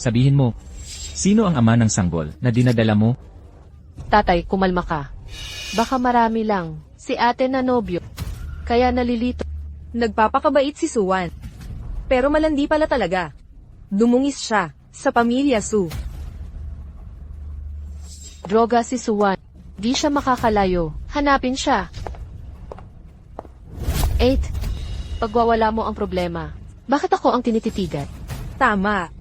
Sabihin mo, sino ang ama ng sanggol na dinadala mo? Tatay, kumalma ka. Baka marami lang. Si ate na nobyo. Kaya nalilito. Nagpapakabait si Suwan. Pero malandi pala talaga. Dumungis siya sa pamilya Su. Droga si Suwan. Di siya makakalayo. Hanapin siya. 8. Pagwawala mo ang problema. Bakit ako ang tinititigan? Tama.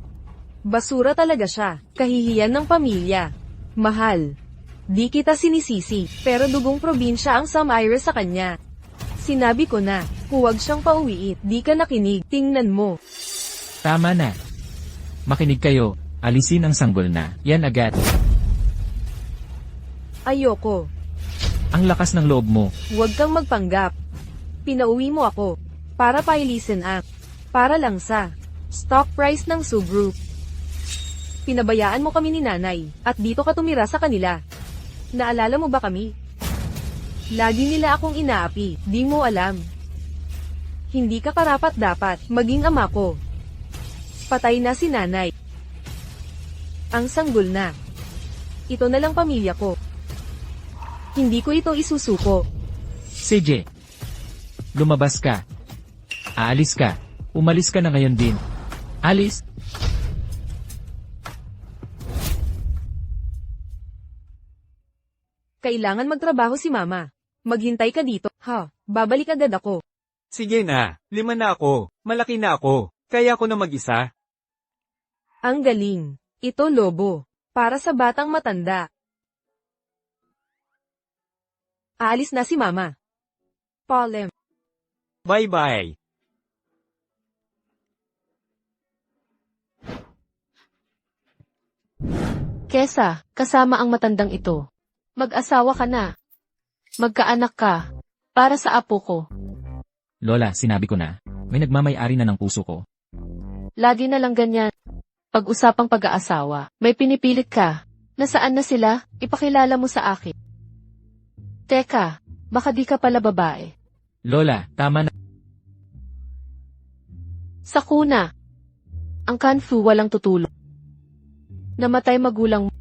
Basura talaga siya. Kahihiyan ng pamilya. Mahal. Di kita sinisisi, pero dugong probinsya ang Samira sa kanya. Sinabi ko na, huwag siyang pauwiit. Di ka nakinig. Tingnan mo. Tama na. Makinig kayo, alisin ang sanggol na. Yan agad. Ayoko. Ang lakas ng loob mo. Huwag kang magpanggap. Pinauwi mo ako. Para pailisin ang. Para lang sa stock price ng Su Group. Pinabayaan mo kami ni nanay, at dito ka tumira sa kanila. Naalala mo ba kami? Lagi nila akong inaapi, di mo alam. Hindi ka karapat-dapat maging ama ko. Patay na si nanay. Ang sanggol na. Ito na lang pamilya ko. Hindi ko ito isusuko. CJ, lumabas ka. Aalis ka. Umalis ka na ngayon din. Alis. Kailangan magtrabaho si mama. Maghintay ka dito, ha? Babalik agad ako. Sige na, 5 na ako. Malaki na ako. Kaya ako na mag-isa. Ang galing. Ito lobo. Para sa batang matanda. Aalis na si mama. Polem. Bye-bye. Kesa, kasama ang matandang ito. Mag-asawa ka na. Magkaanak ka. Para sa apo ko. Lola, sinabi ko na. May nagmamay-ari na ng puso ko. Lagi na lang ganyan. Pag-usapang pag-aasawa, may pinipilit ka. Nasaan na sila? Ipakilala mo sa akin. Teka, baka di ka pala babae. Lola, tama na. Sa kuna. Ang kanfu walang tutulong. Namatay magulang mo.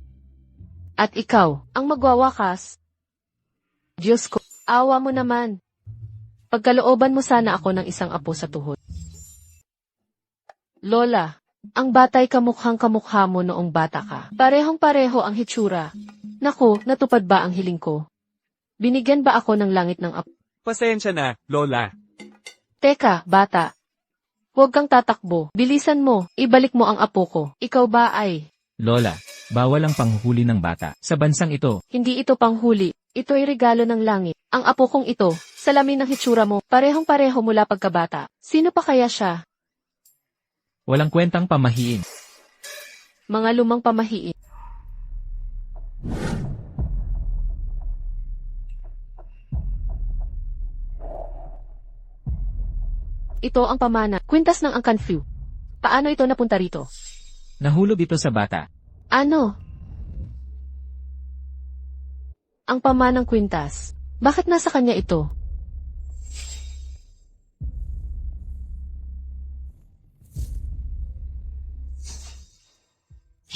At ikaw, ang magwawakas. Diyos ko, awa mo naman. Pagkalooban mo sana ako ng isang apo sa tuhod. Lola, ang batay kamukhang kamukha mo noong bata ka. Parehong-pareho ang hitsura. Naku, natupad ba ang hiling ko? Binigyan ba ako ng langit ng apo? Pasensya na, Lola. Teka, bata. Huwag kang tatakbo. Bilisan mo, ibalik mo ang apo ko. Ikaw ba ay... Lola, bawal ang panghuhuli ng bata. Sa bansang ito, Hindi ito panghuli. Ito ay regalo ng langit. Ang apo kong ito, salamin ng hitsura mo, parehong-pareho mula pagkabata. Sino pa kaya siya? walang kwentang pamahiin. Mga lumang pamahiin. Ito ang pamana, kwintas ng Angkan Flu. Paano ito napunta rito? Nahulog ito sa bata. Ano? Ang pamanang kwintas. Bakit nasa kanya ito?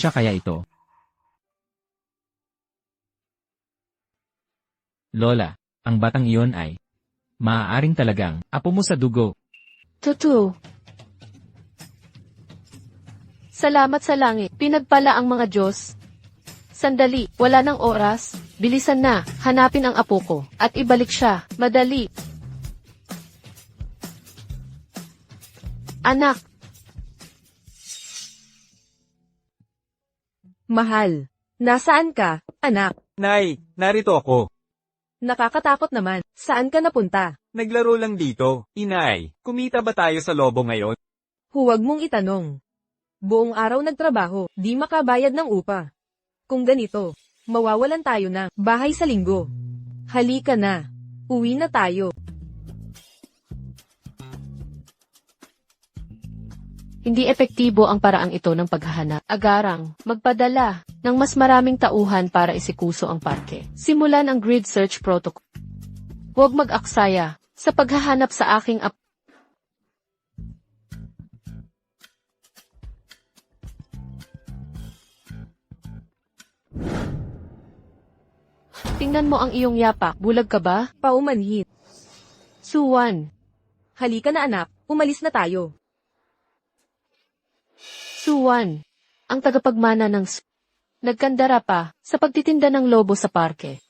Siya kaya ito? Lola, ang batang iyon ay maaaring talagang apo mo sa dugo. Totoo. Salamat sa langit. Pinagpala ang mga Diyos. Sandali, wala ng oras. Bilisan na, hanapin ang apo ko. At ibalik siya. Madali. Anak, Mahal. Nasaan ka, anak? Nay, narito ako. Nakakatakot naman. Saan ka napunta? Naglaro lang dito. Inay, kumita ba tayo sa lobo ngayon? Huwag mong itanong. Buong araw nagtrabaho, di makabayad ng upa. Kung ganito, mawawalan tayo ng bahay sa linggo. Halika na. Uwi na tayo. hindi epektibo ang paraang ito ng paghahanap. Agarang, magpadala ng mas maraming tauhan para isikuso ang parke. Simulan ang grid search protocol. Huwag mag-aksaya sa paghahanap sa aking Tingnan mo ang iyong yapak, bulag ka ba? Paumanhin. Suwan. Halika na anak, umalis na tayo. Suwan. Ang tagapagmana ng nagkandara pa sa pagtitinda ng lobo sa parke.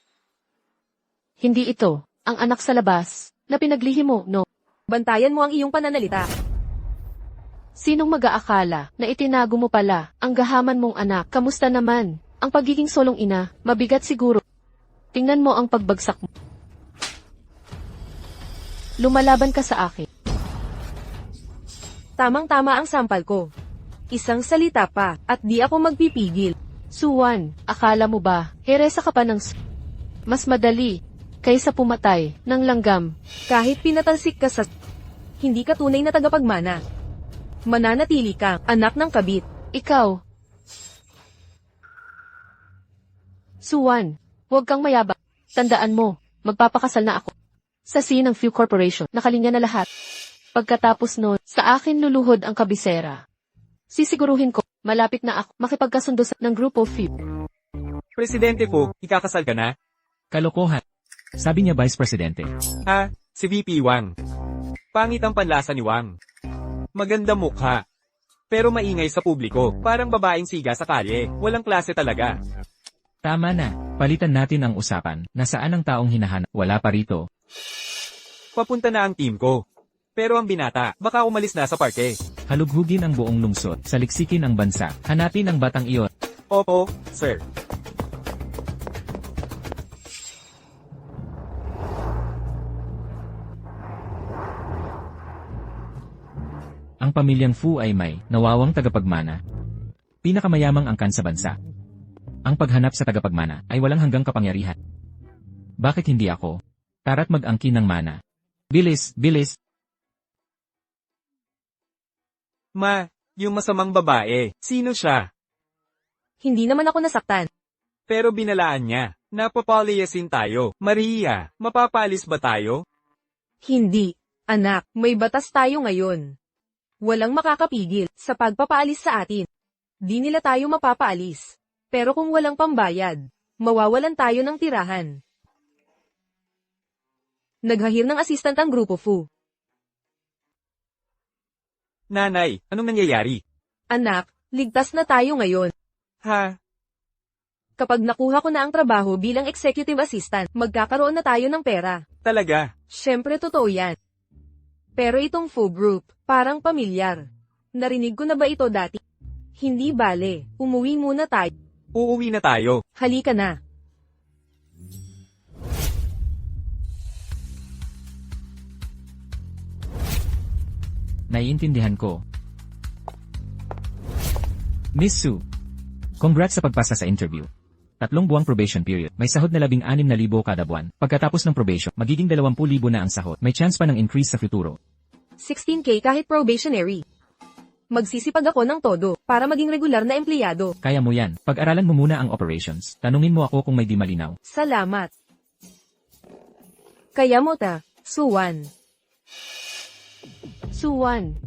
Hindi ito ang anak sa labas na pinaglihim mo, no? Bantayan mo ang iyong pananalita. Sinong mag-aakala na itinago mo pala ang gahaman mong anak? Kamusta naman? Ang pagiging solong ina, mabigat siguro. Tingnan mo ang pagbagsak mo. Lumalaban ka sa akin. Tamang-tama ang sampal ko. Isang salita pa, at di ako magpipigil. Suwan, akala mo ba, heresa ka pa ng mas madali kaysa pumatay ng langgam. Kahit pinatalsik ka sa hindi ka tunay na tagapagmana. Mananatili kang anak ng kabit. Ikaw. Suwan, huwag kang mayabang. Tandaan mo, magpapakasal na ako. Sa scene ng Few Corporation, nakalinya na lahat. Pagkatapos noon, sa akin luluhod ang kabisera. Sisiguruhin ko, malapit na ako makipagkasundo ng Grupo Few. Presidente Fu, ikakasal ka na? Kalokohan. Sabi niya Vice Presidente. Ha? Si VP Wang. Pangit ang panlasa ni Wang. Maganda mukha. Pero maingay sa publiko, parang babaeng siga sa kalye, walang klase talaga. Tama na, palitan natin ang usapan. Nasaan ang taong hinahanap? Wala pa rito. Papunta na ang team ko. Pero ang binata, baka umalis na sa parke. Halughugin ang buong lungsod, saliksikin ang bansa, hanapin ang batang iyon. Opo, sir. Ang pamilyang Fu ay may nawawang tagapagmana. Pinakamayamang angkan sa bansa. Ang paghanap sa tagapagmana ay walang hanggang kapangyarihan. Bakit hindi ako? Tara't mag-angkin ng mana. Bilis, bilis! Ma, yung masamang babae, sino siya? Hindi naman ako nasaktan. Pero binalaan niya, napapaliasin tayo. Maria, mapapalis ba tayo? Hindi. Anak, may batas tayo ngayon. Walang makakapigil sa pagpapaalis sa atin. Di nila tayo mapapaalis. Pero kung walang pambayad, mawawalan tayo ng tirahan. Naghahir ng assistant ang Grupo Fu. Nanay, anong nangyayari? Anak, ligtas na tayo ngayon. Ha? Kapag nakuha ko na ang trabaho bilang executive assistant, magkakaroon na tayo ng pera. Talaga? Siyempre totoo yan. Pero itong Fu Group, parang pamilyar. Narinig ko na ba ito dati? Hindi bale, umuwi muna tayo. Uuwi na tayo. Halika na. Naiintindihan ko. Miss Su, congrats sa pagpasa sa interview. 3 buwang probation period. May sahod na 16,000 kada buwan. Pagkatapos ng probation, magiging 20,000 na ang sahod. May chance pa ng increase sa futuro. 16K kahit probationary. Magsisipag ako ng todo para maging regular na empleyado. Kaya mo yan. Pag-aralan mo muna ang operations. Tanungin mo ako kung may di malinaw. Salamat. Kaya mo ta, Suwan. Suwan.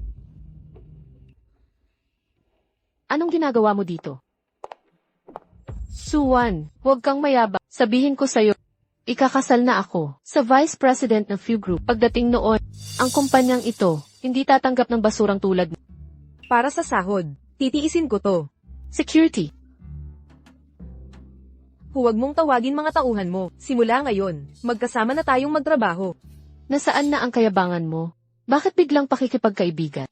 Anong ginagawa mo dito? Suwan, huwag kang mayabang. Sabihin ko sa'yo, ikakasal na ako sa Vice President ng Few Group. Pagdating noon, ang kumpanyang ito, hindi tatanggap ng basurang tulad mo. Para sa sahod, titiisin ko to. Security. Huwag mong tawagin mga tauhan mo. Simula ngayon, magkasama na tayong magtrabaho. Nasaan na ang kayabangan mo? Bakit biglang pakikipagkaibigan?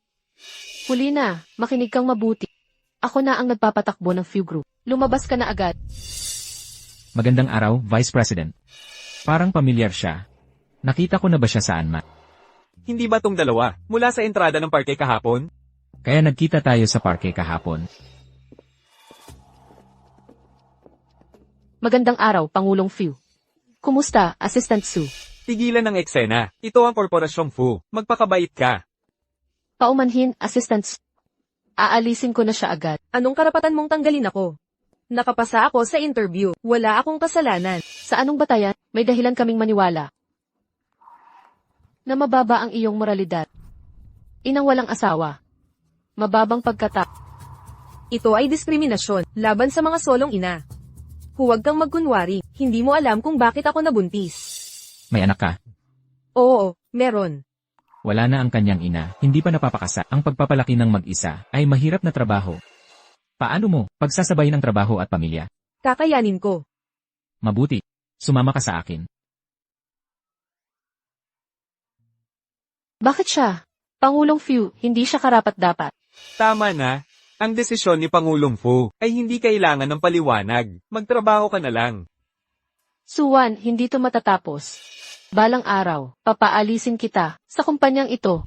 Huli na, makinig kang mabuti. Ako na ang nagpapatakbo ng Few Group. Lumabas ka na agad. Magandang araw, Vice President. Parang pamilyar siya. Nakita ko na ba siya saan man? Hindi ba tong dalawa, mula sa entrada ng parke kahapon? Kaya nagkita tayo sa parke kahapon. Magandang araw, Pangulong Few. Kumusta, Assistant Su? Tigilan ng eksena. Ito ang Korporasyong Fu. Magpakabait ka. Paumanhin, Assistant Su. Aalisin ko na siya agad. Anong karapatan mong tanggalin ako? Nakapasa ako sa interview. Wala akong kasalanan. Sa anong batayan, may dahilan kaming maniwala na mababa ang iyong moralidad. Inang walang asawa. Mababang pagkatap. Ito ay diskriminasyon laban sa mga solong ina. Huwag kang magkunwari, hindi mo alam kung bakit ako nabuntis. May anak ka? Oo, meron. Wala na ang kanyang ina, hindi pa napapakasa. Ang pagpapalaki ng mag-isa ay mahirap na trabaho. Paano mo pagsasabayin ang trabaho at pamilya? Kakayanin ko. Mabuti. Sumama ka sa akin. Bakit siya? Pangulong Fu, hindi siya karapat-dapat. Tama na. Ang desisyon ni Pangulong Fu ay hindi kailangan ng paliwanag. Magtrabaho ka na lang. Suwan, hindi to matatapos. Balang araw, papaalisin kita sa kumpanyang ito.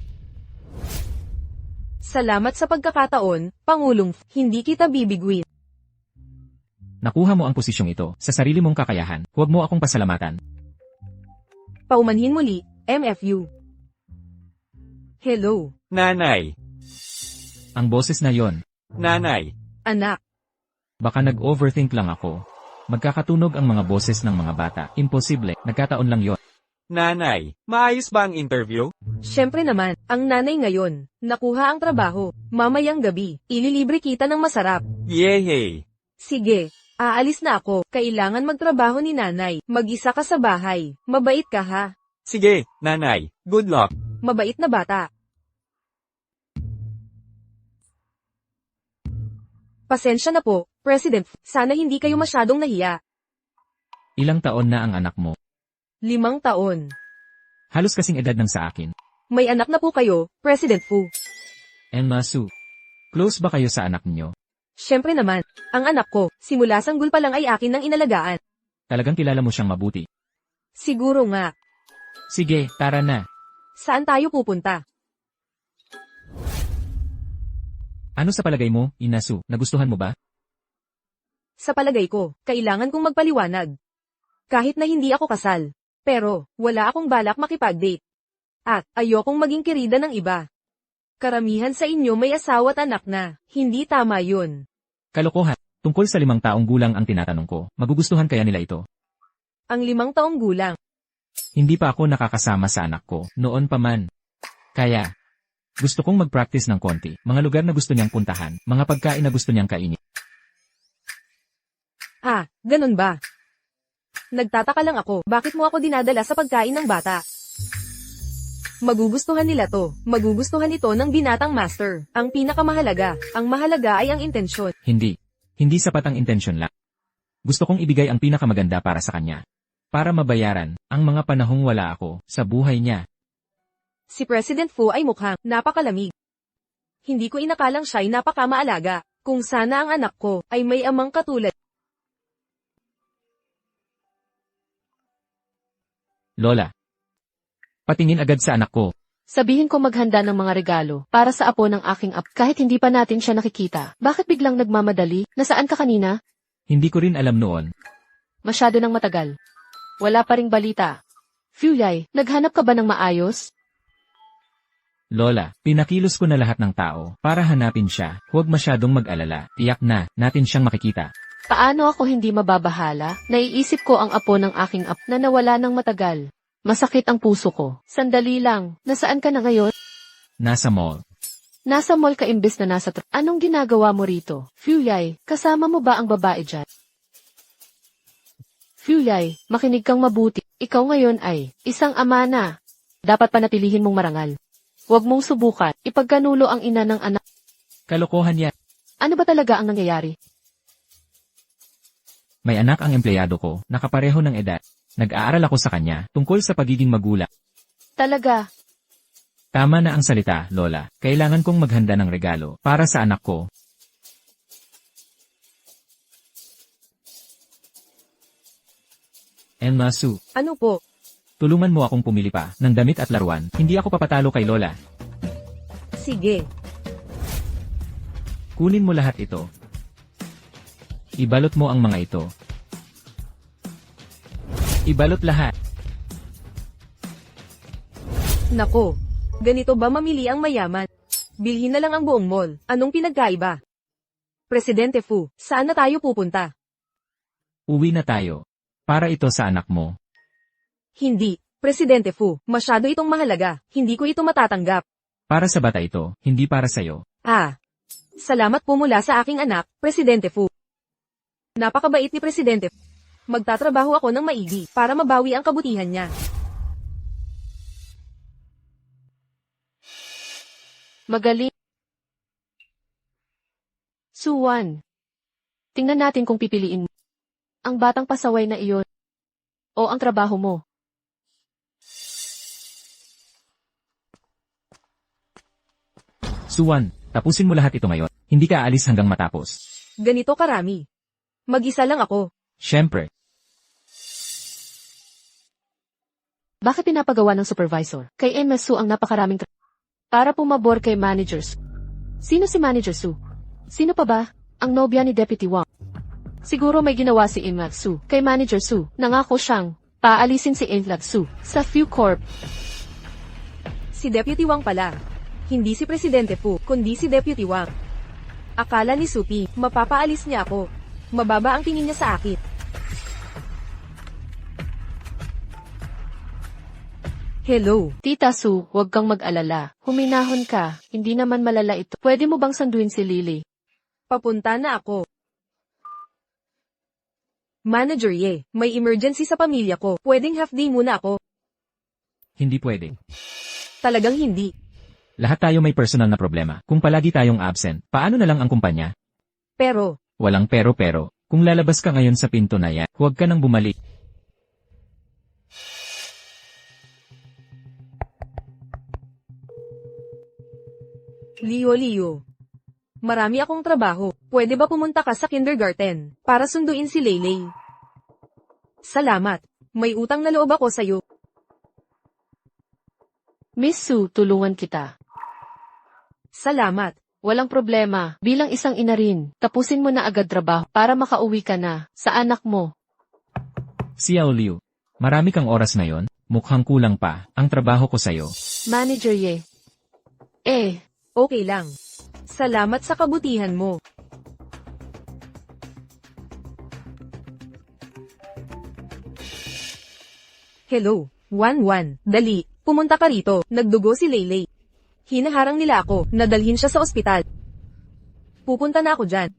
Salamat sa pagkakataon, Pangulong hindi kita bibigwin. Nakuha mo ang posisyong ito sa sarili mong kakayahan. Huwag mo akong pasalamatan. Paumanhin muli, MFU. Hello, Nanay. Ang boses na yon. Nanay. anak. Baka nag-overthink lang ako. Magkakatunog ang mga boses ng mga bata. Imposible, nagkataon lang yon. Nanay, maayos ba ang interview? Siyempre naman, ang nanay ngayon, nakuha ang trabaho. Mamayang gabi, ililibre kita ng masarap. Yehey! Sige, aalis na ako. Kailangan magtrabaho ni nanay. Mag-isa ka sa bahay. Mabait ka ha. Sige, nanay. Good luck. Mabait na bata. Pasensya na po, President. Sana hindi kayo masyadong nahiya. Ilang taon na ang anak mo? 5 taon. Halos kasing edad ng sa akin. May anak na po kayo, President Fu. Emma Sue. Close ba kayo sa anak niyo? Siyempre naman, ang anak ko, simula sanggol pa lang ay akin ng inalagaan. Talagang kilala mo siyang mabuti. Siguro nga. Sige, tara na. Saan tayo pupunta? Ano sa palagay mo, Inasu? Nagustuhan mo ba? Sa palagay ko, kailangan kong magpaliwanag. Kahit na hindi ako kasal. Pero, wala akong balak makipag-date. At, ayokong maging kirida ng iba. Karamihan sa inyo may asawa at anak na. Hindi tama yun. Kalokohan. Tungkol sa 5 taong gulang ang tinatanong ko. Magugustuhan kaya nila ito? Ang 5 taong gulang. Hindi pa ako nakakasama sa anak ko. Noon pa man. Kaya, gusto kong mag-practice ng konti. Mga lugar na gusto niyang puntahan. Mga pagkain na gusto niyang kainin. Ah, ganun ba? Nagtataka lang ako, bakit mo ako dinadala sa pagkain ng bata? Magugustuhan nila to. Magugustuhan ito ng binatang master. Ang pinakamahalaga. Ang mahalaga ay ang intensyon. Hindi. Hindi sapat ang intensyon lang. Gusto kong ibigay ang pinakamaganda para sa kanya. Para mabayaran ang mga panahong wala ako sa buhay niya. Si President Fu ay mukhang napakalamig. Hindi ko inakalang siya'y napakamaalaga. Kung sana ang anak ko ay may amang katulad. Lola. Patingin agad sa anak ko. Sabihin ko maghanda ng mga regalo para sa apo ng aking apo kahit hindi pa natin siya nakikita. Bakit biglang nagmamadali? Nasaan ka kanina? Hindi ko rin alam noon. Masyado nang matagal. Wala pa ring balita. Fulay, naghanap ka ba ng maayos? Lola, pinakilos ko na lahat ng tao para hanapin siya. Huwag masyadong mag-alala. Tiyak na natin siyang makikita. Paano ako hindi mababahala? Naiisip ko ang apo ng aking apo na nawala ng matagal. Masakit ang puso ko. Sandali lang, nasaan ka na ngayon? Nasa mall. Nasa mall ka imbes na nasa Anong ginagawa mo rito? Fulay, kasama mo ba ang babae dyan? Fulay, makinig kang mabuti. Ikaw ngayon ay isang ama na. Dapat panatilihin mong marangal. Huwag mong subukan. Ipagkanulo ang ina ng anak. Kalokohan yan. Ano ba talaga ang nangyayari? May anak ang empleyado ko, nakapareho ng edad. Nag-aaral ako sa kanya tungkol sa pagiging magulang. Talaga? Tama na ang salita, Lola. Kailangan kong maghanda ng regalo para sa anak ko. Emma Sue, Ano po? tulungan mo akong pumili pa ng damit at laruan. Hindi ako papatalo kay Lola. Sige. Kunin mo lahat ito. Ibalot mo ang mga ito. Ibalot lahat. Nako. Ganito ba mamili ang mayaman? Bilhin na lang ang buong mall. Anong pinagkaiba? Presidente Fu, saan na tayo pupunta? Uwi na tayo. Para ito sa anak mo. Hindi. Presidente Fu, masyado itong mahalaga. Hindi ko ito matatanggap. Para sa bata ito, hindi para sa'yo. Ah. Salamat po mula sa aking anak, Presidente Fu. Napakabait ni Presidente. Magtatrabaho ako ng maigi para mabawi ang kabutihan niya. Magaling. Suwan. Tingnan natin kung pipiliin mo. Ang batang pasaway na iyon. O ang trabaho mo. Suwan, tapusin mo lahat ito ngayon. Hindi ka aalis hanggang matapos. Ganito karami. Mag-isa lang ako. Siyempre, Bakit pinapagawa ng supervisor? Kay MS Su ang napakaraming para pumabor kay Manager Su. Sino si Manager Su? Sino pa ba? Ang nobya ni Deputy Wang. Siguro may ginawa si MS Su kay Manager Su. Nangako siyang paalisin si MS Su sa Few Corp. Si Deputy Wang pala. Hindi si Presidente Fu, kundi si Deputy Wang. Akala ni Supi, mapapaalis niya ako. Mababa ang tingin niya sa akin. Hello. Tita Su, huwag kang mag-alala. Huminahon ka. Hindi naman malala ito. Pwede mo bang sanduin si Lily? Papunta na ako. Manager Ye, may emergency sa pamilya ko. Pwedeng half day muna ako. hindi pwede. Talagang hindi. Lahat tayo may personal na problema. Kung palagi tayong absent, paano na lang ang kumpanya? Pero, Walang pero. Kung lalabas ka ngayon sa pinto na yan, huwag ka nang bumalik. Leo. Marami akong trabaho. Pwede ba pumunta ka sa kindergarten para sunduin si Leylay? Salamat. May utang na loob ako sa'yo. Miss Su, tulungan kita. Salamat. Walang problema. Bilang isang ina rin, tapusin mo na agad trabaho para makauwi ka na sa anak mo. Xiao Liu, marami kang oras ngayon, mukhang kulang pa, ang trabaho ko sa'yo. Manager Ye. Okay lang. Salamat sa kabutihan mo. Hello, 1-1. Dali, pumunta ka rito. Nagdugo si Leylay. Hinaharang nila ako, nadalhin siya sa ospital. Pupunta na ako dyan.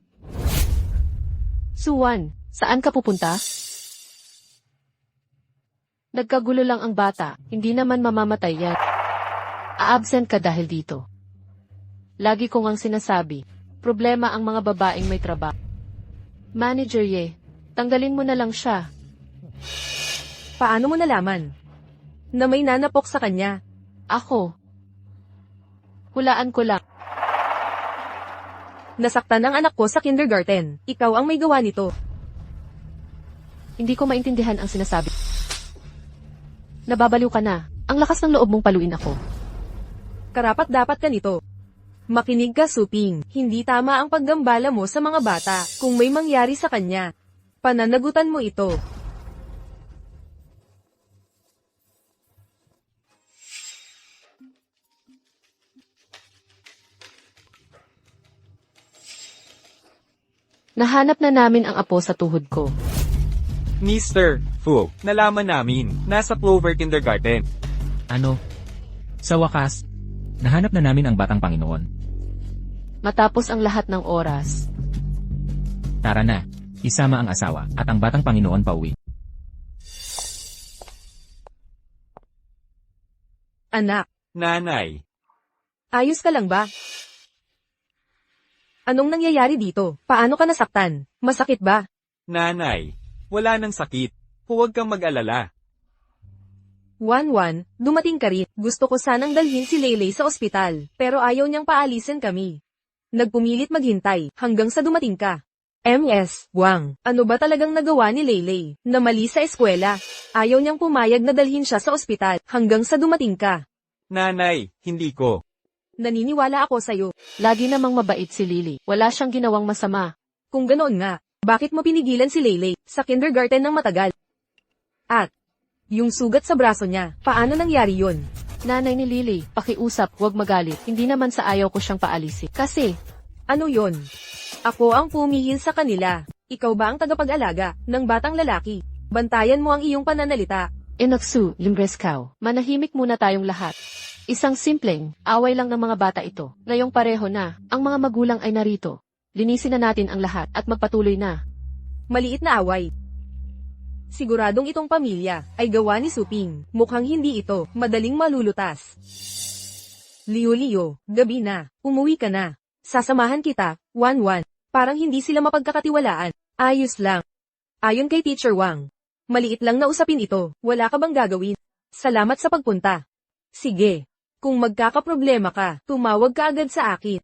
Suwan, saan ka pupunta? Nagkagulo lang ang bata, hindi naman mamamatay yan. A-absent ka dahil dito. Lagi ko ngang sinasabi, problema ang mga babaeng may trabaho. Manager Ye, tanggalin mo na lang siya. Paano mo nalaman? Na may nanapok sa kanya. Ako. Hulaan ko lang. Nasaktan ang anak ko sa kindergarten. Ikaw ang may gawa nito. Hindi ko maintindihan ang sinasabi. Nababaliw ka na. Ang lakas ng loob mong paluin ako. Karapat-dapat ka nito. Makinig ka, Suping. Hindi tama ang paggambala mo sa mga bata kung may mangyari sa kanya. Pananagutan mo ito. Nahanap na namin ang apo sa tuhod ko. Mr. Fu, nalaman namin, nasa Clover Kindergarten. Ano? Sa wakas, nahanap na namin ang batang Panginoon. Matapos ang lahat ng oras. Tara na, isama ang asawa at ang batang Panginoon pauwi. Anak, Nanay, ayos ka lang ba? Anong nangyayari dito? Paano ka nasaktan? Masakit ba? nanay, wala nang sakit. Huwag kang mag-alala. 1-1, dumating ka rin. Gusto ko sanang dalhin si Leylay sa ospital, pero ayaw niyang paalisin kami. Nagpumilit maghintay, hanggang sa dumating ka. MS, Wang, ano ba talagang nagawa ni Leylay, na mali sa eskwela? Ayaw niyang pumayag na dalhin siya sa ospital, hanggang sa dumating ka. Nanay, hindi ko. Naniniwala ako sa'yo. Lagi namang mabait si Lily. Wala siyang ginawang masama. Kung ganoon nga, bakit mo pinigilan si Leylay sa kindergarten ng matagal? At, yung sugat sa braso niya, paano nangyari yun? Nanay ni Lily, pakiusap, huwag magalit. Hindi naman sa ayaw ko siyang paalisin. Kasi, Ano yon? Ako ang pumihil sa kanila. Ikaw ba ang tagapag-alaga ng batang lalaki? Bantayan mo ang iyong pananalita. Inaksu, Limbreskaw, manahimik muna tayong lahat. Isang simpleng, away lang ng mga bata ito. Ngayong pareho na, ang mga magulang ay narito. Linisin na natin ang lahat at magpatuloy na. Maliit na away. Siguradong itong pamilya ay gawa ni Suping. Mukhang hindi ito madaling malulutas. Liyo, gabi na. Umuwi ka na. Sasamahan kita, 1-1. Parang hindi sila mapagkakatiwalaan. Ayos lang. Ayon kay Teacher Wang. Maliit lang na usapin ito. Wala ka bang gagawin? Salamat sa pagpunta. Sige. Kung magkakaproblema ka, tumawag ka agad sa akin.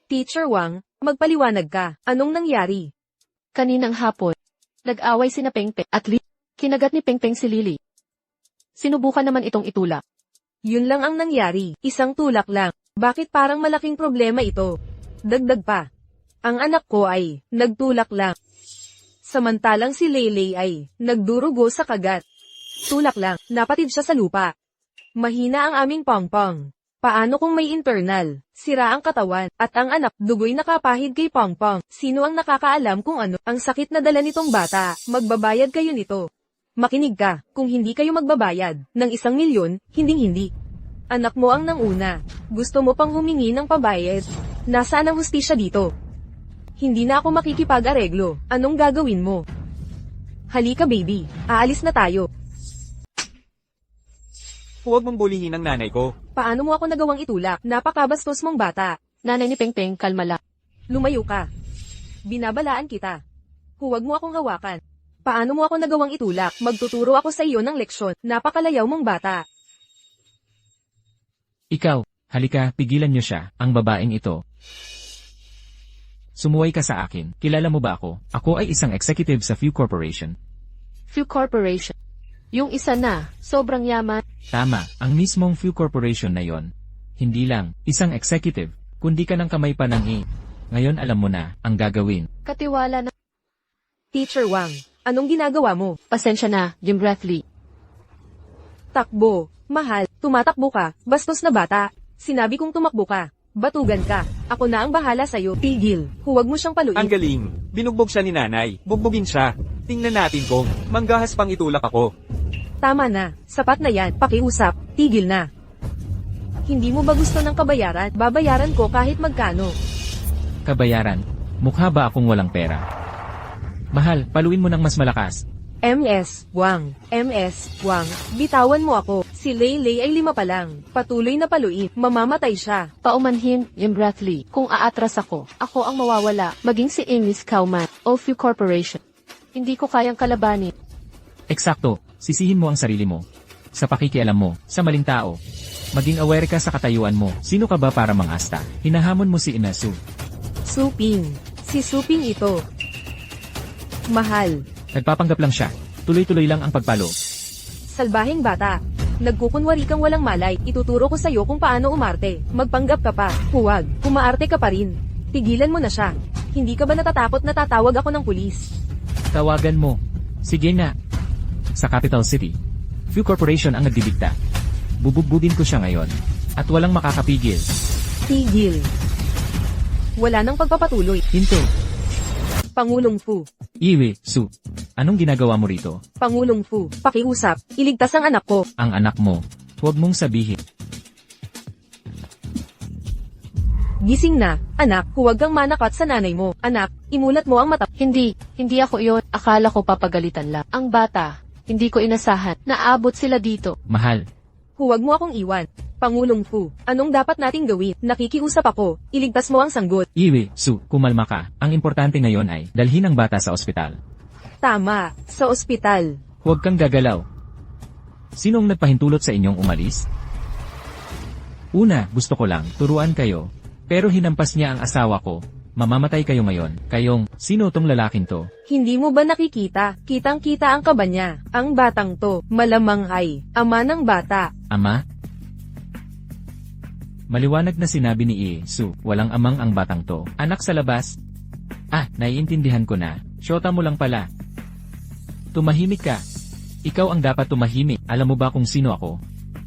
Teacher Wang, magpaliwanag ka. Anong nangyari? Kaninang hapon, nag-away sina Pengpeng at Li. Kinagat ni Pengpeng si Lily. Sinubukan naman itong itulak. Yun lang ang nangyari. Isang tulak lang. Bakit parang malaking problema ito? Dagdag pa. Ang anak ko ay nagtulak lang. Samantalang si Leylay ay nagdurugo sa kagat. Tulak lang, napatid siya sa lupa. Mahina ang aming pongpong. Paano kung may internal? Sira ang katawan, at ang anak, dugoy nakapahid kay Pongpong. Sino ang nakakaalam kung ano ang sakit na dala nitong bata? Magbabayad kayo nito. Makinig ka, kung hindi kayo magbabayad ng 1 milyon, hinding-hindi. Anak mo ang nanguna. Gusto mo pang humingi ng pabayad. Nasaan ang hustisya dito? Hindi na ako makikipag-areglo. Anong gagawin mo? Halika baby, aalis na tayo. Huwag mong bulihin ang nanay ko. Paano mo ako nagawang itulak? Napakabastos mong bata. Nanay ni Pengpeng, kalma lang. Lumayo ka. Binabalaan kita. Huwag mo akong hawakan. Paano mo ako nagawang itulak? Magtuturo ako sa iyo ng leksyon. Napakalayaw mong bata. Ikaw, halika, pigilan niyo siya, ang babaeng ito. Sumuway ka sa akin. Kilala mo ba ako? Ako ay isang executive sa Few Corporation. Few Corporation. Yung isa na, sobrang yaman. Tama, ang mismong Few Corporation na yon. Hindi lang, isang executive, kundi ka ng kamay pa ng Ngayon alam mo na, ang gagawin. Katiwala na. Teacher Wang, anong ginagawa mo? Pasensya na, Jim Bradley. Takbo. Mahal, tumatakbo ka, bastos na bata. Sinabi kong tumakbo ka. Batugan ka. Ako na ang bahala sa'yo. Tigil. Huwag mo siyang paluin. Ang galing. Binugbog siya ni nanay. Bugbugin siya. Tingnan natin kung manggahas pang itulak ako. Tama na. Sapat na yan. Pakiusap. Tigil na. Hindi mo ba gusto ng kabayaran? Babayaran ko kahit magkano. Kabayaran, mukha ba akong walang pera? Mahal, paluin mo ng mas malakas. MS Wang, bitawan mo ako. Si Leylay ay 5 pa lang. Patuloy na paluin. Mamamatay siya. Paumanhin, Jim Bradley. Kung aatras ako ang mawawala. Maging si Amy Cowman o Few Corporation. Hindi ko kayang kalabanin. Eksakto, sisihin mo ang sarili mo. Sa pakikialam mo, sa maling tao. Maging aware ka sa katayuan mo. Sino ka ba para mangasta? Hinahamon mo si Inasu. Suping. Si Suping ito. Mahal. Nagpapanggap lang siya. Tuloy-tuloy lang ang pagpalo. Salbahing bata. Nagkukunwari kang walang malay. Ituturo ko sa'yo kung paano umarte. Magpanggap ka pa. Huwag. Umaarte ka pa rin. Tigilan mo na siya. Hindi ka ba natatakot na tatawag ako ng pulis? Tawagan mo. Sige na. Sa Capital City, Few Corporation ang nagdidikta. Bubugbugin ko siya ngayon. At walang makakapigil. Tigil. Wala nang pagpapatuloy. Hinto. Pangulong Fu. Iwi, Su. Anong ginagawa mo rito? Pangulong Fu. Pakiusap. Iligtas ang anak ko. Ang anak mo. Huwag mong sabihin. Gising na. Anak, huwag kang manakot sa nanay mo. Anak, imulat mo ang mata. Hindi ako iyon. Akala ko papagalitan lang. Ang bata, hindi ko inasahan. Naabot sila dito. Mahal. Huwag mo akong iwan. Pangulong Fu, anong dapat nating gawin? Nakikiusap ako. Iligtas mo ang sanggot. Iwi, Su, kumalma ka. Ang importante ngayon ay dalhin ang bata sa ospital. Tama, sa ospital. Huwag kang gagalaw. Sinong nagpahintulot sa inyong umalis? Una, gusto ko lang turuan kayo. Pero hinampas niya ang asawa ko. Mamamatay kayo ngayon. Kayong, sino tong lalaking to? Hindi mo ba nakikita? Kitang-kita ang kaba niya. Ang batang to, malamang ay ama ng bata. Ama? Maliwanag na sinabi ni Su, walang amang ang batang to. Anak sa labas? Naiintindihan ko na. Syota mo lang pala. Tumahimik ka. Ikaw ang dapat tumahimik. Alam mo ba kung sino ako?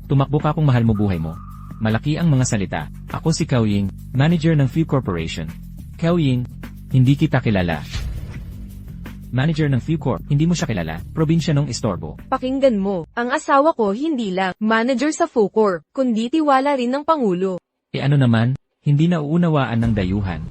Tumakbo ka kung mahal mo buhay mo. Malaki ang mga salita. Ako si Cao Ying, manager ng Few Corporation. Cao Ying, hindi kita kilala. Manager ng Few Corp, hindi mo siya kilala. Probinsya ng Istorbo. Pakinggan mo, ang asawa ko hindi lang manager sa Fucor, kundi tiwala rin ng Pangulo. Ano naman, hindi nauunawaan ng dayuhan.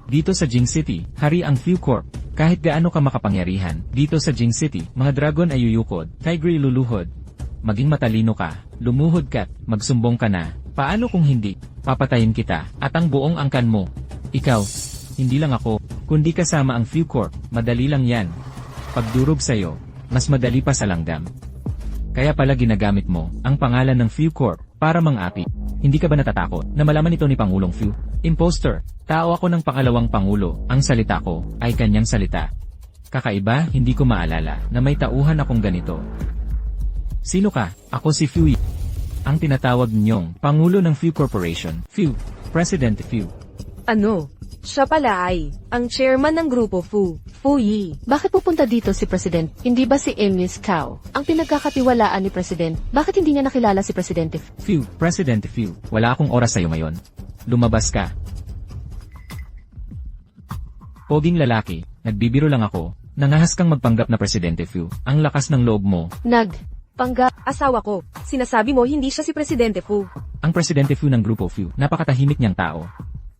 Dito sa Jing City, hari ang Few Corp. Kahit gaano ka makapangyarihan, dito sa Jing City, mga dragon ay yuyukod, tiger luluhod. Maging matalino ka, lumuhod ka't, magsumbong ka na. Paano kung hindi? Papatayin kita, at ang buong angkan mo. Ikaw, hindi lang ako, kundi kasama ang Few Corp, madali lang yan. Pagdurog sa'yo, mas madali pa sa langgam. Kaya pala ginagamit mo ang pangalan ng Few Corp para mang-api. Hindi ka ba natatakot na malaman ito ni Pangulong Few? Imposter, tao ako ng pangalawang pangulo, ang salita ko ay kanyang salita. Kakaiba, hindi ko maalala na may tauhan akong ganito. Sino ka? Ako si Few. Ang tinatawag ninyong Pangulo ng Few Corporation. Few, President Few. Ano? Siya pala ay ang chairman ng grupo Fu, Fu Yi. Bakit pupunta dito si President? Hindi ba si Ms. Cao ang pinagkakatiwalaan ni President? Bakit hindi niya nakilala si Presidente? Few, President Few. Wala akong oras sa'yo ngayon. Lumabas ka. Poging lalaki, nagbibiro lang ako. Nangahas kang magpanggap na Presidente Few. Ang lakas ng loob mo. Panggap. Asawa ko. Sinasabi mo hindi siya si Presidente Fu. Ang Presidente Few ng Grupo Few, napakatahimik niyang tao.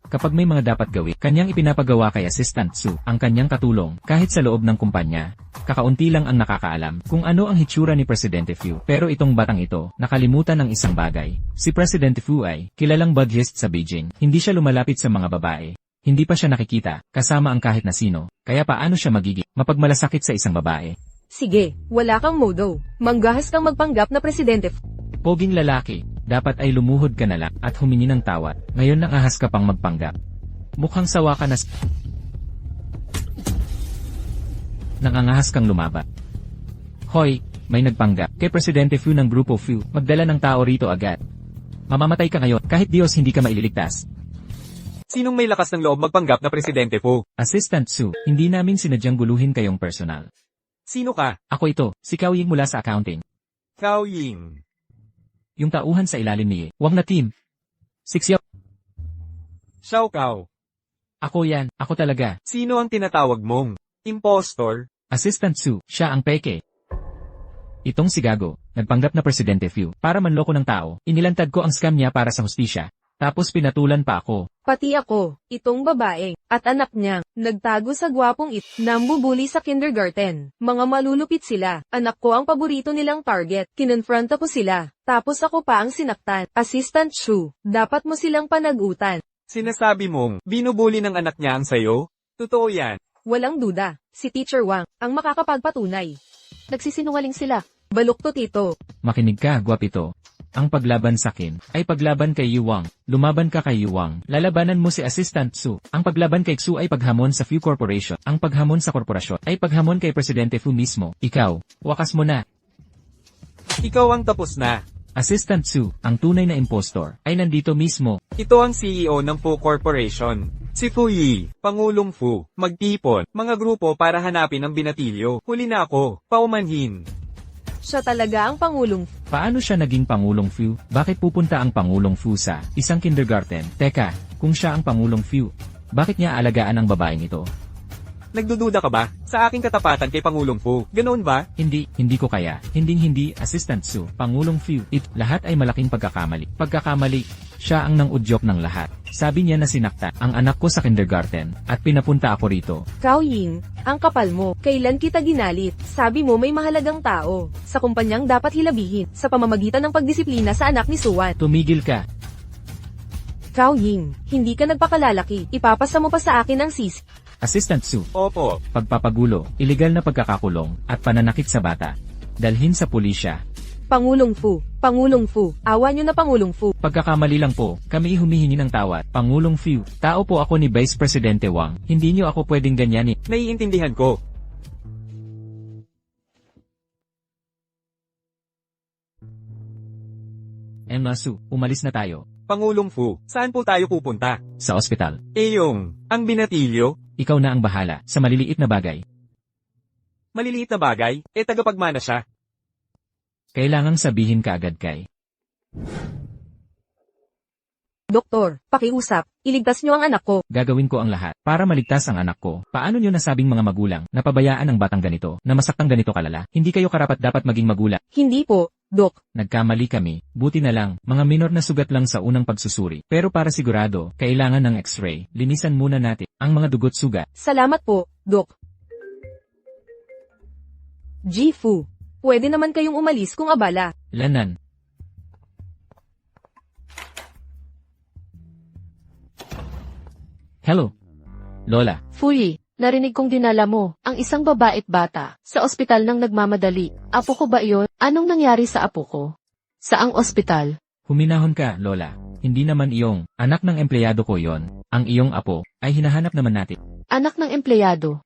Kapag may mga dapat gawin, kanyang ipinapagawa kay Assistant Su ang kanyang katulong kahit sa loob ng kumpanya. Kakaunti lang ang nakakaalam kung ano ang hitsura ni Presidente Few. Pero itong batang ito, nakalimutan ng isang bagay. Si Presidente Few ay kilalang budhist sa Beijing. Hindi siya lumalapit sa mga babae. Hindi pa siya nakikita, kasama ang kahit na sino. Kaya paano siya magiging mapagmalasakit sa isang babae? Sige, wala kang modo. Manggahas kang magpanggap na Presidente Fu. Poging lalaki, dapat ay lumuhod ka na lang at humingi ng tawad. Ngayon nangahas ka pang magpanggap. Mukhang sawa ka na nangangahas kang lumaban. Hoy, may nagpanggap kay Presidente Few ng Grupo Few. Magdala ng tao rito agad. Mamamatay ka ngayon kahit Diyos hindi ka maililigtas. Sinong may lakas ng loob magpanggap na Presidente Fu? Assistant Su, hindi namin sinadyang guluhin kayong personal. Sino ka? Ako ito, si Cao Ying mula sa accounting. Cao Ying. Yung tauhan sa ilalim ni Wang na team. Siksyaw. Xiao Cao. Ako yan, ako talaga. Sino ang tinatawag mong impostor? Assistant Su, siya ang peke. Itong si Gago, nagpanggap na Presidente Few. Para manloko ng tao, inilantad ko ang scam niya para sa hustisya. Tapos pinatulan pa ako. Pati ako, itong babae, at anak niya, nagtago sa gwapong nambubuli sa kindergarten. Mga malulupit sila. Anak ko ang paborito nilang target. Kinonfronta ko sila. Tapos ako pa ang sinaktan. Assistant Shu, dapat mo silang panagutan. Sinasabi mong binubuli ng anak niya ang sayo? Totoo yan. Walang duda, si Teacher Wang, ang makakapagpatunay. Nagsisinungaling sila. Baluktot ito. Makinig ka, gwapito. Ang paglaban sa akin ay paglaban kay Yuwang. Lumaban ka kay Yuwang. Lalabanan mo si Assistant Su. Ang paglaban kay Su ay paghamon sa Few Corporation. Ang paghamon sa korporasyon ay paghamon kay Presidente Fu mismo. Ikaw, wakas mo na. Ikaw ang tapos na. Assistant Su, ang tunay na impostor, ay nandito mismo. Ito ang CEO ng Fu Corporation. Si Fu Yi, Pangulong Fu, magtipon, mga grupo para hanapin ang binatilyo. Huli na ako, paumanhin. Siya talaga ang Pangulong Fu. Paano siya naging Pangulong Fu? Bakit pupunta ang Pangulong Fu sa isang kindergarten? Teka, kung siya ang Pangulong Fu, bakit niya alagaan ang babaeng ito? Nagdududa ka ba sa aking katapatan kay Pangulong Fu? Ganoon ba? Hindi ko kaya. Hindi, Assistant Su, Pangulong Fu. Lahat ay malaking pagkakamali. Siya ang nangudyok ng lahat. Sabi niya na sinakta ang anak ko sa kindergarten at pinapunta ako rito. Cao Ying, ang kapal mo. Kailan kita ginalit? Sabi mo may mahalagang tao. Sa kumpanyang dapat hilabihin sa pamamagitan ng pagdisiplina sa anak ni Suwan. Tumigil ka. Cao Ying, hindi ka nagpakalalaki. Ipapasa mo pa sa akin ang sisi. Assistant Su, Opo. pagpapagulo, iligal na pagkakakulong, at pananakit sa bata. Dalhin sa pulisya. Pangulong Fu, awa nyo na Pangulong Fu. Pagkakamali lang po, kami humihingi ng tawad. Pangulong Fu, tao po ako ni Vice Presidente Wang. Hindi niyo ako pwedeng ganyanin. Naiintindihan ko. Emma Su, umalis na tayo. Pangulong Fu, saan po tayo pupunta? Sa ospital. Ang binatilyo? Ikaw na ang bahala sa maliliit na bagay. Maliliit na bagay? Tagapagmana siya. Kailangang sabihin ka agad kay. Doktor, pakiusap, iligtas nyo ang anak ko. Gagawin ko ang lahat para maligtas ang anak ko. Paano nyo nasabing mga magulang na pabayaan ang batang ganito, na masaktang ganito kalala? Hindi kayo karapat dapat maging magulang. Hindi po, Dok. Nagkamali kami, buti na lang, mga minor na sugat lang sa unang pagsusuri. Pero para sigurado, kailangan ng x-ray, linisan muna natin ang mga dugot sugat. Salamat po, Dok. Ji-Fu, pwede naman kayong umalis kung abala. Lanan. Hello. Lola, Fuyi, narinig kong dinala mo, ang isang babait bata, sa ospital nang nagmamadali. Apo ko ba iyon? Anong nangyari sa apo ko? Saang ospital? huminahon ka, Lola. Hindi naman iyong anak ng empleyado ko yon. Ang iyong apo ay hinahanap naman natin. Anak ng empleyado.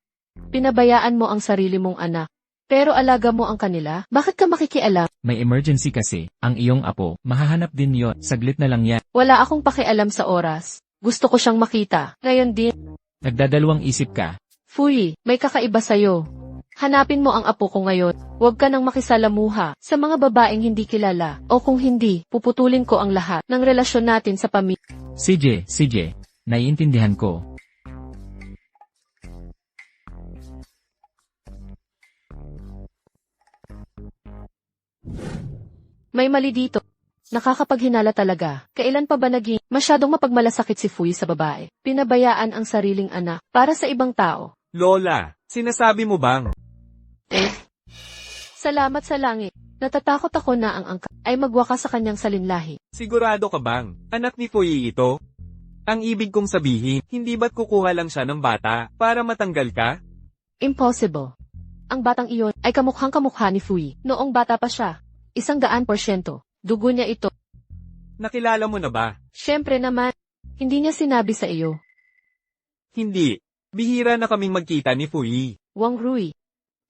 Pinabayaan mo ang sarili mong anak. Pero alaga mo ang kanila? Bakit ka makikialam? May emergency kasi, ang iyong apo, mahahanap din yon. Saglit na lang yan. Wala akong pakialam sa oras. Gusto ko siyang makita. Ngayon din. Nagdadalawang isip ka. Fuyi, may kakaiba sa'yo. Hanapin mo ang apo ko ngayon. Huwag ka nang makisalamuha sa mga babaeng hindi kilala. O kung hindi, puputulin ko ang lahat ng relasyon natin sa pamilya. CJ, naiintindihan ko. May mali dito. Nakakapaghinala talaga. Kailan pa ba naging masyadong mapagmalasakit si Fuyi sa babae? Pinabayaan ang sariling anak para sa ibang tao. Lola, sinasabi mo bang? Salamat sa langit. Natatakot ako na ang angka ay magwakas sa kanyang salinlahi. Sigurado ka bang, anak ni Fuyi ito? Ang ibig kong sabihin, hindi ba't kukuha lang siya ng bata, para matanggal ka? Impossible. Ang batang iyon ay kamukhang-kamukha ni Fuyi. Noong bata pa siya. 100%. Dugo niya ito. Nakilala mo na ba? Siyempre naman. Hindi niya sinabi sa iyo. Hindi. Bihira na kaming magkita ni Fuyi. Wang Rui.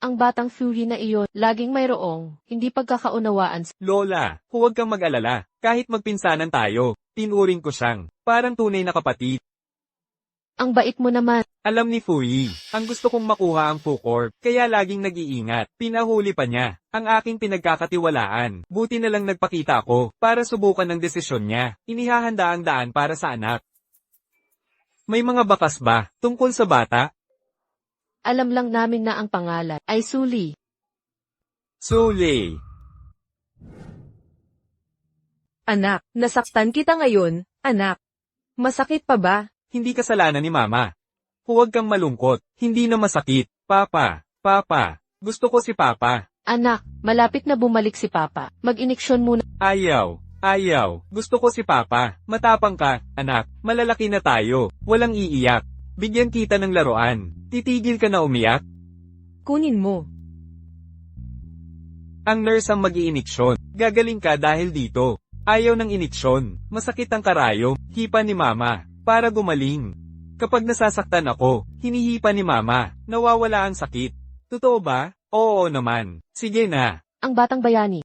Ang batang Fuyi na iyon, laging mayroong, hindi pagkakaunawaan. Lola, huwag kang mag-alala. Kahit magpinsanan tayo, tinuring ko siyang, parang tunay na kapatid. Ang bait mo naman. Alam ni Fuyi, ang gusto kong makuha ang Fucorp, kaya laging nag-iingat. Pinahuli pa niya, ang aking pinagkakatiwalaan. Buti na lang nagpakita ako, para subukan ng desisyon niya. Inihahanda ang daan para sa anak. May mga bakas ba, tungkol sa bata? Alam lang namin na ang pangalan ay Suli. Suli. Anak, nasaktan kita ngayon, anak. Masakit pa ba? Hindi kasalanan ni Mama. Huwag kang malungkot, hindi na masakit. Papa, gusto ko si Papa. Anak, malapit na bumalik si Papa. Mag-iniksyon muna. Ayaw, gusto ko si Papa. Matapang ka, anak, malalaki na tayo, walang iiyak. Bigyan kita ng laruan. Titigil ka na umiyak? Kunin mo. Ang nurse ang mag-iiniksyon. Gagaling ka dahil dito. Ayaw ng iniksyon. Masakit ang karayom. Hipa ni Mama. Para gumaling. Kapag nasasaktan ako, hinihipa ni Mama. Nawawala ang sakit. Totoo ba? Oo naman. Sige na. Ang batang bayani.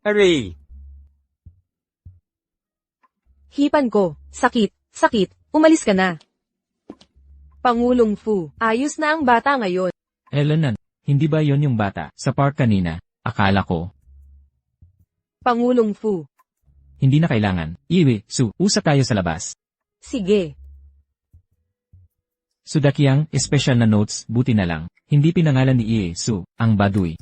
Aray. Hipan ko. Sakit. Umalis ka na. Pangulong Fu, ayos na ang bata ngayon. Lanan, hindi ba yon yung bata sa park kanina? Akala ko. Pangulong Fu, Hindi na kailangan. Su, usap tayo sa labas. sige. Sudakyang, special na notes, buti na lang. Hindi pinangalan ni Su, ang baduy.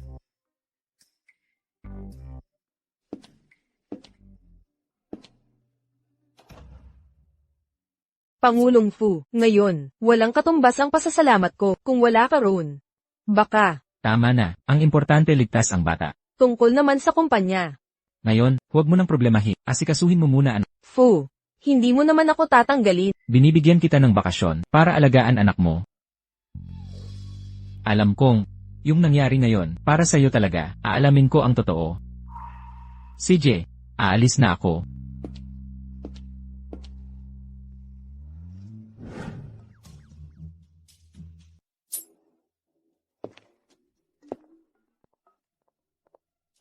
Pangulong Fu, ngayon, walang katumbas ang pasasalamat ko kung wala ka roon. Baka, Tama na, ang importante ligtas ang bata. tungkol naman sa kumpanya. Ngayon, huwag mo nang problemahin. Asikasuhin mo muna Fu, hindi mo naman ako tatanggalin. Binibigyan kita ng bakasyon para alagaan anak mo. Alam kong, yung nangyari ngayon, para sa'yo talaga, aalamin ko ang totoo. CJ, aalis na ako.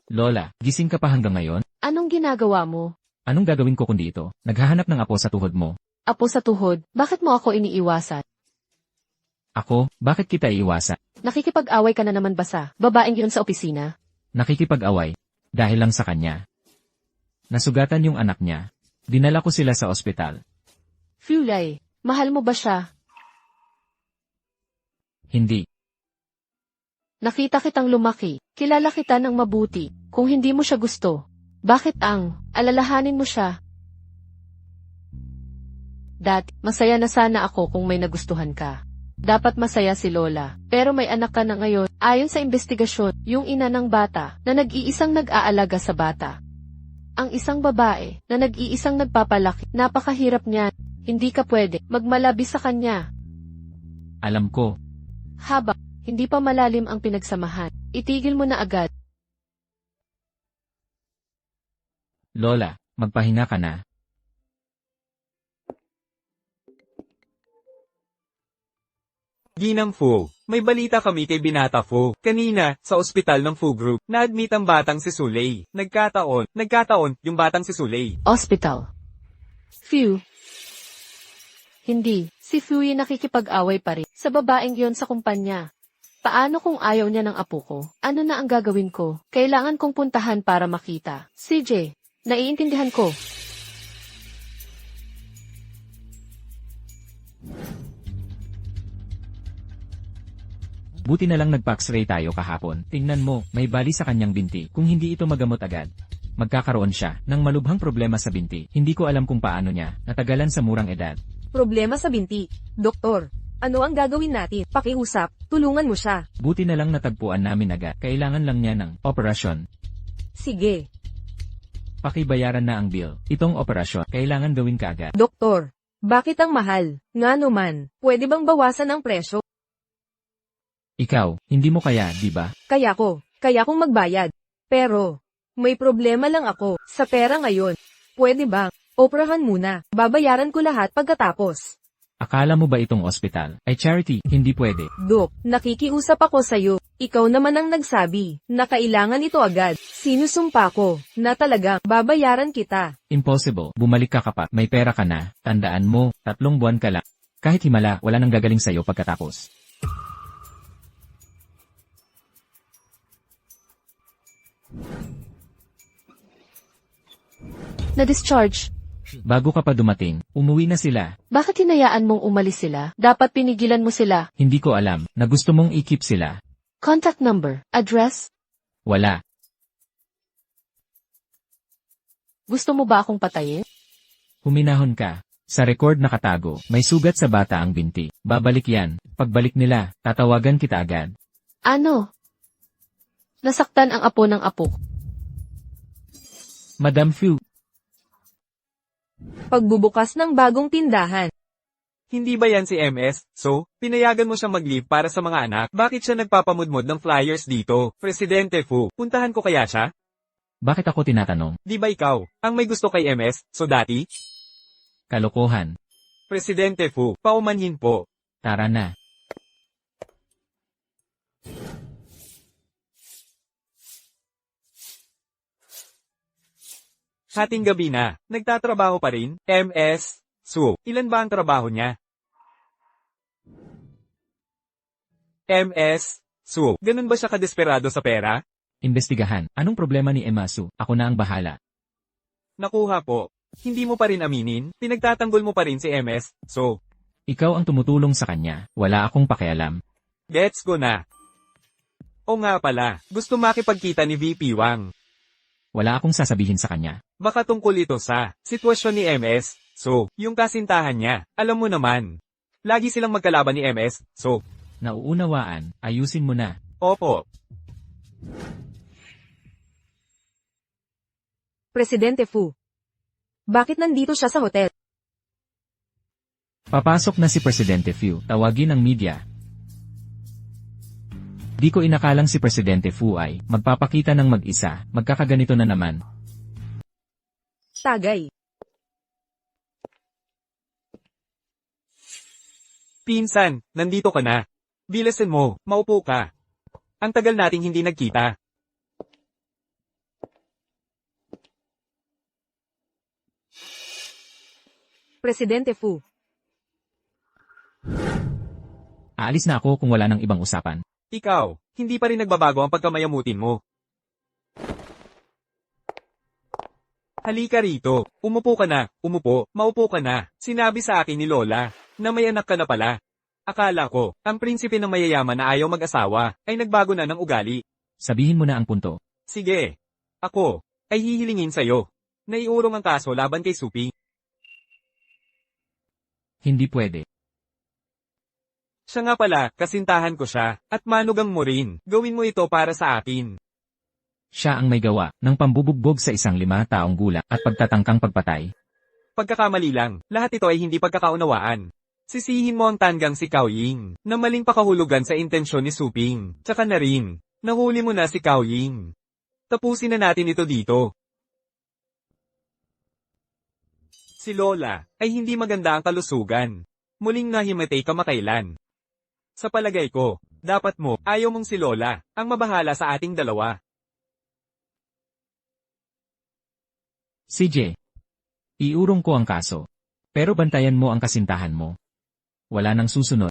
Lola, gising ka pa hanggang ngayon? Anong ginagawa mo? Anong gagawin ko kundi ito? Naghahanap ng apo sa tuhod mo. Apo sa tuhod, bakit mo ako iniiwasan? Ako, bakit kita iiwasan? Nakikipag-away ka na naman ba sa babaeng yun sa opisina? Nakikipag-away. Dahil lang sa kanya. Nasugatan yung anak niya. Dinala ko sila sa ospital. Fulay, mahal mo ba siya? Hindi. Nakita kitang lumaki. Kilala kita ng mabuti. Kung hindi mo siya gusto, bakit alalahanin mo siya? Dati, masaya na sana ako kung may nagustuhan ka. Dapat masaya si Lola, pero may anak ka na ngayon. Ayon sa investigasyon, yung ina ng bata na nag-iisang nag-aalaga sa bata. Ang isang babae na nag-iisang nagpapalaki, napakahirap niyan. Hindi ka pwede magmalabi sa kanya. Alam ko, Habang hindi pa malalim ang pinagsamahan, itigil mo na agad. Lola, magpahinga ka na. Ginang Fu, may balita kami kay Binata Fu. Kanina, sa ospital ng Fu Group, na-admit ang batang si Sulay. Nagkataon, yung batang si Sulay. Hospital. Phew. Hindi, si Phew yung nakikipag-away pa rin sa babaeng yon sa kumpanya. Paano kung ayaw niya ng apo ko? Ano na ang gagawin ko? Kailangan kong puntahan para makita. CJ, naiintindihan ko. Buti na lang nag-pax-ray tayo kahapon. Tingnan mo, may bali sa kanyang binti. Kung hindi ito magamot agad, magkakaroon siya ng malubhang problema sa binti. Hindi ko alam kung paano niya natagalan sa murang edad. Problema sa binti. Doktor, ano ang gagawin natin? Pakiusap, tulungan mo siya. Buti na lang natagpuan namin agad. Kailangan lang niya ng operasyon. Sige. Pakibayaran na ang bill. Itong operasyon, kailangan gawin kaagad. Doktor, bakit ang mahal? Nga naman, pwede bang bawasan ang presyo? Ikaw, hindi mo kaya, di ba? Kaya kong magbayad. Pero, may problema lang ako sa pera ngayon. Pwede bang, operahan muna, babayaran ko lahat pagkatapos. Akala mo ba itong ospital ay charity? Hindi pwede. Dok, nakikiusap ako sa'yo. Ikaw naman ang nagsabi na kailangan ito agad. Sinusumpa ko na talagang babayaran kita. Impossible. Bumalik ka kapag may pera ka na. Tandaan mo, 3 buwan ka lang. Kahit himala, wala nang gagaling sa'yo pagkatapos. Na-discharge. Bago ka pa dumating, umuwi na sila. Bakit hinayaan mong umalis sila? Dapat pinigilan mo sila. Hindi ko alam na gusto mong i-keep sila. Contact number, address. Wala. Gusto mo ba akong patayin? Huminahon ka. Sa record nakatago, may sugat sa bata ang binti. Babalik yan. Pagbalik nila, tatawagan kita agad. Ano? Nasaktan ang apo ng apo. Madam Fu, Pagbubukas ng bagong tindahan. Hindi ba yan si MS? So, pinayagan mo siyang mag-leave para sa mga anak? Bakit siya nagpapamudmod ng flyers dito? Presidente Fu, puntahan ko kaya siya? bakit ako tinatanong? Di ba ikaw, ang may gusto kay MS, so dati? Kalokohan. Presidente Fu, paumanhin po. Tara na. Hating gabi na, nagtatrabaho pa rin? MS? Su, ilan ba ang trabaho niya? MS? Su, ganun ba siya kadesperado sa pera? Imbestigahan. Anong problema ni Emasu? Ako na ang bahala. Nakuha po. Hindi mo pa rin aminin, pinagtatanggol mo pa rin si MS, so, Ikaw ang tumutulong sa kanya. Wala akong pakialam. gets ko na. O nga pala, gusto makipagkita ni VP Wang. Wala akong sasabihin sa kanya. Baka tungkol ito sa sitwasyon ni MS, so, yung kasintahan niya, alam mo naman. Lagi silang magkalaban ni MS, so, Nauunawaan, ayusin mo na. opo. Presidente Fu. Bakit nandito siya sa hotel? Papasok na si Presidente Fu. Tawagin ang media. Di ko inakalang si Presidente Fu ay magpapakita ng mag-isa. Magkakaganito na naman. Tagay. Pinsan, nandito ka na. Bilisan mo, maupo ka. Ang tagal nating hindi nagkita. Presidente Fu. Aalis na ako kung wala nang ibang usapan. Ikaw, hindi pa rin nagbabago ang pagkamayamutin mo. Halika rito. Umupo ka na. Umupo. Maupo ka na. Sinabi sa akin ni Lola na may anak ka na pala. Akala ko, ang prinsipe ng mayayaman na ayaw mag-asawa ay nagbago na ng ugali. Sabihin mo na ang punto. Sige. Ako, ay hihilingin sa'yo. Naiurong ang kaso laban kay Suping. Hindi pwede. Siya nga pala, kasintahan ko siya, at manugang mo rin. Gawin mo ito para sa akin. Siya ang may gawa ng pambubugbog sa isang 5 taong gulang at pagtatangkang pagpatay. Pagkakamali lang, lahat ito ay hindi pagkakaunawaan. Sisihin mo ang tanggang si Cao Ying, na maling pakahulugan sa intensyon ni Suping. Tsaka na rin, nahuli mo na si Cao Ying. Tapusin na natin ito dito. Si Lola, ay hindi maganda ang kalusugan. Muling nahimatay kamakailan. Sa palagay ko, dapat mo, ayaw mong si Lola, ang mabahala sa ating dalawa. CJ, iurong ko ang kaso. Pero bantayan mo ang kasintahan mo. Wala nang susunod.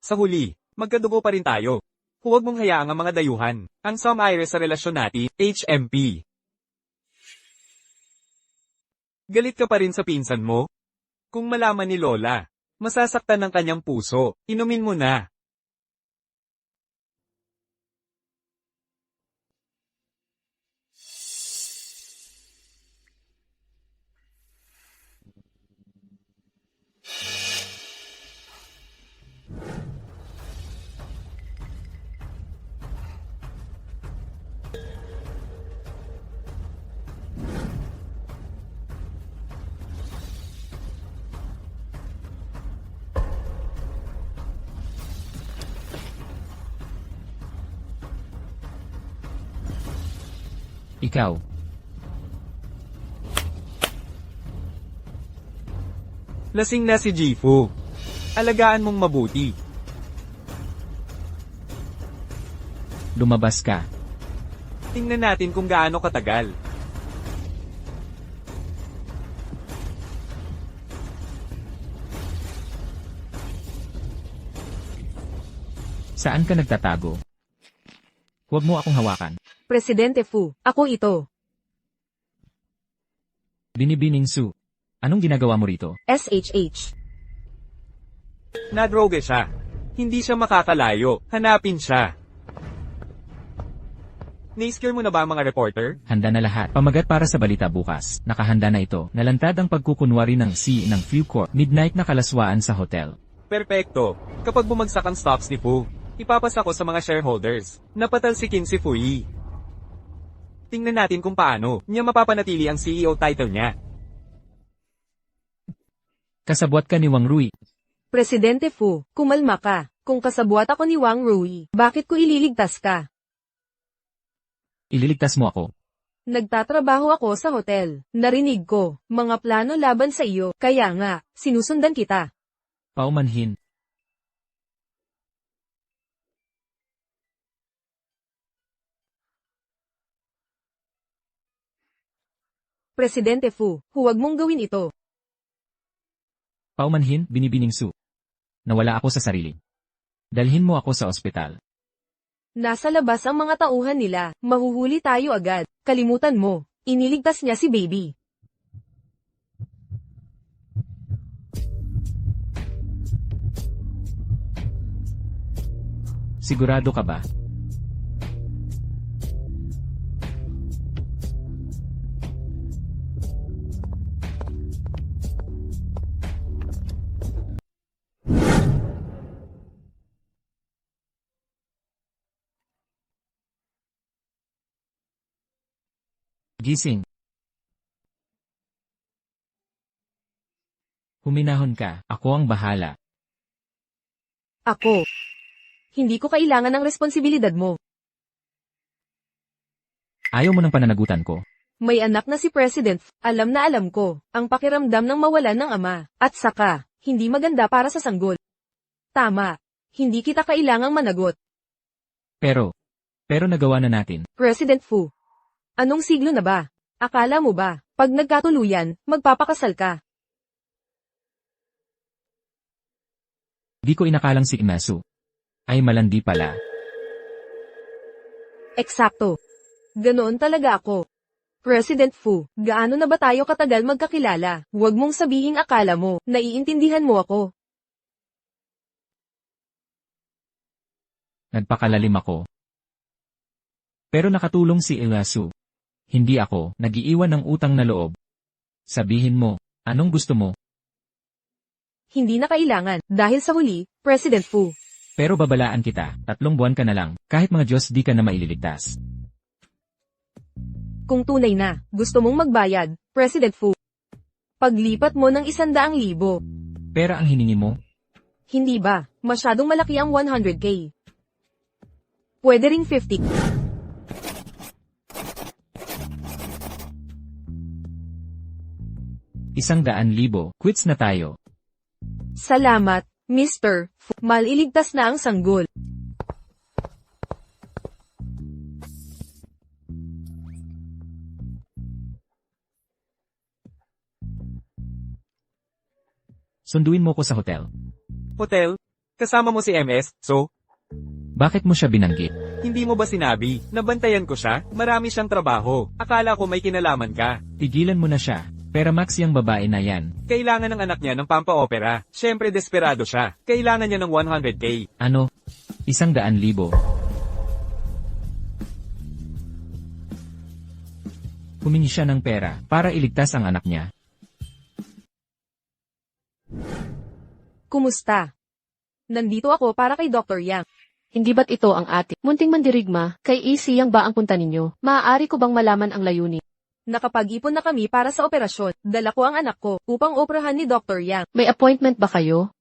Sa huli, magkadugo pa rin tayo. Huwag mong hayaang ang mga dayuhan, ang sumire sa relasyon natin, HMP. Galit ka pa rin sa pinsan mo? Kung malaman ni Lola, masasaktan ng kanyang puso, inumin mo na. Ikaw, Lasing na si Jifu. Alagaan mong mabuti. lumabas ka. Tingnan natin kung gaano katagal. Saan ka nagtatago? Huwag mo akong hawakan. Presidente Fu, ako ito. Binibining Su. Anong ginagawa mo rito? SHH. Nadroge siya. Hindi siya makakalayo. Hanapin siya. Na-scare mo na ba ang mga reporter? Handa na lahat. Pamagat para sa balita bukas. Nakahanda na ito. Nalantad ang pagkukunwari ng C ng Fucore. Midnight na kalaswaan sa hotel. Perpekto. Kapag bumagsak ang stocks ni Fu, ipapasa ko sa mga shareholders. Napatalsikin si Fui. Tingnan natin kung paano niya mapapanatili ang CEO title niya. Kasabwat ka ni Wang Rui. Presidente Fu, kumalma ka. Kung kasabwat ako ni Wang Rui, bakit ko ililigtas ka? Ililigtas mo ako. Nagtatrabaho ako sa hotel. Narinig ko, mga plano laban sa iyo, kaya nga, sinusundan kita. Paumanhin. Presidente Fu, huwag mong gawin ito. Paumanhin, Binibining Su. Nawala ako sa sarili. Dalhin mo ako sa ospital. Nasa labas ang mga tauhan nila, mahuhuli tayo agad. Kalimutan mo, iniligtas niya si baby. Sigurado ka ba? Gising. Huminahon ka, ako ang bahala. Ako. Hindi ko kailangan ng responsibilidad mo. Ayaw mo ng pananagutan ko. May anak na si President, alam na alam ko, ang pakiramdam ng mawalan ng ama, at saka, hindi maganda para sa sanggol. Tama, hindi kita kailangang managot. Pero nagawa na natin. President Fu. Anong siglo na ba? Akala mo ba, pag nagkatuluyan, magpapakasal ka? Di ko inakalang si Imasu. Ay malandi pala. Eksakto. Ganoon talaga ako. President Fu, gaano na ba tayo katagal magkakilala? Huwag mong sabihing akala mo, naiintindihan mo ako. Nagpakalalim ako. Pero nakatulong si Imasu. Hindi ako nag-iiwan ng utang na loob. Sabihin mo, anong gusto mo? Hindi na kailangan, dahil sa huli, President Fu. Pero babalaan kita, 3 buwan ka na lang, kahit mga Diyos di ka na maililigtas. Kung tunay na, gusto mong magbayad, President Fu. Paglipat mo ng 100,000. Pera ang hiningi mo? Hindi ba, masyadong malaki ang 100K. Pwede ring 50. $100,000, quits na tayo. Salamat, Mr. Fu. Maliligtas na ang sanggol. Sunduin mo ko sa hotel. Hotel? Kasama mo si MS, so? Bakit mo siya binanggit? Hindi mo ba sinabi, nabantayan ko siya, marami siyang trabaho, akala ko may kinalaman ka. Tigilan mo na siya. Pera max yung babae na yan. Kailangan ng anak niya ng pampa-opera. Siyempre desperado siya. Kailangan niya ng 100K. Ano? 100,000. Humingi siya ng pera para iligtas ang anak niya. Kumusta? Nandito ako para kay Dr. Yang. Hindi ba't ito ang ating munting mandirigma? Kay Easy Yang ba ang punta ninyo? Maaari ko bang malaman ang layunin? Nakapag-ipon na kami para sa operasyon. Dala ko ang anak ko upang operahan ni Dr. Yang. May appointment ba kayo?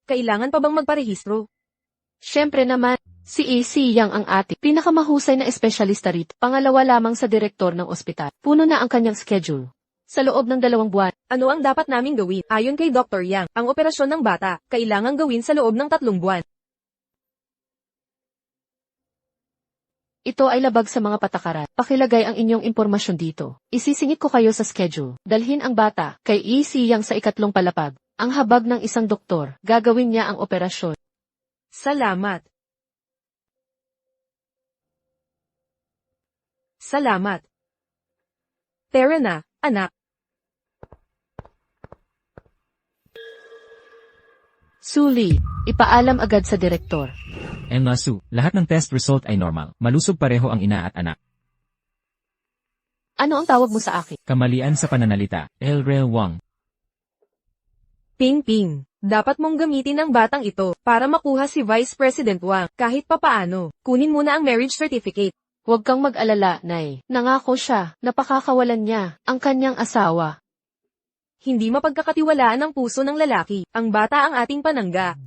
Kailangan pa bang magparehistro? Siyempre naman, si Easy Yang ang ating pinakamahusay na espesyalista rito. Pangalawa lamang sa direktor ng ospital. Puno na ang kanyang schedule. Sa loob ng 2 buwan, Ano ang dapat naming gawin? Ayon kay Dr. Yang, ang operasyon ng bata, kailangang gawin sa loob ng 3 buwan. ito ay labag sa mga patakaran. Pakilagay ang inyong impormasyon dito. Isisingit ko kayo sa schedule. Dalhin ang bata kay Easy Yang sa 2 palapag. Ang habag ng isang doktor, gagawin niya ang operasyon. Salamat. Salamat. Tara na, anak. Suli, ipaalam agad sa direktor. Su, lahat ng test result ay normal. Malusog pareho ang ina at anak. Ano ang tawag mo sa akin? Kamalian sa pananalita, El Rel Wang. Ping Ping, dapat mong gamitin ang batang ito para makuha si Vice President Wang kahit papaano. Kunin mo na ang marriage certificate. Huwag kang mag-alala, Nay. Nangako siya, napakakawalan niya, ang kanyang asawa. Hindi mapagkakatiwalaan ang puso ng lalaki. Ang bata ang ating panangga.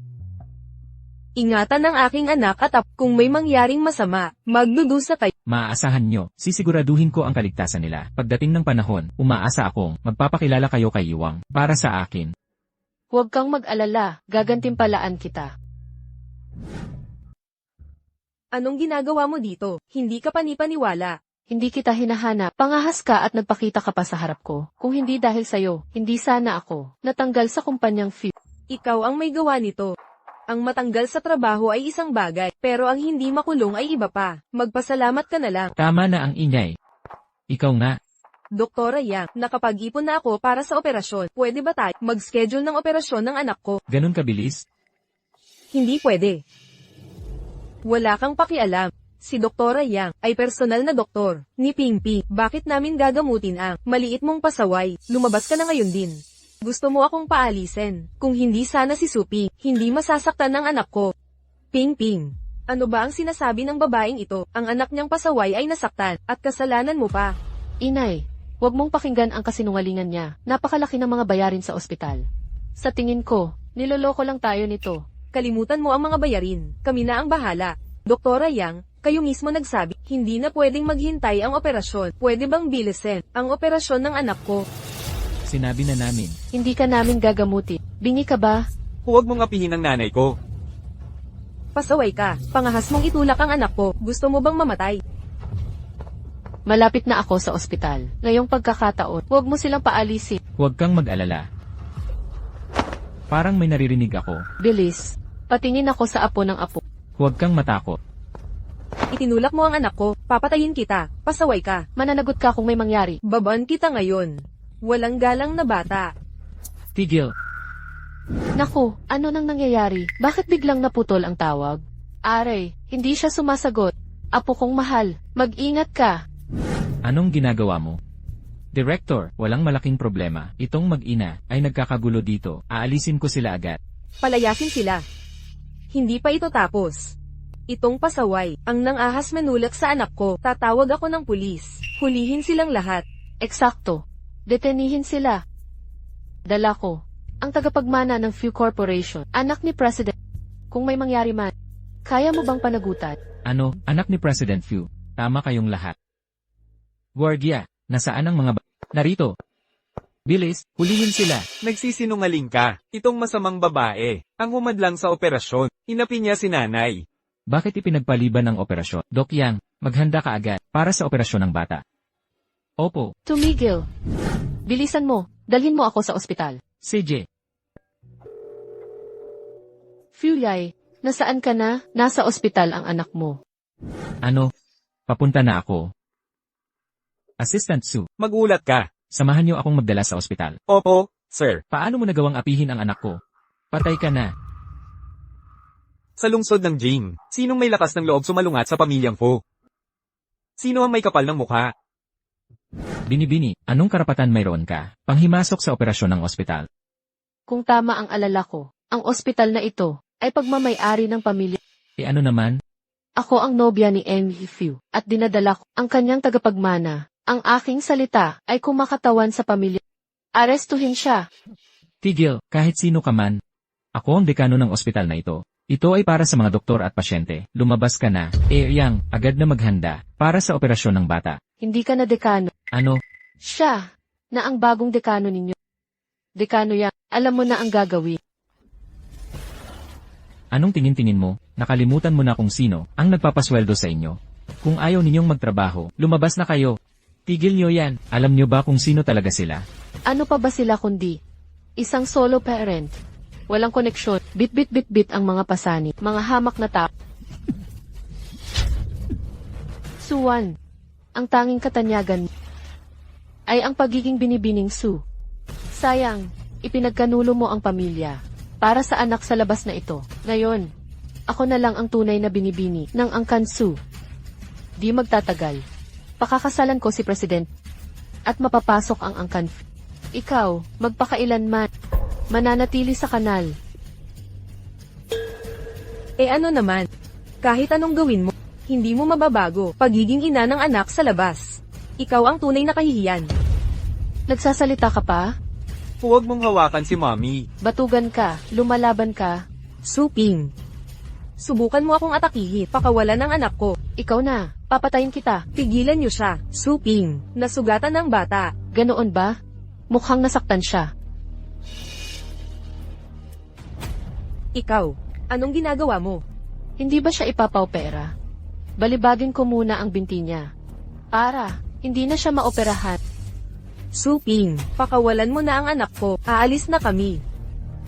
Ingatan ng aking anak at kung may mangyaring masama, magdudusa kayo. Maaasahan nyo, sisiguraduhin ko ang kaligtasan nila. Pagdating ng panahon, umaasa akong magpapakilala kayo kay Iwang. Para sa akin. Huwag kang mag-alala, gagantimpalaan kita. Anong ginagawa mo dito? Hindi ka panipaniwala. Hindi kita hinahanap, pangahas ka at nagpakita ka pa sa harap ko. Kung hindi dahil sa'yo, hindi sana ako natanggal sa kumpanyang Fu. Ikaw ang may gawa nito. Ang matanggal sa trabaho ay isang bagay, pero ang hindi makulong ay iba pa. Magpasalamat ka na lang. Tama na ang ingay. Ikaw nga. Doktora Yang, nakapag-ipon na ako para sa operasyon. Pwede ba tayo mag-schedule ng operasyon ng anak ko? Ganun kabilis? Hindi pwede. Wala kang pakialam. Si Doktora Yang ay personal na doktor ni Ping Ping. Bakit namin gagamutin ang maliit mong pasaway? Lumabas ka na ngayon din. Gusto mo akong paalisin. Kung hindi sana si Supi, hindi masasaktan ng anak ko. Ping Ping, ano ba ang sinasabi ng babaeng ito? Ang anak niyang pasaway ay nasaktan, at kasalanan mo pa. Inay, huwag mong pakinggan ang kasinungalingan niya. Napakalaki ng mga bayarin sa ospital. Sa tingin ko, niloloko lang tayo nito. Kalimutan mo ang mga bayarin. Kami na ang bahala. Doktora Yang, kayo mismo nagsabi, hindi na pwedeng maghintay ang operasyon. Pwede bang bilisin ang operasyon ng anak ko? Sinabi na namin. Hindi ka namin gagamutin. Bingi ka ba? Huwag mong apihin ang nanay ko. Pasaway ka. Pangahas mong itulak ang anak ko. Gusto mo bang mamatay? Malapit na ako sa ospital. Ngayong pagkakataon, huwag mo silang paalisin. Huwag kang mag-alala. Parang may naririnig ako. Bilis. Patingin ako sa apo ng apo. Huwag kang matakot. Itinulak mo ang anak ko. Papatayin kita. Pasaway ka. Mananagot ka kung may mangyari. Babaan kita ngayon. Walang galang na bata. Tigil. Naku, ano nang nangyayari? Bakit biglang naputol ang tawag? Aray, hindi siya sumasagot. Apo kong mahal, mag-ingat ka. Anong ginagawa mo? Director, walang malaking problema. Itong mag-ina ay nagkakagulo dito. Aalisin ko sila agad. Palayasin sila. Hindi pa ito tapos. Itong pasaway, ang nang-ahas manulak sa anak ko, tatawag ako ng pulis. Hulihin silang lahat. Eksakto. Detenihin sila. Dala ko. Ang tagapagmana ng Few Corporation. Anak ni President. Kung may mangyari man, kaya mo bang panagutan? Ano, anak ni President Fu? Tama kayong lahat. Guardia, nasaan ang mga Narito. Bilis, hulihin sila. Nagsisinungaling ka. Itong masamang babae, ang humadlang sa operasyon. Inapi niya si nanay. Bakit ipinagpaliban ang operasyon? Doc Yang, maghanda ka agad para sa operasyon ng bata. Opo, Tumigil. Bilisan mo. Dalhin mo ako sa ospital. CJ. Fulyay, nasaan ka na? Nasa ospital ang anak mo. Ano? Papunta na ako. Assistant Su, Magulat ka. samahan niyo akong magdala sa ospital. Opo, sir. Paano mo nagawang apihin ang anak ko? Patay ka na. Sa lungsod ng Jing, sinong may lakas ng loob sumalungat sa pamilyang Fu? Sino ang may kapal ng mukha? Binibini, anong karapatan mayroon ka? Panghimasok sa operasyon ng ospital. Kung tama ang alala ko, ang ospital na ito ay pagmamay-ari ng pamilya. E ano naman? Ako ang nobya ni Eng Few at dinadala ko ang kanyang tagapagmana. Ang aking salita ay kumakatawan sa pamilya. Arestuhin siya. Tigil, kahit sino ka man. Ako ang dekano ng ospital na ito. Ito ay para sa mga doktor at pasyente. Lumabas ka na. Yang, agad na maghanda para sa operasyon ng bata. Hindi ka na dekano. Ano? Siya na ang bagong dekano ninyo. Dekano Yang, alam mo na ang gagawin. Anong tingin-tingin mo? Nakalimutan mo na kung sino ang nagpapasweldo sa inyo. Kung ayaw ninyong magtrabaho, lumabas na kayo. Tigil nyo yan. Alam nyo ba kung sino talaga sila? Ano pa ba sila kundi isang solo parent? Walang koneksyon. Bit-bit-bit-bit ang mga pasani. Mga hamak na tao. Suwan. Ang tanging katanyagan ay ang pagiging binibining Su. Sayang, ipinagkanulo mo ang pamilya para sa anak sa labas na ito. Ngayon, ako na lang ang tunay na binibini ng Angkan Su. Di magtatagal. Pakakasalan ko si President at mapapasok ang Angkan. Ikaw, magpakailanman, mananatili sa kanal. Eh ano naman? Kahit anong gawin mo, hindi mo mababago pagiging ina ng anak sa labas. Ikaw ang tunay na kahihiyan. Nagsasalita ka pa? Huwag mong hawakan si mommy. Batugan ka, lumalaban ka. Suping. Subukan mo akong atakihin, pakawalan ng anak ko. Ikaw na, papatayin kita. Tigilan niyo siya. Suping. Nasugatan ng bata. Ganoon ba? Mukhang nasaktan siya. Ikaw, anong ginagawa mo? Hindi ba siya ipapaopera? Balibagin ko muna ang binti niya. Para, hindi na siya maoperahan. Suping, pakawalan mo na ang anak ko. Aalis na kami.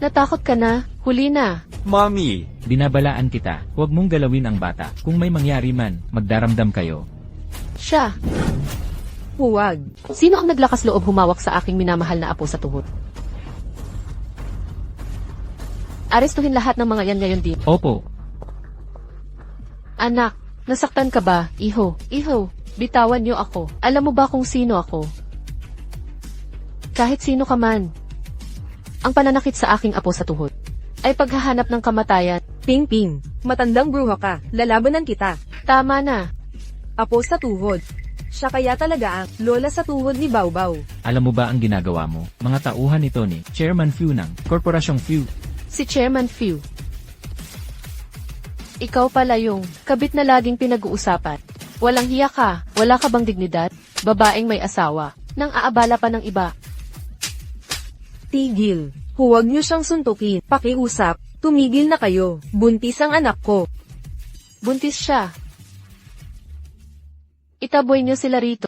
Natakot ka na? Huli na. Mommy, Binabalaan kita, huwag mong galawin ang bata. Kung may mangyari man, magdaramdam kayo. Siya. Huwag. Sino ang naglakas loob humawak sa aking minamahal na apo sa tuhod? Arestuhin lahat ng mga yan ngayon din. Opo, Anak, nasaktan ka ba? Iho, bitawan niyo ako. Alam mo ba kung sino ako? Kahit sino ka man. Ang pananakit sa aking apo sa tuhod ay paghahanap ng kamatayan. Ping-ping. Matandang bruha ka. Lalabanan kita. Tama na. Apo sa tuhod. Siya kaya talaga ang lola sa tuhod ni Baobao. alam mo ba ang ginagawa mo? Mga tauhan ito ni Chairman Fu ng Korporasyong Fu. Si Chairman Few. Ikaw pala yung kabit na laging pinag-uusapan. Walang hiya ka, wala ka bang dignidad? Babaeng may asawa, nang aabala pa ng iba. Tigil. Huwag niyo siyang suntukin. Pakiusap. Tumigil na kayo. Buntis ang anak ko. Buntis siya. Itaboy niyo sila rito.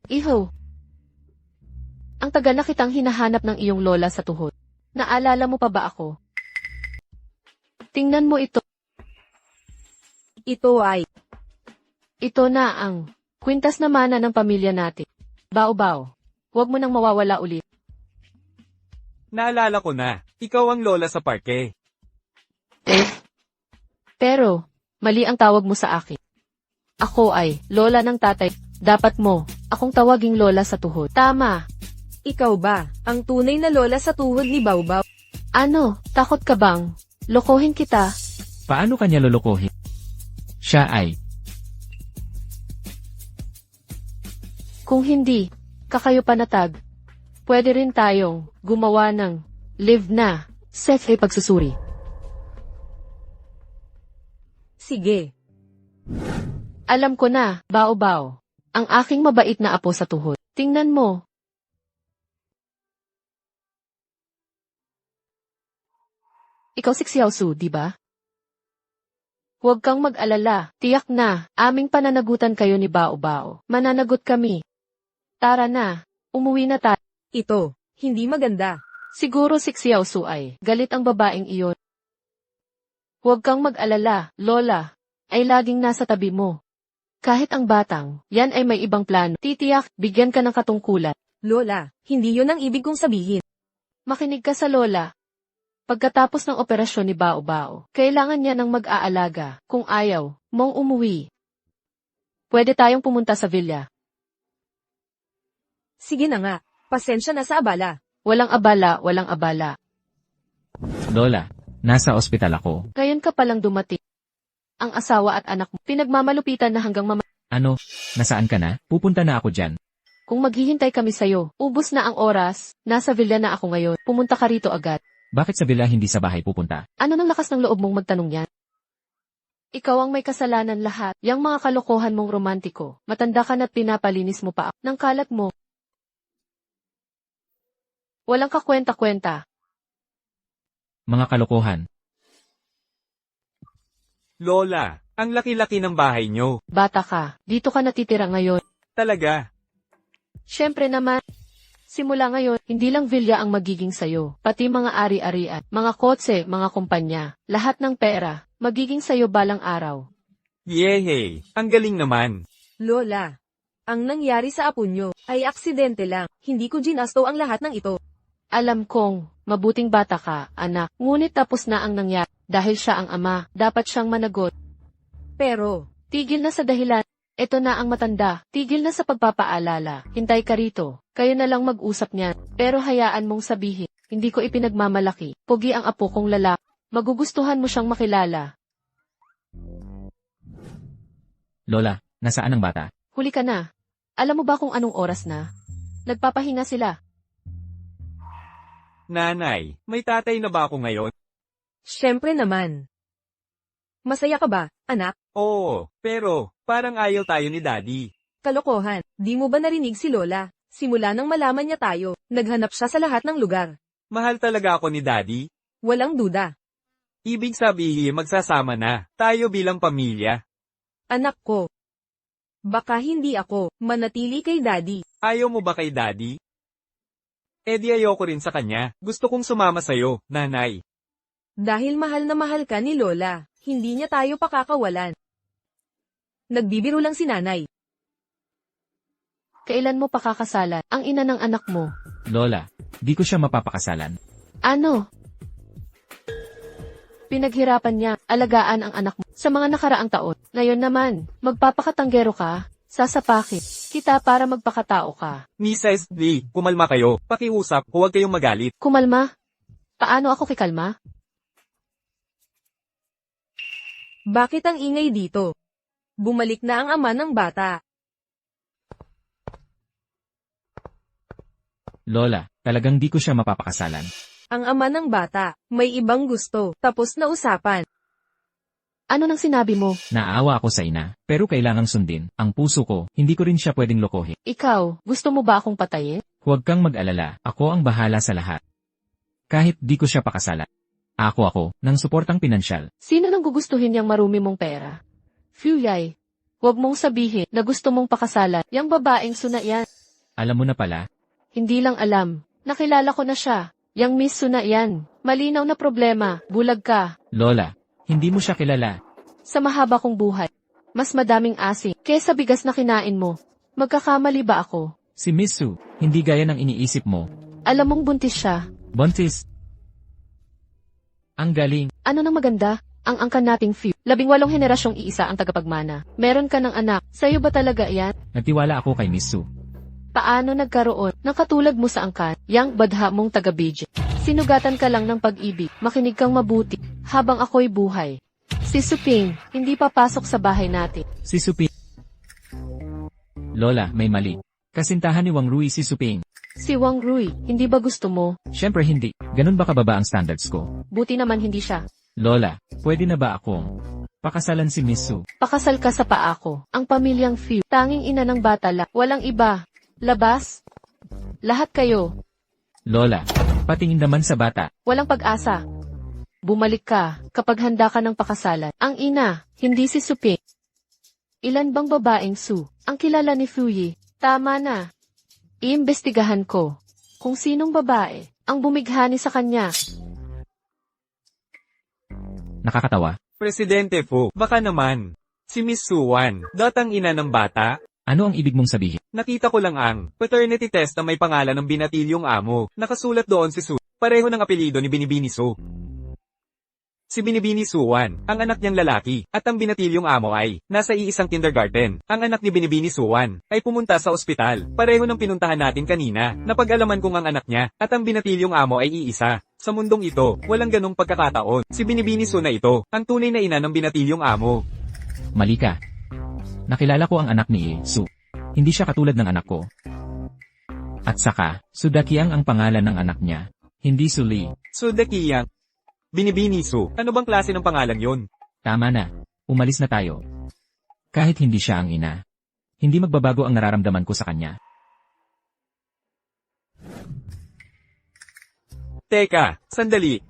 Iho. Ang tagal na kitang hinahanap ng iyong lola sa tuhod. Naalala mo pa ba ako? Tingnan mo ito. Ito ay Ito na ang kwintas na mana ng pamilya natin. Bao-bao. Huwag mo nang mawawala ulit. naalala ko na. Ikaw ang lola sa parke. Pero, mali ang tawag mo sa akin. Ako ay lola ng tatay. Dapat mo akong tawaging lola sa tuhod. Tama. Ikaw ba, ang tunay na lola sa tuhod ni Baobao? Ano, takot ka bang? Lokohin kita. Paano kanya lulukohin? Siya ay, Kung hindi, kakayo panatag. Pwede rin tayong gumawa ng live na sex ay pagsusuri. Sige. Alam ko na, Baobao. Ang aking mabait na apo sa tuhod. Tingnan mo. Ikaw si Xiaosu, di ba? Huwag kang mag-alala. Tiyak na, aming pananagutan kayo ni Baobao. Mananagot kami. Tara na, umuwi na tayo. Ito, hindi maganda. Siguro si Xiaosu ay galit ang babaeng iyon. Huwag kang mag-alala, Lola. Ay laging nasa tabi mo. Kahit ang batang, yan ay may ibang plano. Titiyak, bigyan ka ng katungkulan. Lola, hindi yun ang ibig kong sabihin. Makinig ka sa Lola. Pagkatapos ng operasyon ni Baobao, kailangan niya ng mag-aalaga. Kung ayaw mong umuwi, pwede tayong pumunta sa villa. Sige na nga, pasensya na sa abala. Walang abala, walang abala. Lola, nasa ospital ako. Ngayon ka palang dumating. Ang asawa at anak mo, pinagmamalupitan na hanggang Ano, nasaan ka na? Pupunta na ako dyan. Kung maghihintay kami sa'yo, ubos na ang oras, nasa villa na ako ngayon, pumunta ka rito agad. Bakit sa villa hindi sa bahay pupunta? Ano nang lakas ng loob mong magtanong yan? Ikaw ang may kasalanan lahat, yang mga kalokohan mong romantiko, matanda ka na't pinapalinis mo pa ng kalat mo. Walang kakwenta-kwenta. Mga kalokohan. Lola, ang laki-laki ng bahay nyo. Bata ka, dito ka natitira ngayon. Talaga. Siyempre naman, simula ngayon, hindi lang villa ang magiging sayo, pati mga ari-arian, mga kotse, mga kumpanya, lahat ng pera, magiging sayo balang araw. Yehey, ang galing naman. Lola, ang nangyari sa apo nyo ay aksidente lang. Hindi ko ginasto ang lahat ng ito. Alam kong, mabuting bata ka, anak, ngunit tapos na ang nangyari. Dahil siya ang ama, dapat siyang managot. Pero, Tigil na sa dahilan. Ito na ang matanda. Tigil na sa pagpapaalala. Hintay ka rito. Kayo na lang mag-usap niyan. Pero hayaan mong sabihin. Hindi ko ipinagmamalaki. Pogi ang apo kong lalaki. Magugustuhan mo siyang makilala. Lola, nasaan ang bata? Huli ka na. Alam mo ba kung anong oras na? Nagpapahinga sila. Nanay, may tatay na ba ako ngayon? syempre naman. Masaya ka ba, anak? Oo, pero parang ayaw tayo ni Daddy. Kalokohan, di mo ba narinig si Lola? Simula nang malaman niya tayo, naghanap siya sa lahat ng lugar. Mahal talaga ako ni Daddy. Walang duda. Ibig sabihin magsasama na, tayo bilang pamilya. Anak ko. Baka hindi ako, manatili kay Daddy. Ayaw mo ba kay Daddy? Eh di ayoko rin sa kanya, gusto kong sumama sa'yo, nanay. Dahil mahal na mahal ka ni Lola, hindi niya tayo pakakawalan. Nagbibiro lang si nanay. Kailan mo pakakasalan ang ina ng anak mo? Lola, di ko siya mapapakasalan. Ano? Pinaghirapan niya, alagaan ang anak mo sa mga nakaraang taon. Ngayon naman, magpapakatanggero ka, sasapakin kita para magpakatao ka. Misa SD, kumalma kayo, pakiusap, huwag kayong magalit. Kumalma? Paano ako kikalma? Bakit ang ingay dito? Bumalik na ang ama ng bata. Lola, talagang di ko siya mapapakasalan. Ang ama ng bata, may ibang gusto, tapos na usapan. Ano nang sinabi mo? Naawa ako sa ina, pero kailangang sundin. Ang puso ko, hindi ko rin siya pwedeng lokohin. Ikaw, gusto mo ba akong patayin? Huwag kang mag-alala, ako ang bahala sa lahat. Kahit di ko siya pakasalan. Ako, ng suportang pinansyal. Sino nang gugustuhin yung marumi mong pera? Fuyay, huwag mong sabihin na gusto mong pakasalan. Yang babaeng Suna yan. Alam mo na pala, Hindi lang alam. Nakilala ko na siya. Yang Miss Suna yan. Malinaw na problema. Bulag ka. Lola, hindi mo siya kilala. Sa mahaba kong buhay. Mas madaming asin kesa bigas na kinain mo. Magkakamali ba ako? Si Miss Su, hindi gaya ng iniisip mo. Alam mong buntis siya. Buntis. Ang galing. Ano nang maganda? ang angkan nating Fu. 18 henerasyong iisa ang tagapagmana. Meron ka ng anak. Sa'yo ba talaga yan? Nagtiwala ako kay Miss Su. Paano nagkaroon ng katulad mo sa angkan, yang badha mong taga-Beijing? Sinugatan ka lang ng pag-ibig, makinig kang mabuti, habang ako'y buhay. Si Suping, hindi papasok sa bahay natin. Si Suping. Lola, may mali. Kasintahan ni Wang Rui si Suping. Si Wang Rui, hindi ba gusto mo? Siyempre hindi. Ganun ba kababa ang standards ko? Buti naman hindi siya. Lola, pwede na ba akong pakasalan si Miss Su? Pakasal ka sa paa ko. Ang pamilyang Fu, tanging ina ng bata la, walang iba. Labas. Lahat kayo. Lola, patingin naman sa bata. Walang pag-asa. Bumalik ka kapag handa ka ng pakasalan. Ang ina, hindi si Suping. Ilan bang babaeng Su ang kilala ni Fuyi? Tama na. Iimbestigahan ko kung sinong babae ang bumighani sa kanya. Nakakatawa. Presidente Fu, baka naman. Si Miss Suwan, datang ina ng bata. Ano ang ibig mong sabihin? Nakita ko lang ang paternity test na may pangalan ng binatilyong amo. Nakasulat doon si Su. Pareho ng apelyido ni Binibini Su. Si Binibini Suwan, ang anak niyang lalaki, at ang binatilyong amo ay nasa iisang kindergarten. Ang anak ni Binibini Suwan ay pumunta sa ospital. Pareho ng pinuntahan natin kanina. Napag-alaman kong ang anak niya at ang binatilyong amo ay iisa. Sa mundong ito, walang ganong pagkakataon. Si Binibini Su na ito, ang tunay na ina ng binatilyong amo. Mali ka. Nakilala ko ang anak ni Su. Hindi siya katulad ng anak ko. At saka, Sudakiang ang pangalan ng anak niya. Hindi Suli. Sudakiyang. Binibini Su, ano bang klase ng pangalan yon? Tama na. Umalis na tayo. Kahit hindi siya ang ina, hindi magbabago ang nararamdaman ko sa kanya. Teka, sandali.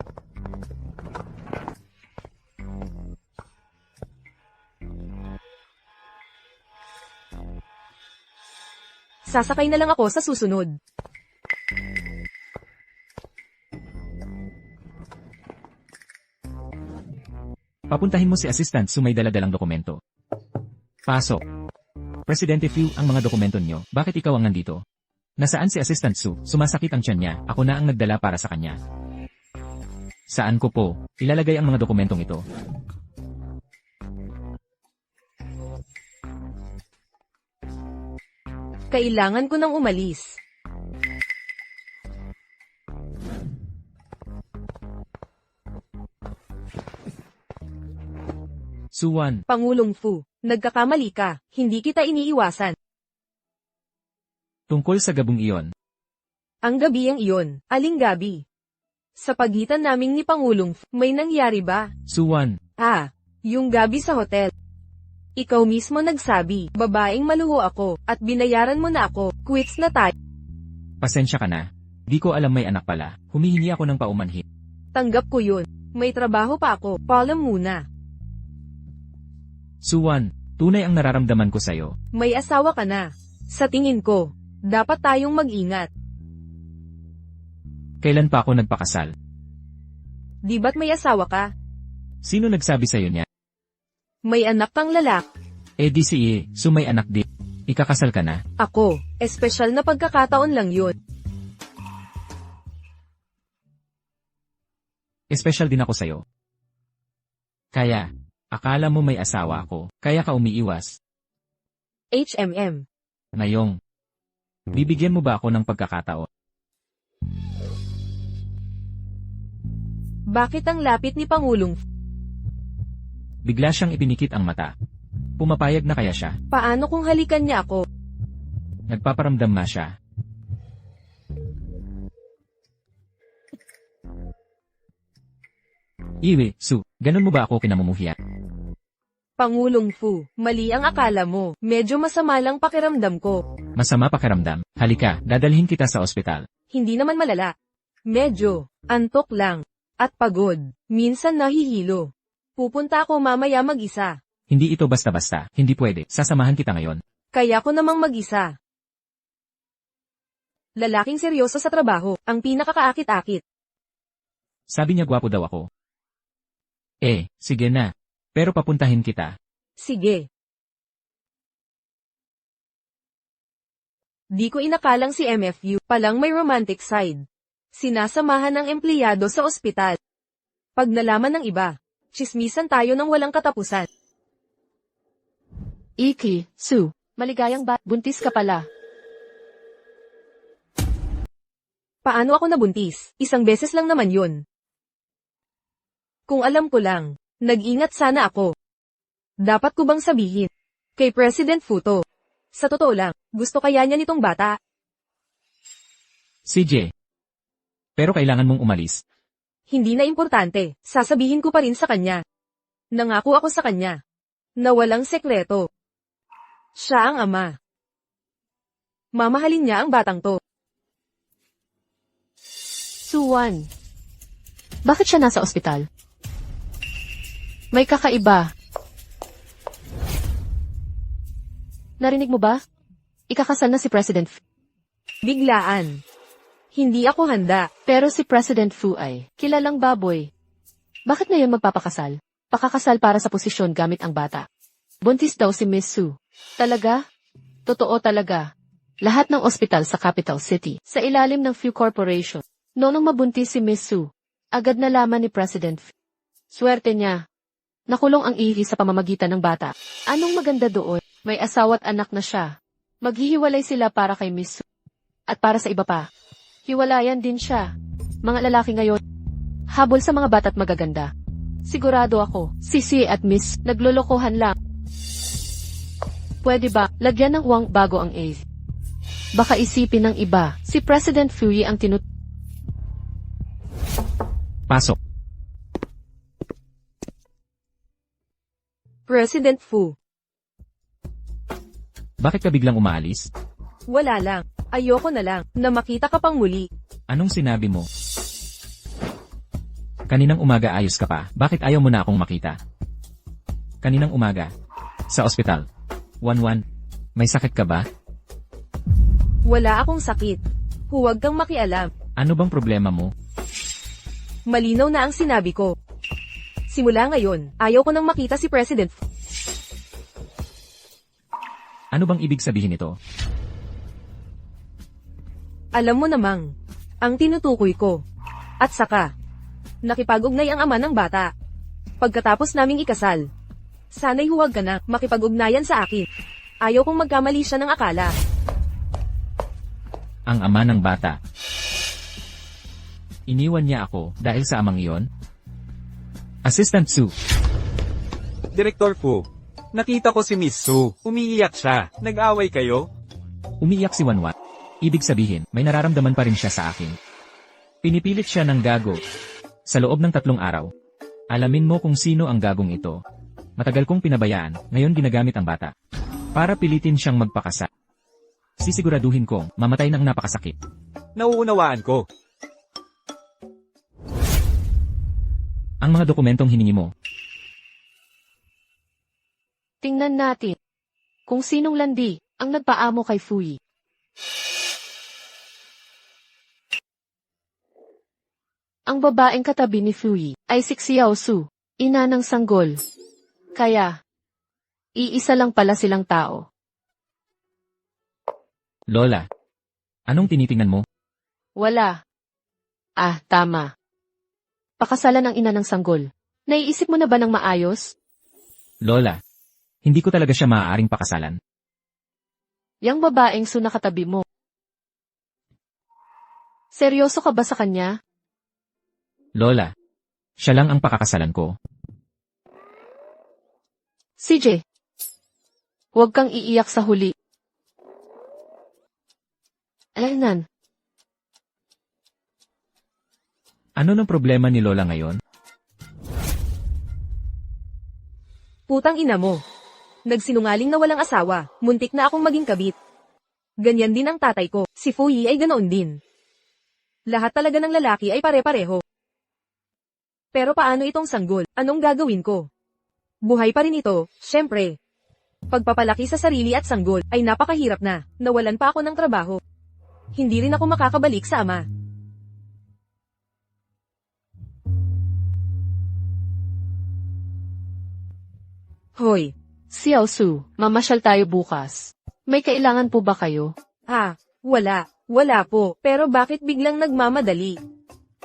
Sasakay na lang ako sa susunod. Papuntahin mo si Assistant Su, may dala-dalang dokumento. Pasok. Presidente Fu, ang mga dokumento niyo, bakit ikaw ang nandito? Nasaan si Assistant Su? Sumasakit ang tiyan niya, ako na ang nagdala para sa kanya. Saan ko po ilalagay ang mga dokumentong ito? Kailangan ko nang umalis. Suwan, Pangulong Fu, nagkakamali ka, hindi kita iniiwasan. tungkol sa gabong iyon. Ang gabi ang iyon, aling gabi? Sa pagitan naming ni Pangulong Fu, may nangyari ba? Suwan, Yung gabi sa hotel. Ikaw mismo nagsabi, babaeng maluho ako, at binayaran mo na ako, quits na tayo. pasensya ka na. Di ko alam may anak pala. Humihingi ako ng paumanhin. Tanggap ko yun. May trabaho pa ako, paalam muna. Suwan, tunay ang nararamdaman ko sa'yo. May asawa ka na. Sa tingin ko, dapat tayong mag-ingat. Kailan pa ako nagpakasal? Di ba't may asawa ka? Sino nagsabi sa'yo niya? May anak kang lalak. Eh di si Su may anak din. Ikakasal ka na? Ako, espesyal na pagkakataon lang yun. Espesyal din ako sa'yo. Kaya, akala mo may asawa ako, kaya ka umiiwas. HMM. Ngayong, bibigyan mo ba ako ng pagkakataon? Bakit ang lapit ni Pangulong Fu? Bigla siyang ipinikit ang mata. Pumapayag na kaya siya? Paano kung halikan niya ako? Nagpaparamdam na siya. Iwi, Su, ganun mo ba ako kinamumuhian? Pangulong Fu, mali ang akala mo. Medyo masama lang pakiramdam ko. Masama pakiramdam. Halika, dadalhin kita sa ospital. Hindi naman malala. Medyo, antok lang. At pagod. Minsan nahihilo. Pupunta ako mamaya mag-isa. Hindi ito basta-basta. Hindi pwede. Sasamahan kita ngayon. Kaya ko namang mag-isa. Lalaking seryoso sa trabaho, ang pinakakaakit-akit. Sabi niya gwapo daw ako. Sige na. Pero papuntahin kita. Sige. Di ko inakalang si MFU, palang may romantic side. Sinasamahan ng empleyado sa ospital. Pag nalaman ng iba, Chismisan tayo ng walang katapusan. Iki, Sue, maligayang buntis ka pala. Paano ako nabuntis? Isang beses lang naman yun. Kung alam ko lang, nag-ingat sana ako. Dapat ko bang sabihin? Kay President Futo. Sa totoo lang, gusto kaya niya nitong bata. CJ. Pero kailangan mong umalis. Hindi na importante, sasabihin ko pa rin sa kanya. Nangako ako sa kanya. Na walang sekreto. Siya ang ama. Mamahalin niya ang batang to. Suwan. Bakit siya nasa ospital? May kakaiba. Narinig mo ba? Ikakasal na si President Fu. Biglaan. Hindi ako handa. Pero si President Fu ay kilalang baboy. Bakit ngayon magpapakasal? Pakakasal para sa posisyon gamit ang bata. Buntis daw si Miss Su. Talaga? Totoo talaga. Lahat ng ospital sa capital city, sa ilalim ng Fu Corporation. Noong mabuntis si Miss Su, agad nalaman ni President Fu. Swerte niya. Nakulong ang ihi sa pamamagitan ng bata. Anong maganda doon? May asawa at anak na siya. Maghihiwalay sila para kay Miss Su. At para sa iba pa. Hiwalayan din siya. Mga lalaki ngayon, habol sa mga bata't magaganda. Sigurado ako, si Si at Miss, naglolokohan lang. Pwede ba, lagyan ng uwang bago ang age? Baka isipin ng iba, si President Fuyi ang Pasok. President Fu. Bakit ka biglang umaalis? Wala lang. Ayoko na lang, na makita ka pang muli. Anong sinabi mo? Kaninang umaga ayos ka pa, bakit ayaw mo na akong makita? Kaninang umaga? Sa ospital. 1-1. May sakit ka ba? Wala akong sakit. Huwag kang makialam. Ano bang problema mo? Malinaw na ang sinabi ko. Simula ngayon, ayaw ko nang makita si President Fu. Ano bang ibig sabihin nito? Alam mo namang, ang tinutukoy ko. At saka, nakipag-ugnay ang ama ng bata. Pagkatapos naming ikasal. Sana'y huwag ka na makipag-ugnayan sa akin. Ayaw kong magkamali siya ng akala. Ang ama ng bata. Iniwan niya ako dahil sa amang iyon? Assistant Su. Direktor Fu, nakita ko si Miss Su. Umiiyak siya. Nag-away kayo? Umiiyak si Wanwat. Ibig sabihin, may nararamdaman pa rin siya sa akin. Pinipilit siya ng gago. Sa loob ng 3 araw. Alamin mo kung sino ang gagong ito. Matagal kong pinabayaan, ngayon ginagamit ang bata. Para pilitin siyang magpakasal. Sisiguraduhin kong mamatay ng napakasakit. Nauunawaan ko. Ang mga dokumentong hiningi mo. Tingnan natin. Kung sinong landi ang nagpaamo kay Fuyi. Ang babaeng katabi ni Fuyi ay si Xiao Su, ina ng sanggol. Kaya, iisa lang pala silang tao. Lola. Anong tinitingnan mo? Wala. Ah, tama. Pakasalan ng ina ng sanggol. Naiisip mo na ba ng maayos? Lola. Hindi ko talaga siya maaaring pakasalan. Yang babaeng Su na katabi mo. Seryoso ka ba sa kanya? Lola. Siya lang ang pakakasalan ko. CJ. Huwag kang iiyak sa huli. Alanan. Ano ng problema ni Lola ngayon? Putang ina mo. Nagsinungaling na walang asawa, muntik na akong maging kabit. Ganyan din ang tatay ko, si Fuyi ay ganoon din. Lahat talaga ng lalaki ay pare-pareho. Pero paano itong sanggol? Anong gagawin ko? Buhay pa rin ito, syempre. Pagpapalaki sa sarili at sanggol ay napakahirap na, nawalan pa ako ng trabaho. Hindi rin ako makakabalik sa ama. Hoy, Xiao Su, mamasyal tayo bukas. May kailangan po ba kayo? wala. Wala po, pero bakit biglang nagmamadali?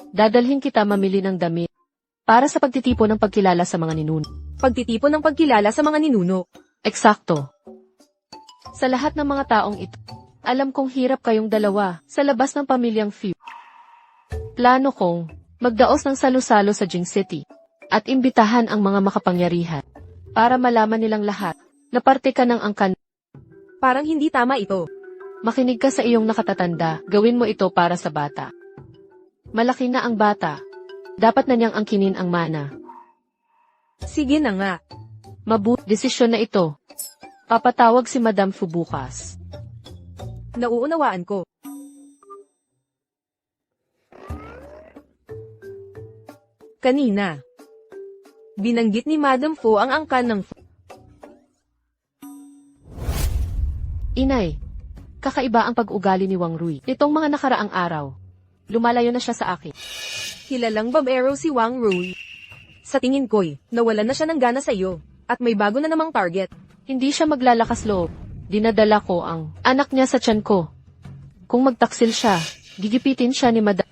Dadalhin kita mamili ng damit. Para sa pagtitipon ng pagkilala sa mga ninuno. Pagtitipon ng pagkilala sa mga ninuno. Eksakto. Sa lahat ng mga taong ito, alam kong hirap kayong dalawa sa labas ng pamilyang Fu. Plano kong magdaos ng salo-salo sa Jing City at imbitahan ang mga makapangyarihan para malaman nilang lahat na parte ka ng angkan. Parang hindi tama ito. Makinig ka sa iyong nakatatanda, gawin mo ito para sa bata. Malaki na ang bata. Dapat na niyang angkinin ang mana. Sige na nga. Desisyon na ito. Papatawag si Madam Fu bukas. Nauunawaan ko. Kanina, binanggit ni Madam Fu ang angkan ng Fu. Inay, kakaiba ang pag-ugali ni Wang Rui. Nitong mga nakaraang araw, lumalayo na siya sa akin. Kilalang babero si Wang Rui. Sa tingin ko'y, nawalan na siya ng gana sa iyo, at may bago na namang target. Hindi siya maglalakas loob. Dinadala ko ang anak niya sa tiyan ko. Kung magtaksil siya, gigipitin siya ni Madam.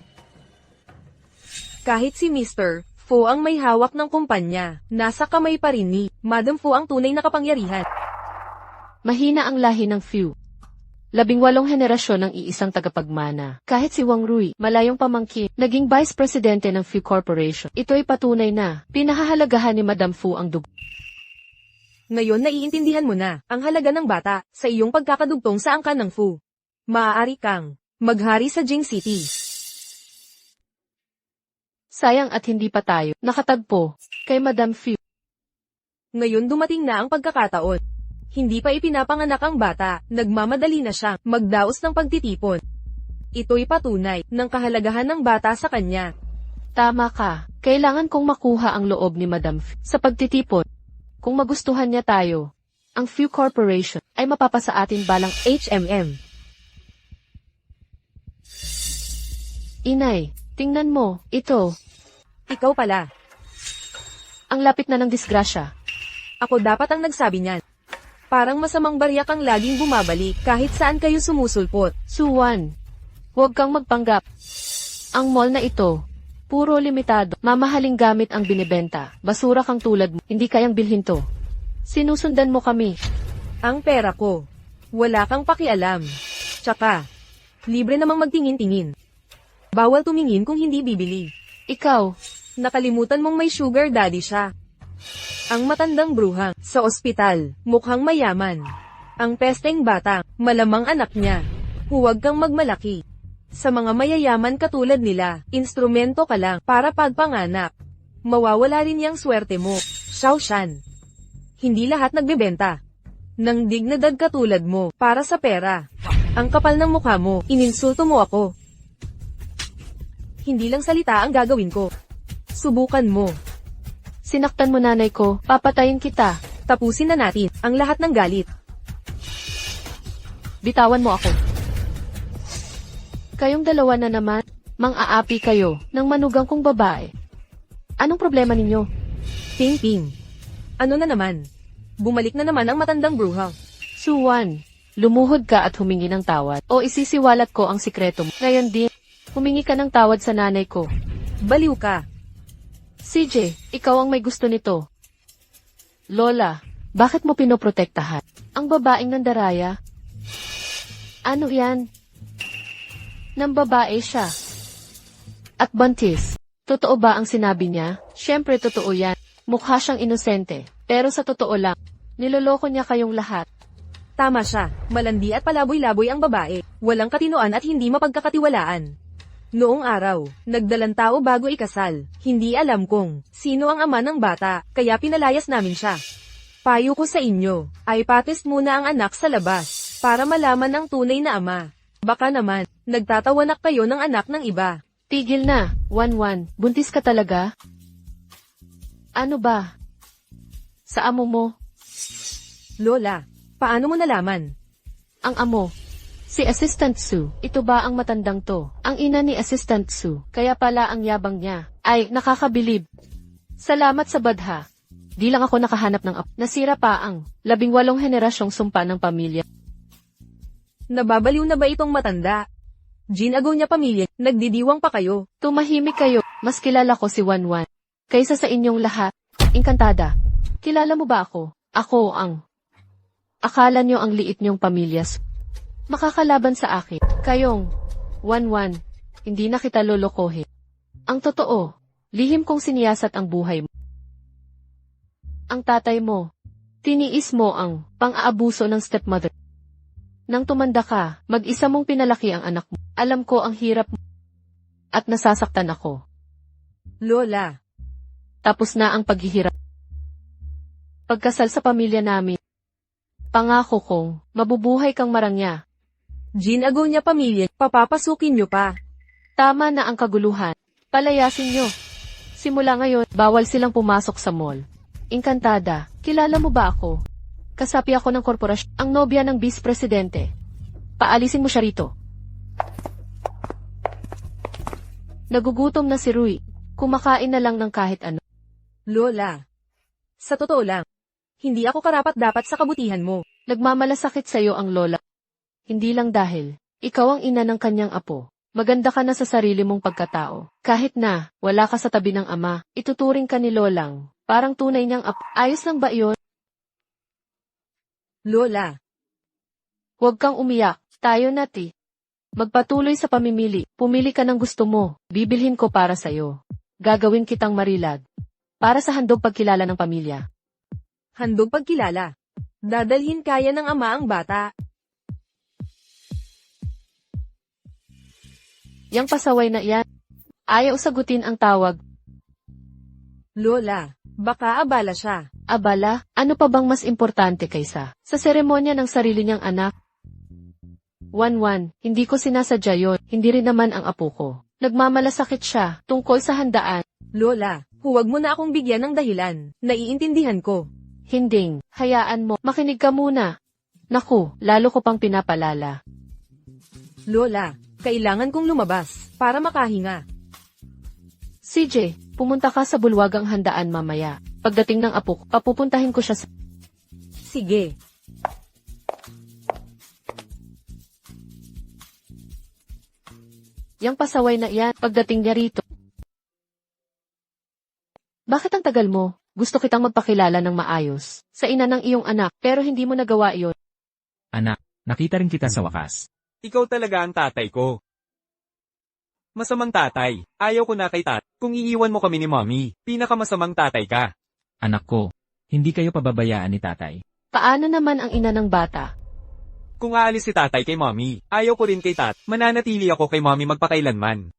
Kahit si Mr. Fu ang may hawak ng kumpanya, nasa kamay pa rin ni Madam Fu ang tunay na kapangyarihan. Mahina ang lahi ng Fu. 18 henerasyon ng iisang tagapagmana. Kahit si Wang Rui, malayong pamangkin, naging Vice Presidente ng Fu Corporation. Ito'y patunay na pinahahalagahan ni Madam Fu ang dugo. Ngayon naiintindihan mo na ang halaga ng bata sa iyong pagkakadugtong sa angkan ng Fu. Maaari kang maghari sa Jing City. Sayang at hindi pa tayo nakatagpo kay Madam Fu. Ngayon dumating na ang pagkakataon. Hindi pa ipinapanganak ang bata, nagmamadali na siya magdaos ng pagtitipon. Ito'y patunay ng kahalagahan ng bata sa kanya. Tama ka, kailangan kong makuha ang loob ni Madam Fu sa pagtitipon. Kung magustuhan niya tayo, ang Fu Corporation ay mapapasa atin balang HMM. Inay, tingnan mo, ito. Ikaw pala. Ang lapit na ng disgrasya. Ako dapat ang nagsabi niyan. Parang masamang barya kang laging bumabalik kahit saan kayo sumusulpot. Suwan, huwag kang magpanggap. Ang mall na ito, puro limitado. Mamahaling gamit ang binibenta. Basura kang tulad mo, hindi kayang bilhin to. Sinusundan mo kami. Ang pera ko. Wala kang pakialam. Tsaka, libre namang magtingin-tingin. Bawal tumingin kung hindi bibili. Ikaw, Nakalimutan mong may sugar daddy siya. Ang matandang bruhang, sa ospital, mukhang mayaman. Ang pesteng bata, malamang anak niya. Huwag kang magmalaki. Sa mga mayayaman katulad nila, instrumento ka lang para pagpanganak. Mawawala rin yang swerte mo, Xiaoshan. Hindi lahat nagbebenta ng dignidad katulad mo para sa pera. Ang kapal ng mukha mo, ininsulto mo ako. Hindi lang salita ang gagawin ko. Subukan mo. sinaktan mo nanay ko, papatayin kita. Tapusin na natin ang lahat ng galit. Bitawan mo ako. Kayong dalawa na naman, mang-aapi kayo ng manugang kong babae. Anong problema ninyo? Ping-ping. Ano na naman? Bumalik na naman ang matandang bruha. Suwan, lumuhod ka at humingi ng tawad o isisiwalat ko ang sikreto mo. Ngayon din, humingi ka ng tawad sa nanay ko. Baliw ka. CJ, ikaw ang may gusto nito. Lola, bakit mo pinoprotektahan ang babaeng nandaraya? Ano yan? Nang babae siya. At buntis. Totoo ba ang sinabi niya? Siyempre totoo yan. Mukha siyang inosente. Pero sa totoo lang, niloloko niya kayong lahat. Tama siya. Malandi at palaboy-laboy ang babae. Walang katinoan at hindi mapagkakatiwalaan. Noong araw, nagdalang tao bago ikasal. Hindi alam kung sino ang ama ng bata, kaya pinalayas namin siya. Payo ko sa inyo, ay patest muna ang anak sa labas, para malaman ang tunay na ama. Baka naman, nagtatawanak kayo ng anak ng iba. Tigil na, Wanwan. Buntis ka talaga? Ano ba? Sa amo mo? Lola, paano mo nalaman? Ang amo. Si Assistant Sue. Ito ba ang matandang to? Ang ina ni Assistant Sue. Kaya pala ang yabang niya. Ay, nakakabilib. Salamat sa badha. Di lang ako nakahanap ng apo. Nasira pa ang 18 henerasyong sumpa ng pamilya. Nababaliw na ba itong matanda? Ginagaw niya pamilya, nagdidiwang pa kayo. Tumahimik kayo. Mas kilala ko si Wanwan. kaysa sa inyong lahat. Engkantada. Kilala mo ba ako? Ako ang... Akala nyo ang liit nyong pamilya. Makakalaban sa akin. Kayong... Wan-wan. Hindi na kita lolokohin. Ang totoo, lihim kong siniyasat ang buhay mo. Ang tatay mo, tiniis mo ang pang-aabuso ng stepmother. Nang tumanda ka, mag-isa mong pinalaki ang anak mo. Alam ko ang hirap mo. At nasasaktan ako. Lola, Tapos na ang paghihirap. Pagkasal sa pamilya namin. Pangako kong, mabubuhay kang marangya. Ginago niya pamilya, papapasukin niyo pa. Tama na ang kaguluhan. Palayasin nyo. Simula ngayon, bawal silang pumasok sa mall. Engkantada, kilala mo ba ako? Kasapi ako ng korporasyon, ang nobya ng vice-presidente. Paalisin mo siya rito. Nagugutom na si Rui. Kumakain na lang ng kahit ano. Lola, sa totoo lang, hindi ako karapat-dapat sa kabutihan mo. Nagmamalasakit sa'yo ang lola. Hindi lang dahil, ikaw ang ina ng kanyang apo. Maganda ka na sa sarili mong pagkatao. Kahit na, wala ka sa tabi ng ama, ituturing ka ni lolang. Parang tunay niyang apo. Ayos lang ba iyon? Lola, Huwag kang umiyak. Tayo nati. Magpatuloy sa pamimili. Pumili ka ng gusto mo. Bibilhin ko para sa'yo. Gagawin kitang marilag. Para sa handog pagkilala ng pamilya. handog pagkilala. Dadalhin kaya ng ama ang bata. Yang pasaway na iyan. Ayaw sagutin ang tawag. Lola, baka abala siya. Abala, ano pa bang mas importante kaysa sa seremonya ng sarili niyang anak? Wan-wan, hindi ko sinasadya yon, hindi rin naman ang apo ko. Nagmamalasakit siya tungkol sa handaan. Lola, huwag mo na akong bigyan ng dahilan. Naiintindihan ko. Hinding, hayaan mo, makinig ka muna. Naku, lalo ko pang pinapalala. Lola, kailangan kong lumabas para makahinga. CJ, pumunta ka sa bulwagang handaan mamaya. Pagdating ng apo ko, papupuntahin ko siya sa... Sige. Yang pasaway na iyan, pagdating niya rito. Bakit ang tagal mo? Gusto kitang magpakilala ng maayos sa ina ng iyong anak, pero hindi mo nagawa iyon. Anak, nakita rin kita sa wakas. Ikaw talaga ang tatay ko. Masamang tatay. Ayaw ko na kay tat. Kung iiwan mo kami ni mommy, pinakamasamang tatay ka. Anak ko, hindi kayo pababayaan ni tatay. Paano naman ang ina ng bata? Kung aalis si tatay kay mommy, ayaw ko rin kay tat. Mananatili ako kay mommy magpakailanman.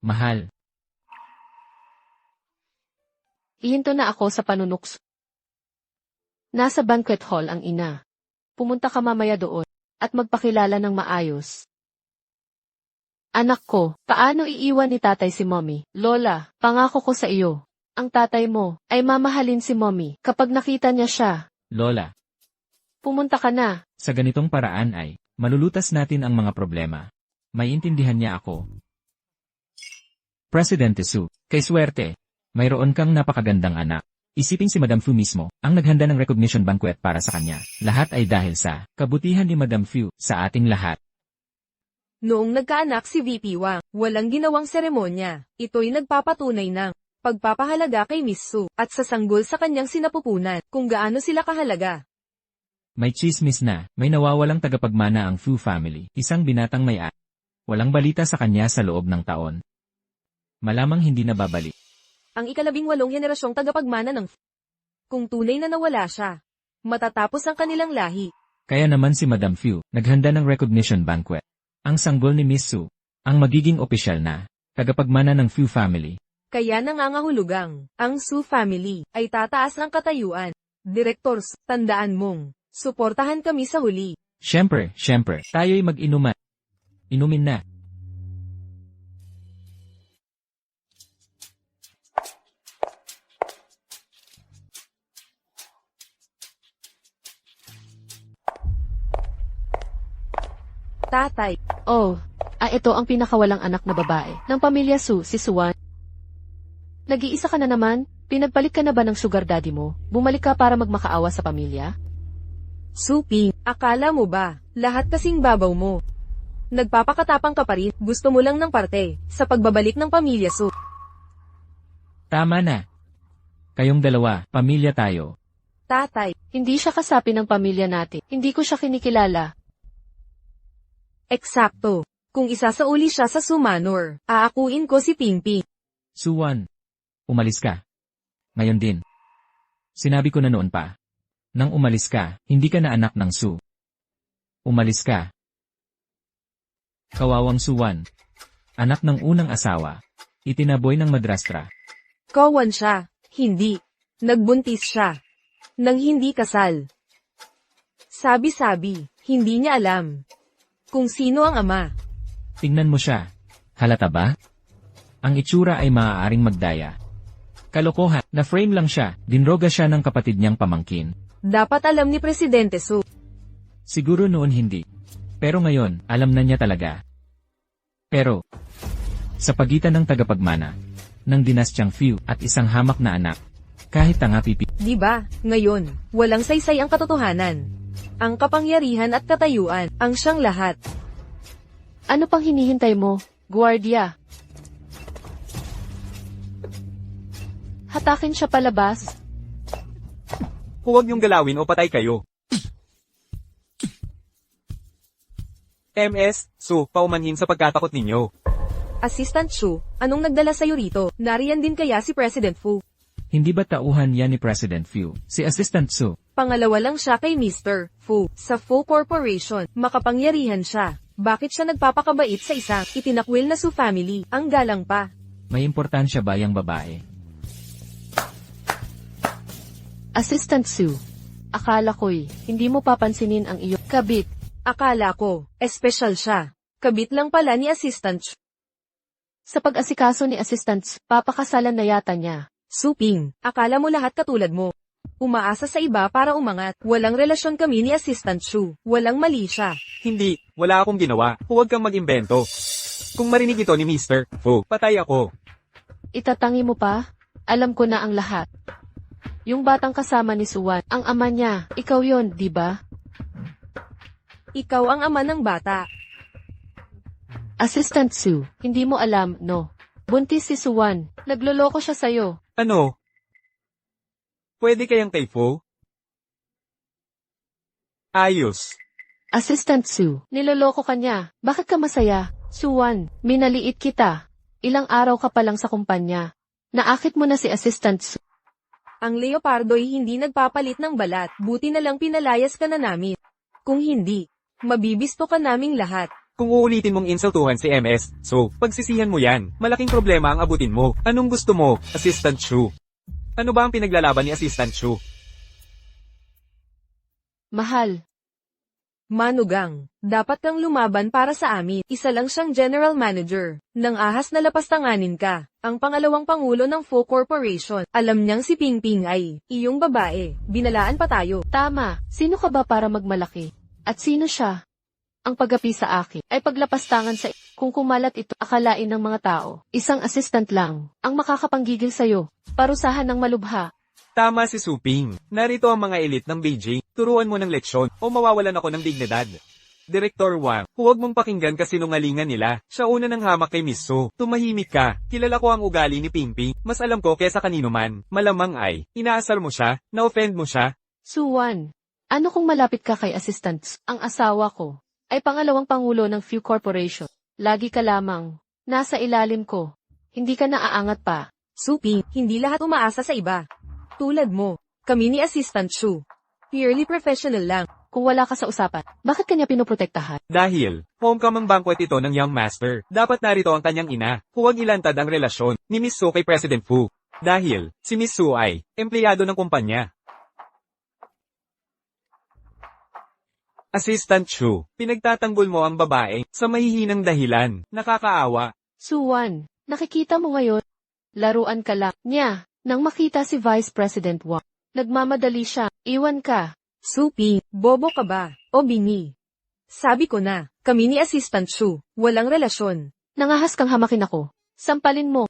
Mahal, Ihinto na ako sa panunukso. Nasa banquet hall ang ina. Pumunta ka mamaya doon at magpakilala ng maayos. Anak ko, paano iiwan ni tatay si mommy? Lola, pangako ko sa iyo. Ang tatay mo ay mamahalin si mommy kapag nakita niya siya. Lola, Pumunta ka na. sa ganitong paraan ay, malulutas natin ang mga problema. May intindihan niya ako. Presidente Su, kay swerte, mayroon kang napakagandang anak. Isipin si Madam Fu mismo, ang naghanda ng recognition banquet para sa kanya. Lahat ay dahil sa kabutihan ni Madam Fu sa ating lahat. Noong nagkaanak si VP Wang, walang ginawang seremonya. Ito'y nagpapatunay ng pagpapahalaga kay Miss Su at sa sanggol sa kanyang sinapupunan kung gaano sila kahalaga. May chismis na, may nawawalang tagapagmana ang Fu family, isang binatang may walang balita sa kanya sa loob ng taon. Malamang hindi na babalik. Ang ika-18 henerasyong tagapagmana ng kung tunay na nawala siya, matatapos ang kanilang lahi. Kaya naman si Madam Fu, naghanda ng recognition banquet. Ang sanggol ni Miss Su, ang magiging opisyal na tagapagmana ng Fu family. Kaya nangangahulugang, ang Su family ay tataas ng katayuan. Directors, tandaan mong, suportahan kami sa huli. Siyempre, tayo'y mag-inuman. Inumin na. Tatay, Oh, ito ang pinakawalang anak na babae ng pamilya Su, si Suwan. Nag-iisa ka na naman? Pinagpalit ka na ba ng sugar daddy mo? Bumalik ka para magmakaawa sa pamilya? Suping, akala mo ba, lahat kasing babaw mo? Nagpapakatapang ka pa rin, gusto mo lang ng parte, sa pagbabalik ng pamilya Su. Tama na. Kayong dalawa, pamilya tayo. Tatay, Hindi siya kasapi ng pamilya natin. Hindi ko siya kinikilala. eksakto. Kung isasauli siya sa Sumanor, aakuin ko si Pingping. Suwan, umalis ka. Ngayon din. Sinabi ko na noon pa. Nang umalis ka, hindi ka na anak ng Su. Umalis ka. Kawawang Suwan. Anak ng unang asawa. Itinaboy ng madrastra. Kawan siya. Hindi. Nagbuntis siya. Nang hindi kasal. Sabi-sabi, hindi niya alam kung sino ang ama. Tingnan mo siya. Halata ba? Ang itsura ay maaaring magdaya. Kalokohan, na-frame lang siya, dinroga siya ng kapatid niyang pamangkin. Dapat alam ni Presidente Su. Siguro noon hindi. Pero ngayon, alam na niya talaga. Pero, sa pagitan ng tagapagmana, ng dinastyang Fiu at isang hamak na anak, kahit tanga pipi, Di ba? Ngayon, walang saysay ang katotohanan. Ang kapangyarihan at katayuan, ang siyang lahat. Ano pang hinihintay mo, Guardia? Hatakin siya palabas. Huwag niyong galawin o patay kayo. MS, Su, paumanhin sa pagkatakot ninyo. Assistant Shu, anong nagdala sa'yo rito? Nariyan din kaya si President Fu? hindi ba tauhan yan ni President Fiu, si Assistant Su? Pangalawa lang siya kay Mr. Fu. Sa Fu Corporation, makapangyarihan siya. Bakit siya nagpapakabait sa isang itinakwil na Su family? Ang galang pa. May importansya ba yung babae? Assistant Su, akala ko'y hindi mo papansinin ang iyong kabit. Akala ko, espesyal siya. Kabit lang pala ni Assistant Shu. Sa pag-asikaso ni Assistant Su, papakasalan na yata niya. Suping, akala mo lahat katulad mo. Umaasa sa iba para umangat. Walang relasyon kami ni Assistant Shu. Walang mali siya. Hindi, wala akong ginawa. Huwag kang mag-imbento. Kung marinig ito ni Mr. Fu, patay ako. Itatangi mo pa? Alam ko na ang lahat. Yung batang kasama ni Suwan, ang ama niya, ikaw yon, di ba? Ikaw ang ama ng bata. Assistant Su, hindi mo alam, no? Buntis si Suwan. Nagloloko siya sa'yo. Ano? Pwede kayang kay Fu? Ayos. Assistant Su, niloloko ka niya. Bakit ka masaya? Suwan, minaliit kita. Ilang araw ka pa lang sa kumpanya. Naakit mo na si Assistant Su. Ang Leopardo'y hindi nagpapalit ng balat. Buti na lang pinalayas ka na namin. Kung hindi, mabibisto ka naming lahat. Kung uulitin mong insultuhan si MS, so, pagsisihan mo yan. Malaking problema ang abutin mo. Anong gusto mo, Assistant Shu? Ano ba ang pinaglalaban ni Assistant Shu? Mahal, Manugang, dapat kang lumaban para sa amin. Isa lang siyang general manager. Nang ahas na lapastanganin ka. Ang pangalawang pangulo ng Fu Corporation. Alam niyang si Pingping ay iyong babae. Binalaan pa tayo. tama. Sino ka ba para magmalaki? At sino siya? Ang paggapi sa akin ay paglapastangan sa kung kumalat ito akalain ng mga tao. Isang assistant lang ang makakapanggigil sa'yo. Parusahan ng malubha. Tama si Suping. Narito ang mga elite ng Beijing. Turuan mo ng leksyon o mawawalan ako ng dignidad. Direktor Wang, huwag mong pakinggan kasinungalingan nila. Siya una ng hamak kay Miss Su. Tumahimik ka. Kilala ko ang ugali ni Pingping. Mas alam ko kesa kanino man. Malamang ay, inaasar mo siya, na-offend mo siya. Suwan, ano kung malapit ka kay assistant? Ang asawa ko ay pangalawang pangulo ng Fu Corporation. Lagi ka lamang nasa ilalim ko. Hindi ka naaangat pa. Suping, hindi lahat umaasa sa iba. Tulad mo, kami ni Assistant Shu. Purely professional lang. Kung wala ka sa usapan, bakit kanya pinoprotektahan? Dahil, homecoming banquet ito ng Young Master. Dapat narito ang kanyang ina. Huwag ilantad ang relasyon ni Miss Su kay President Fu. Dahil, si Miss Su ay empleyado ng kumpanya. Assistant Shu, pinagtatanggol mo ang babae sa mahihinang dahilan. Nakakaawa. Suwan, nakikita mo ngayon? Laruan ka lang niya nang makita si Vice President Wang. Nagmamadali siya. Iwan ka. Suping, bobo ka ba? O bingi? Sabi ko na, kami ni Assistant Shu. Walang relasyon. Nangahas kang hamakin ako. Sampalin mo.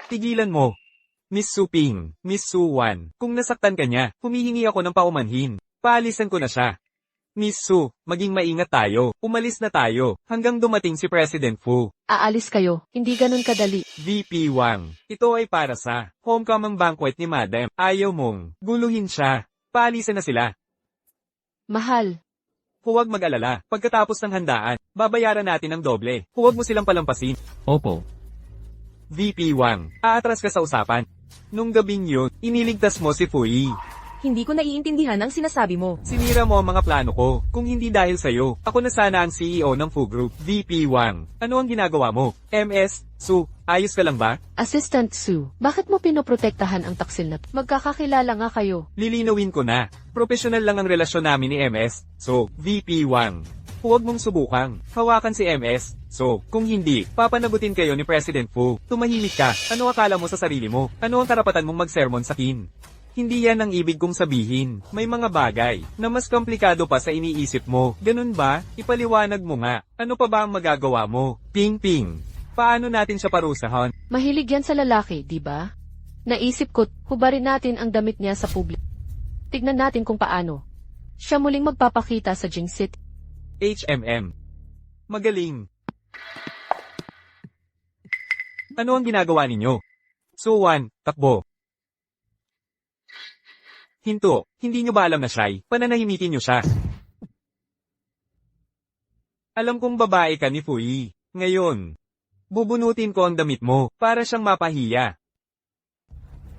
Tigilan mo. Miss Suping, Miss Suwan, kung nasaktan ka niya, humihingi ako ng paumanhin. Paalisan ko na siya. Miss Su, maging maingat tayo. Umalis na tayo, hanggang dumating si President Fu. Aalis kayo, hindi ganun kadali. VP Wang, ito ay para sa homecoming banquet ni Madam. Ayaw mong guluhin siya. Paalisan na sila. Mahal, Huwag mag-alala. Pagkatapos ng handaan, babayaran natin ng doble. Huwag mo silang palampasin. Opo. VP Wang, aatras ka sa usapan. Nung gabing yun, iniligtas mo si Fui. Hindi ko naiintindihan ang sinasabi mo. Sinira mo ang mga plano ko. Kung hindi dahil sa'yo, ako na sana ang CEO ng Fu Group. VP Wang, ano ang ginagawa mo? MS, Su, ayos ka lang ba? Assistant Sue, bakit mo pinoprotektahan ang taksil na? Magkakakilala nga kayo. Lilinawin ko na. Profesional lang ang relasyon namin ni MS. So, VP Wang, huwag mong subukang hawakan si MS. So, kung hindi, papanagutin kayo ni President Fu. Tumahimik ka. Ano akala mo sa sarili mo? Ano ang karapatan mong mag-sermon sa kin? Hindi yan ang ibig kong sabihin. May mga bagay na mas komplikado pa sa iniisip mo. Ganun ba? Ipaliwanag mo nga. Ano pa ba ang magagawa mo? Ping Ping. Paano natin siya parusahan? Mahilig yan sa lalaki, di ba? Naisip ko, hubarin natin ang damit niya sa publiko. Tignan natin kung paano. Siya muling magpapakita sa Jing City. HMM. Magaling. Ano ang ginagawa ninyo? Suwan, takbo. Hinto, hindi nyo ba alam na siya'y pananahimikin nyo siya? Alam kong babae ka ni Fui. Ngayon, bubunutin ko ang damit mo para siyang mapahiya.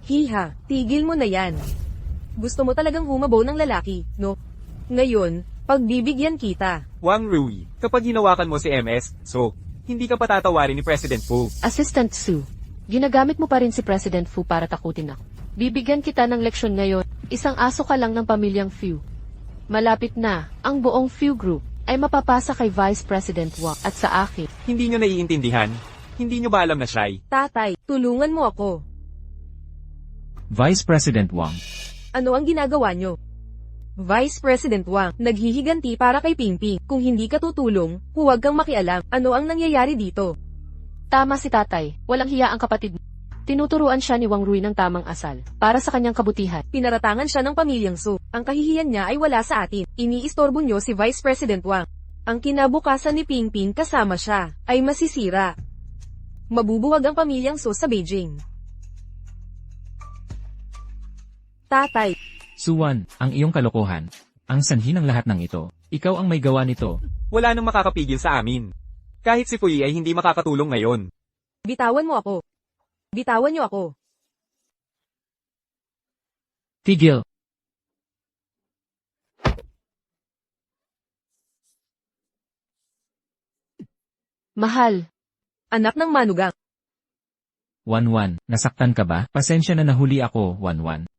Hiha, tigil mo na yan. Gusto mo talagang humabaw ng lalaki, no? Ngayon, pagbibigyan kita. Wang Rui, kapag hinawakan mo si MS, so, hindi ka patatawarin ni President Fu. Assistant Sue, ginagamit mo pa rin si President Fu para takutin ako. Bibigyan kita ng leksyon ngayon. Isang aso ka lang ng pamilyang Fu. Malapit na, ang buong Fu Group ay mapapasa kay Vice President Wang at sa akin. Hindi nyo naiintindihan? Hindi nyo ba alam na siya'y? Tatay, tulungan mo ako. Vice President Wang. Ano ang ginagawa nyo? Vice President Wang, naghihiganti para kay Pingping. Kung hindi ka tutulong, huwag kang makialam. Ano ang nangyayari dito? Tama si tatay, walang hiya ang kapatid mo. Tinuturuan siya ni Wang Rui ng tamang asal, para sa kanyang kabutihan. Pinaratangan siya ng pamilyang Su. Ang kahihiyan niya ay wala sa atin. Iniistorbo nyo si Vice President Wang. Ang kinabukasan ni Pingping kasama siya, ay masisira. Mabubuwag ang pamilyang Su sa Beijing. Tatay, Suwan, ang iyong kalokohan. Ang sanhi ng lahat ng ito. Ikaw ang may gawa nito. Wala nang makakapigil sa amin. Kahit si Fui ay hindi makakatulong ngayon. bitawan mo ako. Bitawan niyo ako. Tigil. Mahal, Anak ng manugang. 1-1, nasaktan ka ba? Pasensya na nahuli ako, 1-1.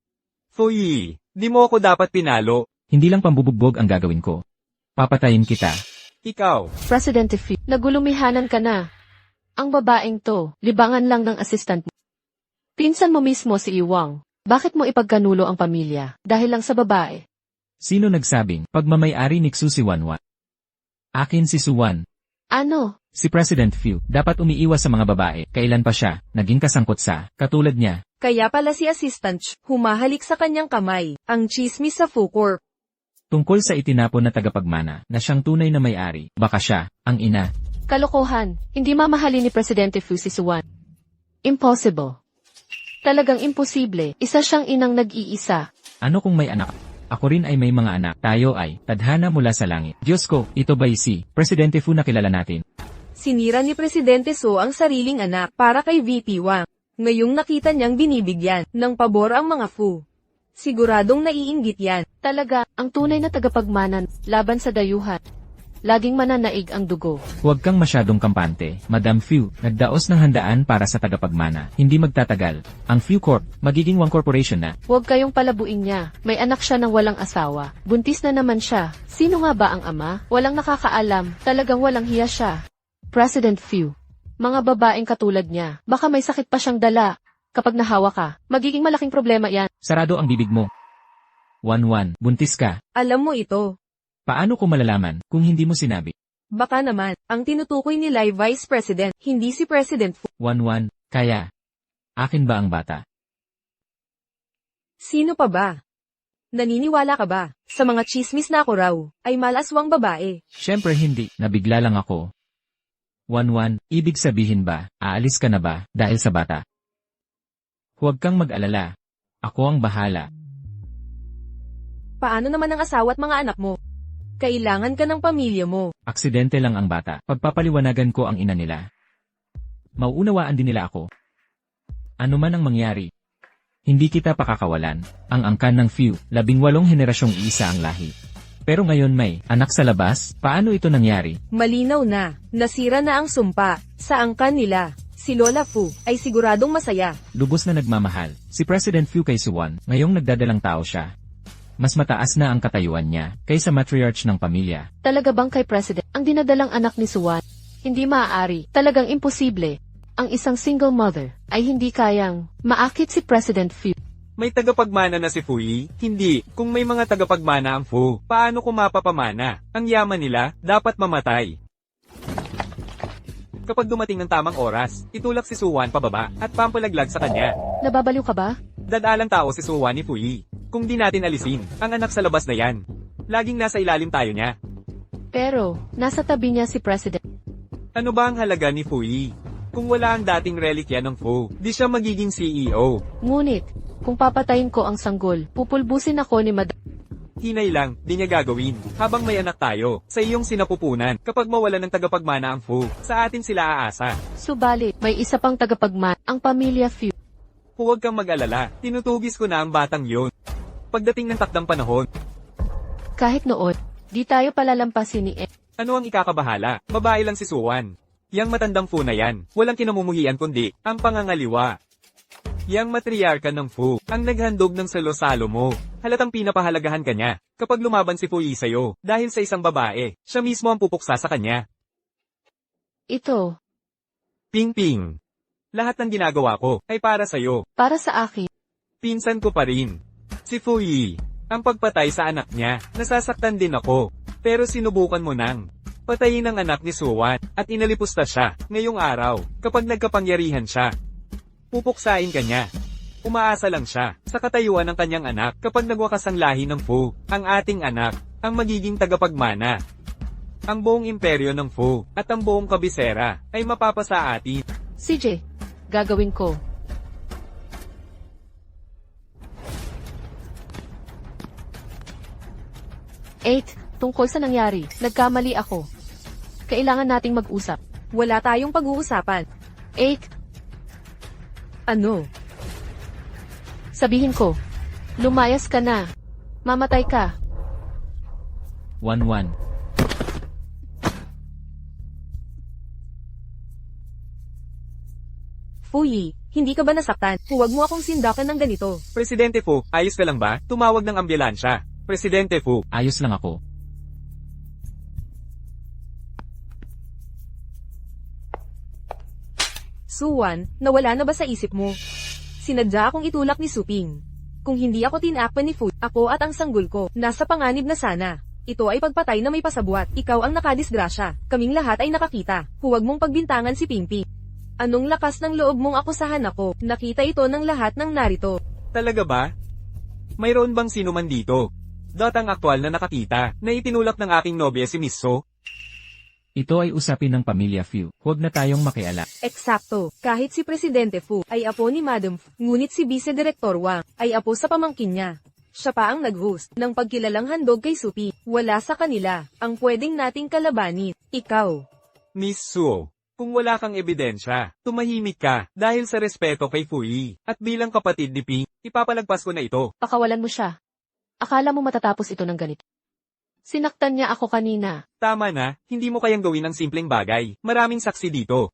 Fui, di mo ako dapat pinalo. Hindi lang pambubugbog ang gagawin ko. Papatayin kita. Ikaw. Presidente Fu, nagulumihanan ka na. Ang babaeng to, libangan lang ng assistant mo. Pinsan mo mismo si Iwang. Bakit mo ipagkanulo ang pamilya? Dahil lang sa babae. Sino nagsabing, pagmamayari ni Xu si Wanwan? Akin si Suwan. Ano? Si President Fu, dapat umiiwas sa mga babae. Kailan pa siya, naging kasangkot sa, katulad niya. Kaya pala si Assistant Ch, humahalik sa kanyang kamay. Ang chismis sa Fu Corp. Tungkol sa itinapon na tagapagmana, na siyang tunay na may-ari, baka siya, ang ina. Kalokohan. Hindi mamahalin ni Presidente Fu si Suwan. Impossible. Talagang imposible. Isa siyang inang nag-iisa. Ano kung may anak? Ako rin ay may mga anak. Tayo ay, tadhana mula sa langit. Diyos ko, ito ba'y si Presidente Fu na kilala natin? Sinira ni Presidente So ang sariling anak para kay VP Wang. Ngayong nakita niyang binibigyan ng pabor ang mga Fu. Siguradong naiinggit yan. Talaga, ang tunay na tagapagmanan, laban sa dayuhan. Laging mananaig ang dugo. Huwag kang masyadong kampante, Madam Fu, nagdaos ng handaan para sa tagapagmana. Hindi magtatagal. Ang Fu Corp, magiging Wang Corporation na. Huwag kayong palabuin niya. May anak siya ng walang asawa. Buntis na naman siya. Sino nga ba ang ama? Walang nakakaalam. Talagang walang hiya siya. President Fu. Mga babaeng katulad niya. Baka may sakit pa siyang dala. Kapag nahawa ka, magiging malaking problema yan. Sarado ang bibig mo. 1-1, buntis ka. Alam mo ito. Paano ko malalaman kung hindi mo sinabi? Baka naman, ang tinutukoy nila ay Vice President, hindi si President Fu. 1-1, kaya. Akin ba ang bata? Sino pa ba? Naniniwala ka ba? Sa mga chismis na ako raw, ay malaswang babae. Siyempre hindi, nabigla lang ako. 1-1, ibig sabihin ba, aalis ka na ba, dahil sa bata? Huwag kang mag-alala. Ako ang bahala. Paano naman ang asawa at mga anak mo? Kailangan ka ng pamilya mo. Aksidente lang ang bata. Pagpapaliwanagan ko ang ina nila. Mauunawaan din nila ako. Ano man ang mangyari, hindi kita pakakawalan. Ang angkan ng few, 18 henerasyong isa ang lahi. Pero ngayon may anak sa labas, paano ito nangyari? Malinaw na, nasira na ang sumpa. Sa angkan nila, si Lola Fu ay siguradong masaya. Lubos na nagmamahal. Si President Fu kay Suwan, ngayong nagdadalang tao siya. Mas mataas na ang katayuan niya, kaysa matriarch ng pamilya. Talaga bang kay President ang dinadalang anak ni Suwan? Hindi maaari. Talagang imposible. Ang isang single mother ay hindi kayang maakit si President Fu. May tagapagmana na si Fuyi? Hindi. Kung may mga tagapagmana ang Fu, paano kung mapapamana? Ang yaman nila, dapat mamatay. Kapag dumating ng tamang oras, itulak si Suwan pababa at pampalaglag sa kanya. Nababaliw ka ba? Dadalang tao si Suwan ni Fuyi. Kung di natin alisin, ang anak sa labas na yan. Laging nasa ilalim tayo niya. Pero, nasa tabi niya si President. Ano ba ang halaga ni Fuyi? Kung wala ang dating relikya ng Fu, di siya magiging CEO. Ngunit, kung papatayin ko ang sanggol, pupulbusin ako ni Madam. Hinay lang, di niya gagawin. Habang may anak tayo, sa iyong sinapupunan, kapag mawala ng tagapagmana ang Fu, sa atin sila aasa. Subalit, may isa pang tagapagman, ang pamilya Fu. Huwag kang mag-alala, tinutugis ko na ang batang yon. Pagdating ng takdang panahon, Kahit noon, di tayo palalampasin ni E. ano ang ikakabahala? Babae lang si Suwan. Yang matandang Fu na yan, walang kinamumuhian kundi, ang pangangaliwa. Yang matriarka ng Fu, ang naghandog ng salo-salo mo. Halatang pinapahalagahan ka niya. Kapag lumaban si Fuyi sa'yo, dahil sa isang babae, siya mismo ang pupuksa sa kanya. Ito, Ping-ping. Lahat ng ginagawa ko, ay para sa'yo. para sa akin. Pinsan ko pa rin. Si Fuyi. Ang pagpatay sa anak niya, nasasaktan din ako. Pero sinubukan mo nang patayin ang anak ni Suwan, at inalipusta siya, ngayong araw, kapag nagkapangyarihan siya. Pupuksain ka niya. Umaasa lang siya, sa katayuan ng kanyang anak, kapag nagwakas ang lahi ng Fu, ang ating anak, ang magiging tagapagmana. Ang buong imperyo ng Fu, at ang buong kabisera, ay mapapasa atin. CJ, gagawin ko. Eight, tungkol sa nangyari, nagkamali ako. Kailangan nating mag-usap. Wala tayong pag-uusapan. 8. Ano? Sabihin ko, lumayas ka na. Mamatay ka. 1-1. Fuyi, hindi ka ba nasaktan? Huwag mo akong sindakan ng ganito. Presidente Fu, ayos ka lang ba? Tumawag ng ambulansya. Presidente Fu, Ayos lang ako. Suwan, nawala na ba sa isip mo? Sinadya akong itulak ni Suping. Kung hindi ako tinakpan ni Fu, ako at ang sanggol ko, nasa panganib na sana. Ito ay pagpatay na may pasabwat. Ikaw ang nakadisgrasya. Kaming lahat ay nakakita. Huwag mong pagbintangan si Pingping. Anong lakas ng loob mong akusahan ako? Nakita ito ng lahat ng narito. talaga ba? Mayroon bang sino man dito? Ang aktwal na nakakita, na itinulak ng aking nobya si Miss So? Ito ay usapin ng pamilya Fu. Huwag na tayong makiala. Eksakto. Kahit si Presidente Fu ay apo ni Madam Fu, ngunit si Vice Director Wang ay apo sa pamangkin niya. Siya pa ang nag-host ng pagkilalang handog kay Supi. Wala sa kanila ang pwedeng nating kalabanin. Ikaw. Miss Suo, kung wala kang ebidensya, tumahimik ka dahil sa respeto kay Fuyi. At bilang kapatid ni Ping, ipapalagpas ko na ito. Pakawalan mo siya. Akala mo matatapos ito ng ganito. Sinaktan niya ako kanina. Tama na, hindi mo kayang gawin ang simpleng bagay. Maraming saksi dito.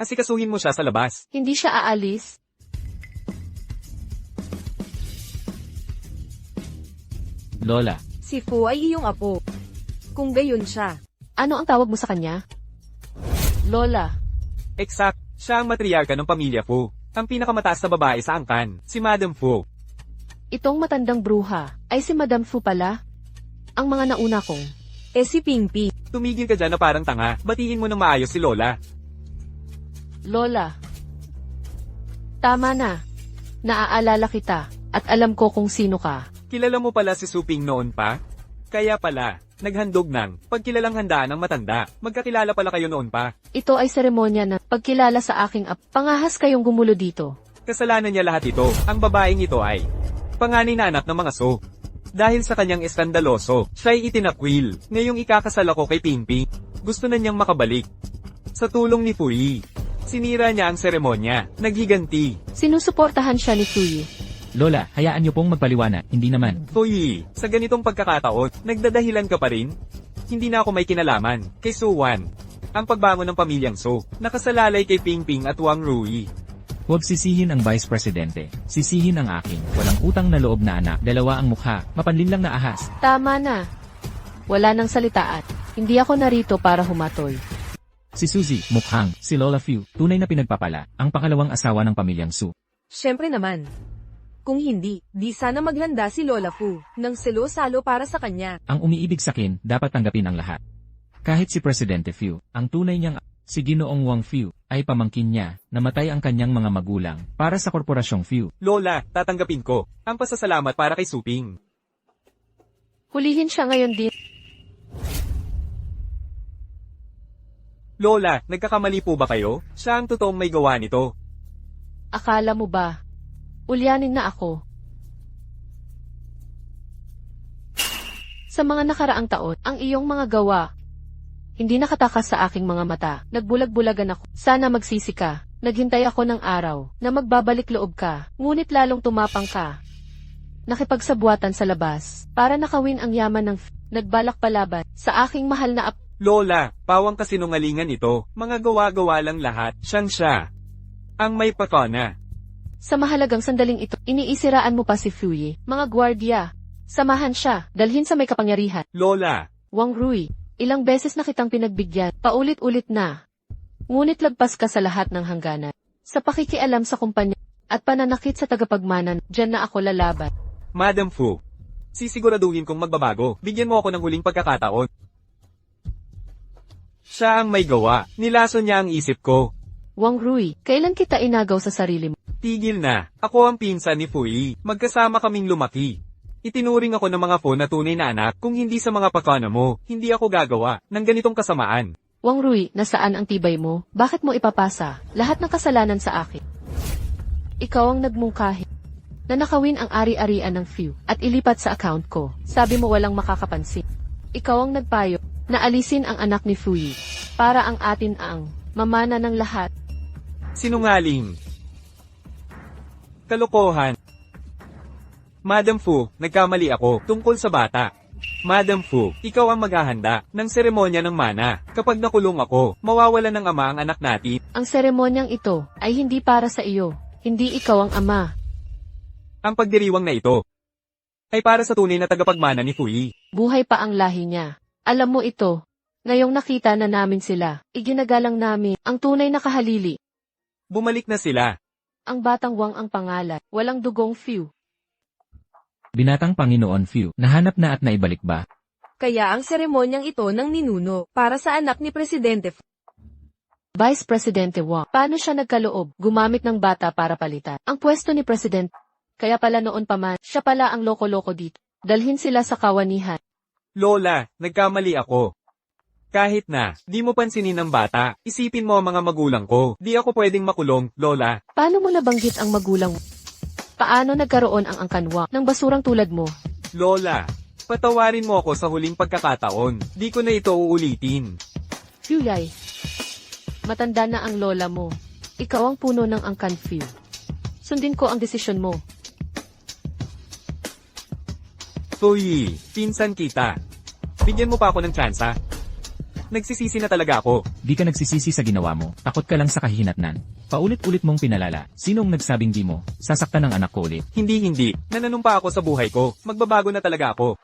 Asikasuhin mo siya sa labas. Hindi siya aalis. Lola, Si Fu ay iyong apo. Kung gayon siya, Ano ang tawag mo sa kanya? Lola. Exact, siya ang matriarka ng pamilya Fu. Ang pinakamataas na babae sa angkan, si Madam Fu. Itong matandang bruha ay si Madam Fu pala. Ang mga nauna kong. si Pingping. Tumigil ka dyan na parang tanga, batiin mo ng maayos si Lola. Lola. Tama na. Naaalala kita at alam ko kung sino ka. Kilala mo pala si Suping noon pa? Kaya pala, naghandog ng pagkilalang handaan ng matanda. Magkakilala pala kayo noon pa. Ito ay seremonya na pagkilala sa aking pangahas kayong gumulo dito. Kasalanan niya lahat ito. Ang babaeng ito ay panganay na anak ng mga So. Dahil sa kanyang eskandaloso, siya'y itinakwil. Ngayong ikakasal ako kay Pingping. Gusto na niyang makabalik. Sa tulong ni Fuyi, sinira niya ang seremonya. Naghiganti. Sinusuportahan siya ni Fuyi. Lola, hayaan niyo pong magpaliwanag, hindi naman. Fuyi, sa ganitong pagkakataon, nagdadahilan ka pa rin? Hindi na ako may kinalaman. Kay Suwan, ang pagbangon ng pamilyang So, nakasalalay kay Pingping at Wang Rui. Huwag sisihin ang Vice Presidente. Sisihin ang aking, walang utang na loob na anak. Dalawa ang mukha, mapanlin lang na ahas. Tama na. Wala nang salitaan. Hindi ako narito para humatoy. Si Suzy, mukhang, si Lola Fu, tunay na pinagpapala, ang pangalawang asawa ng pamilyang Su. Siyempre naman. Kung hindi, di sana maghanda si Lola Fu ng selo-salo para sa kanya. Ang umiibig sa akin, dapat tanggapin ang lahat. Kahit si Presidente Fu, ang tunay niyang si Ginoong Wang Fu, ay pamangkin niya, namatay ang kanyang mga magulang, para sa korporasyong Fu. Lola, tatanggapin ko. Ang pasasalamat para kay Suping. Hulihin siya ngayon din. Lola, nagkakamali po ba kayo? Siya ang totoong may gawa nito. Akala mo ba? Ulyanin na ako. Sa mga nakaraang taon, ang iyong mga gawa, hindi nakatakas sa aking mga mata. Nagbulag-bulagan ako. Sana magsisi ka. Naghintay ako ng araw na magbabalik loob ka, ngunit lalong tumapang ka. Nakipagsabuatan sa labas, para nakawin ang yaman ng nagbalak palaban sa aking mahal na Lola, pawang kasinungalingan ito. Mga gawa-gawa lang lahat. Siyang siya. Ang may pakona. Sa mahalagang sandaling ito, iniisiraan mo pa si Fuyi. Mga gwardya, samahan siya, dalhin sa may kapangyarihan. Lola, Wang Rui, ilang beses na kitang pinagbigyan, paulit-ulit na. Ngunit lagpas ka sa lahat ng hangganan. Sa pakikialam sa kumpanya, at pananakit sa tagapagmanan, dyan na ako lalaban. Madam Fu, sisiguraduhin kong magbabago. Bigyan mo ako ng huling pagkakataon. Siya ang may gawa. Nilason niya ang isip ko. Wang Rui, kailan kita inagaw sa sarili mo? Tigil na. Ako ang pinsan ni Fuyi. Magkasama kaming lumaki. Itinuring ako ng mga Fu na tunay na anak. Kung hindi sa mga pakana mo, hindi ako gagawa ng ganitong kasamaan. Wang Rui, nasaan ang tibay mo? Bakit mo ipapasa lahat ng kasalanan sa akin? Ikaw ang nagmungkahi na nakawin ang ari-arian ng Fu at ilipat sa account ko. Sabi mo walang makakapansin. Ikaw ang nagpayo na alisin ang anak ni Fuyi para ang atin ang mamana ng lahat. Sinungaling. Kalokohan. Madam Fu, nagkamali ako tungkol sa bata. Madam Fu, ikaw ang maghahanda ng seremonya ng mana. Kapag nakulong ako, mawawala ng ama ang anak natin. Ang seremonyang ito ay hindi para sa iyo. Hindi ikaw ang ama. Ang pagdiriwang na ito ay para sa tunay na tagapagmana ni Fuyi. Buhay pa ang lahi niya. Alam mo ito. Ngayong nakita na namin sila, iginagalang namin ang tunay na kahalili. Bumalik na sila. Ang batang Wang ang pangalan, walang dugong Fu. Binatang Panginoon Fu, nahanap na at naibalik ba? Kaya ang seremonyang ito ng ninuno para sa anak ni Presidente Fu. Vice Presidente Wang, paano siya nagkaloob, gumamit ng bata para palitan ang pwesto ni President? Kaya pala noon pa man, siya pala ang loko-loko dito. Dalhin sila sa kawanihan. Lola, nagkamali ako. Kahit na, di mo pansinin ng bata, isipin mo ang mga magulang ko. Di ako pwedeng makulong, Lola. Paano mo nabanggit ang magulang mo? Paano nagkaroon ang angkanwa ng basurang tulad mo? Lola, patawarin mo ako sa huling pagkakataon. Di ko na ito uulitin. Fuyay, matanda na ang lola mo. Ikaw ang puno ng angkan Fu. Sundin ko ang desisyon mo. Fuyi, pinsan kita. Bigyan mo pa ako ng tsansa. Nagsisisi na talaga ako. Di ka nagsisisi sa ginawa mo, takot ka lang sa kahihinatnan. Paulit-ulit mong pinalala, sinong nagsabing di mo, sasaktan ng anak ko ulit. Hindi. Nananumpa ako sa buhay ko. Magbabago na talaga ako.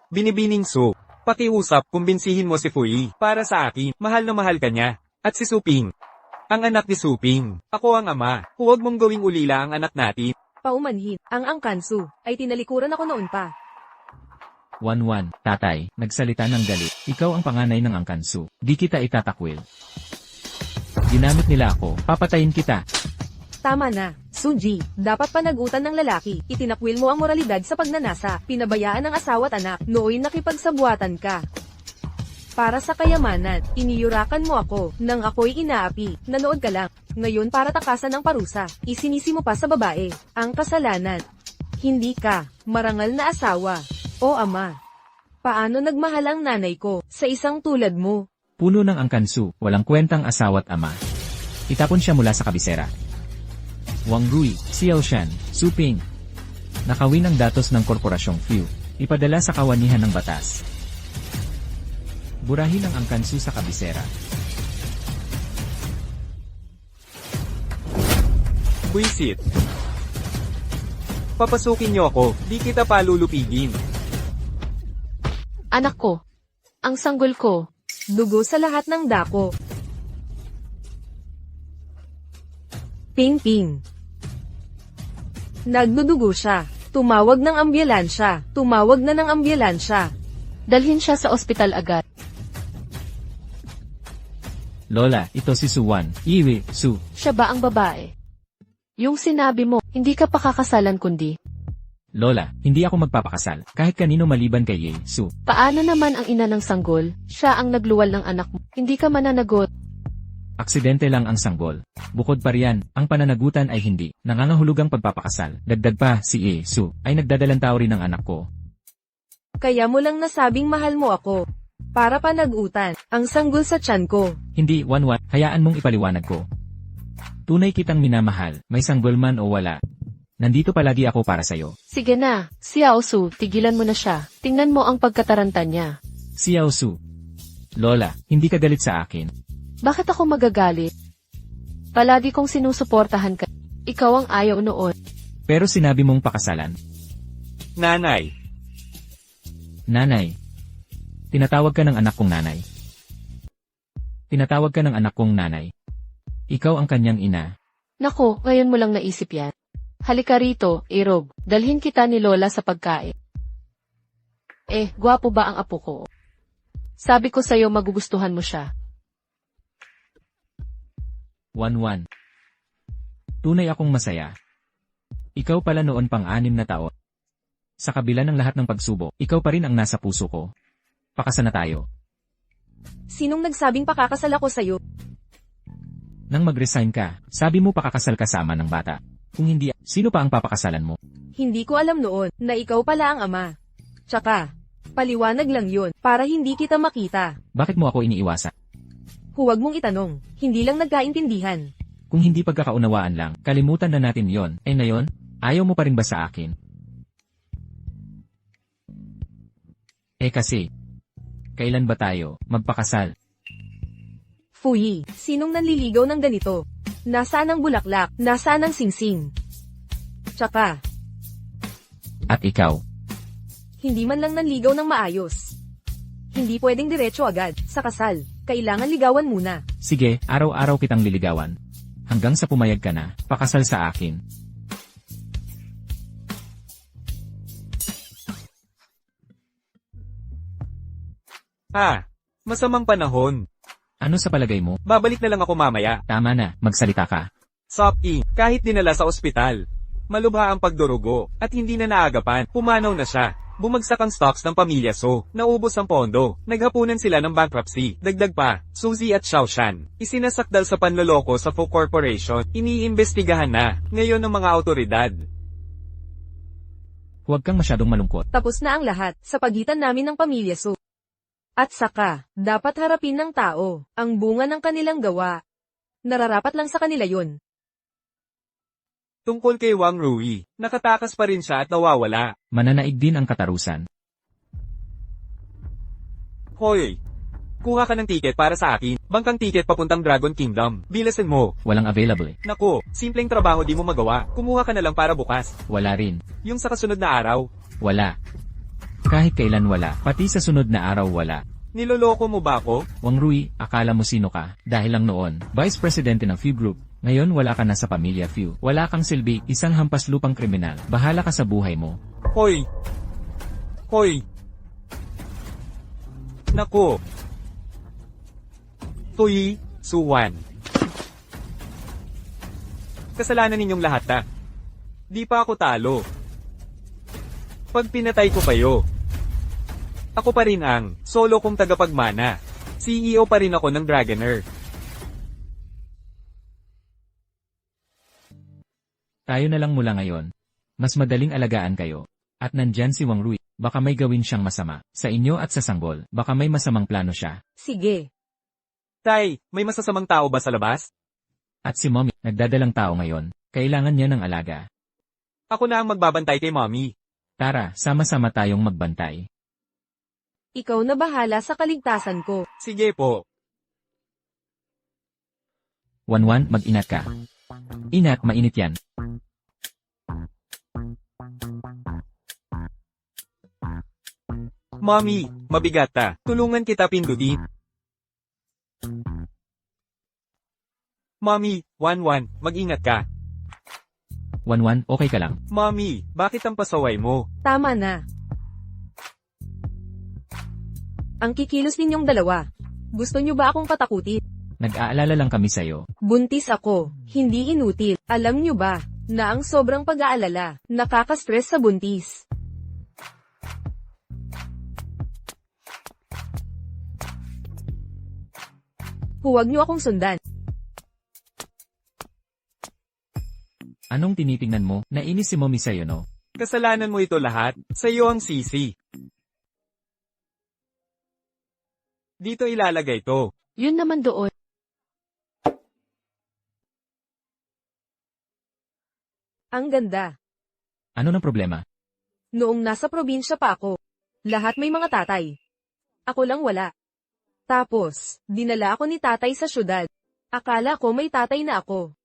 Binibining Su, pakiusap kumbinsihin mo si Fuyi. Para sa akin, mahal na mahal ka niya. At si Suping. Ang anak ni Suping. Ako ang ama. Huwag mong gawing ulila ang anak natin. Paumanhin, ang angkansu ay tinalikuran ako noon pa. 1-1, tatay, nagsalita ng galit. Ikaw ang panganay ng angkansu. Di kita itatakwil. Ginamit nila ako, papatayin kita. Tama na, Sunji. Dapat panagutan ng lalaki. Itinakwil mo ang moralidad sa pagnanasa. Pinabayaan ng asawa at anak. Nooy nakipagsabuatan ka. Para sa kayamanan, iniyurakan mo ako, nang ako'y inaapi. Nanood ka lang. Ngayon para takasan ng parusa, isinisi mo pa sa babae. Ang kasalanan. Hindi ka, marangal na asawa. O ama. Paano nagmahal ang nanay ko, sa isang tulad mo? Puno ng angkansu, walang kwentang asawa't ama. Itapon siya mula sa kabisera. Wang Rui, Xiao Shan, Su Ping. Nakawin ang datos ng korporasyong Few. Ipadala sa kawanihan ng batas. Burahin ang angkansu sa kabisera. Buisit. Papasukin niyo ako, di kita palulupigin. Anak ko. Ang sanggol ko. Dugo sa lahat ng dako. Ping-ping. Nagdudugo siya. Tumawag ng ambulansya. Tumawag na ng ambulansya. Dalhin siya sa ospital agad. Lola, ito si Suwan, Iwi, Su. Siya ba ang babae? Yung sinabi mo, hindi ka pakakasalan kundi. Lola, hindi ako magpapakasal, kahit kanino maliban kay Ye, Su. Paano naman ang ina ng sanggol? Siya ang nagluwal ng anak mo. Hindi ka mananagot. Aksidente lang ang sanggol. Bukod pa riyan, ang pananagutan ay hindi nangangahulugang pagpapakasal. Dagdag pa, si Ye, Su, ay nagdadalantao rin ng anak ko. Kaya mo lang nasabing mahal mo ako. Para panagutan, ang sanggol sa tiyan ko. Hindi, Wanwan, hayaan mong ipaliwanag ko. Tunay kitang minamahal, may sanggol man o wala. Nandito palagi ako para sa'yo. Sige na, Xiao Su, tigilan mo na siya. Tingnan mo ang pagkataranta niya. Xiao Su. Lola, hindi ka galit sa akin. Bakit ako magagalit? Palagi kong sinusuportahan ka. Ikaw ang ayaw noon. Pero sinabi mong pakasalan. Nanay. Nanay. Tinatawag ka ng anak kong nanay. Tinatawag ka ng anak kong nanay. Ikaw ang kanyang ina. Nako, ngayon mo lang naisip yan. Halika rito, Irog. Dalhin kita ni Lola sa pagkain. Gwapo ba ang apo ko? Sabi ko sa'yo magugustuhan mo siya. Wanwan. Tunay akong masaya. Ikaw pala noon pang 6 na taon. Sa kabila ng lahat ng pagsubok, ikaw pa rin ang nasa puso ko. Pakasal na tayo. Sinong nagsabing pakakasal ako sa'yo? Nang mag-resign ka, sabi mo pakakasal ka sa ama ng bata. Kung hindi, sino pa ang papakasalan mo? Hindi ko alam noon, na ikaw pala ang ama. Tsaka, paliwanag lang yun, para hindi kita makita. Bakit mo ako iniiwasan? Huwag mong itanong, hindi lang nagkaintindihan. Kung hindi pagkakaunawaan lang, kalimutan na natin yon. Ngayon, ayaw mo pa rin ba sa akin? Kasi, kailan ba tayo magpakasal? Fuyi, sinong nanliligaw ng ganito? Nasaan ang bulaklak? Nasaan ang singsing? Tsaka, At ikaw? hindi man lang nanligaw ng maayos. Hindi pwedeng diretso agad, sa kasal. Kailangan ligawan muna. Sige, araw-araw kitang liligawan. Hanggang sa pumayag ka na, pakasal sa akin. Masamang panahon. Ano sa palagay mo? Babalik na lang ako mamaya. Tama na, magsalita ka. Sop-i, kahit dinala sa ospital. Malubha ang pagdurugo, at hindi na naagapan, pumanaw na siya. Bumagsak ang stocks ng pamilya So, naubos ang pondo, naghapunan sila ng bankruptcy. Dagdag pa, Suzy at Xiaoshan, isinasakdal sa panloloko sa Fo Corporation, iniimbestigahan na, ngayon ng mga autoridad. Huwag kang masyadong malungkot. Tapos na ang lahat, sa pagitan namin ng pamilya So. At saka, dapat harapin ng tao, ang bunga ng kanilang gawa. Nararapat lang sa kanila yun. Tungkol kay Wang Rui, nakatakas pa rin siya at nawawala. Mananaig din ang katarusan. Hoy! Kuha ka ng ticket para sa akin. Bangkang ticket papuntang Dragon Kingdom. Bilasin mo. Walang available. Naku, simpleng trabaho di mo magawa. Kumuha ka na lang para bukas. Wala rin. Yung sa kasunod na araw. Wala. Kahit kailan wala. Pati sa sunod na araw wala. Niloloko mo ba ako? Wang Rui, akala mo sino ka? Dahil lang noon, Vice Presidente ng Few Group. Ngayon wala ka na sa pamilya Few. Wala kang silbi, isang hampas lupang kriminal. Bahala ka sa buhay mo. Hoy! Hoy! Naku! Fuyi, Suwan. Kasalanan ninyong lahat ta. Di pa ako talo. Pag pinatay ko kayo, ako pa rin ang solo kong tagapagmana. CEO pa rin ako ng Dragoner. Tayo na lang mula ngayon. Mas madaling alagaan kayo. At nandyan si Wang Rui, baka may gawin siyang masama. Sa inyo at sa sanggol, baka may masamang plano siya. Sige. Tay, may masasamang tao ba sa labas? At si Mommy, nagdadalang tao ngayon. Kailangan niya ng alaga. Ako na ang magbabantay kay Mommy. Tara, sama-sama tayong magbantay. Ikaw na bahala sa kaligtasan ko. Sige po. Wanwan, mag-ingat ka. Ingat, mainit yan. Mommy, mabigat ta. Tulungan kita pindutin. Mommy, Wanwan, mag-ingat ka. Wanwan, okay ka lang. Mommy, bakit ang pasaway mo? Tama na. Ang kikilos ninyong dalawa. Gusto nyo ba akong patakutin? Nag-aalala lang kami sa'yo. Buntis ako. Hindi inutil. Alam nyo ba, na ang sobrang pag-aalala, nakaka-stress sa buntis. Huwag nyo akong sundan. Anong tinitingnan mo? Nainis si Mommy sa'yo, no? Kasalanan mo ito lahat. Sa iyo ang sisi. Dito ilalagay to. Yun naman doon. Ang ganda. Ano ng problema? Noong nasa probinsya pa ako, lahat may mga tatay. Ako lang wala. Tapos, dinala ako ni tatay sa syudad. Akala ko may tatay na ako.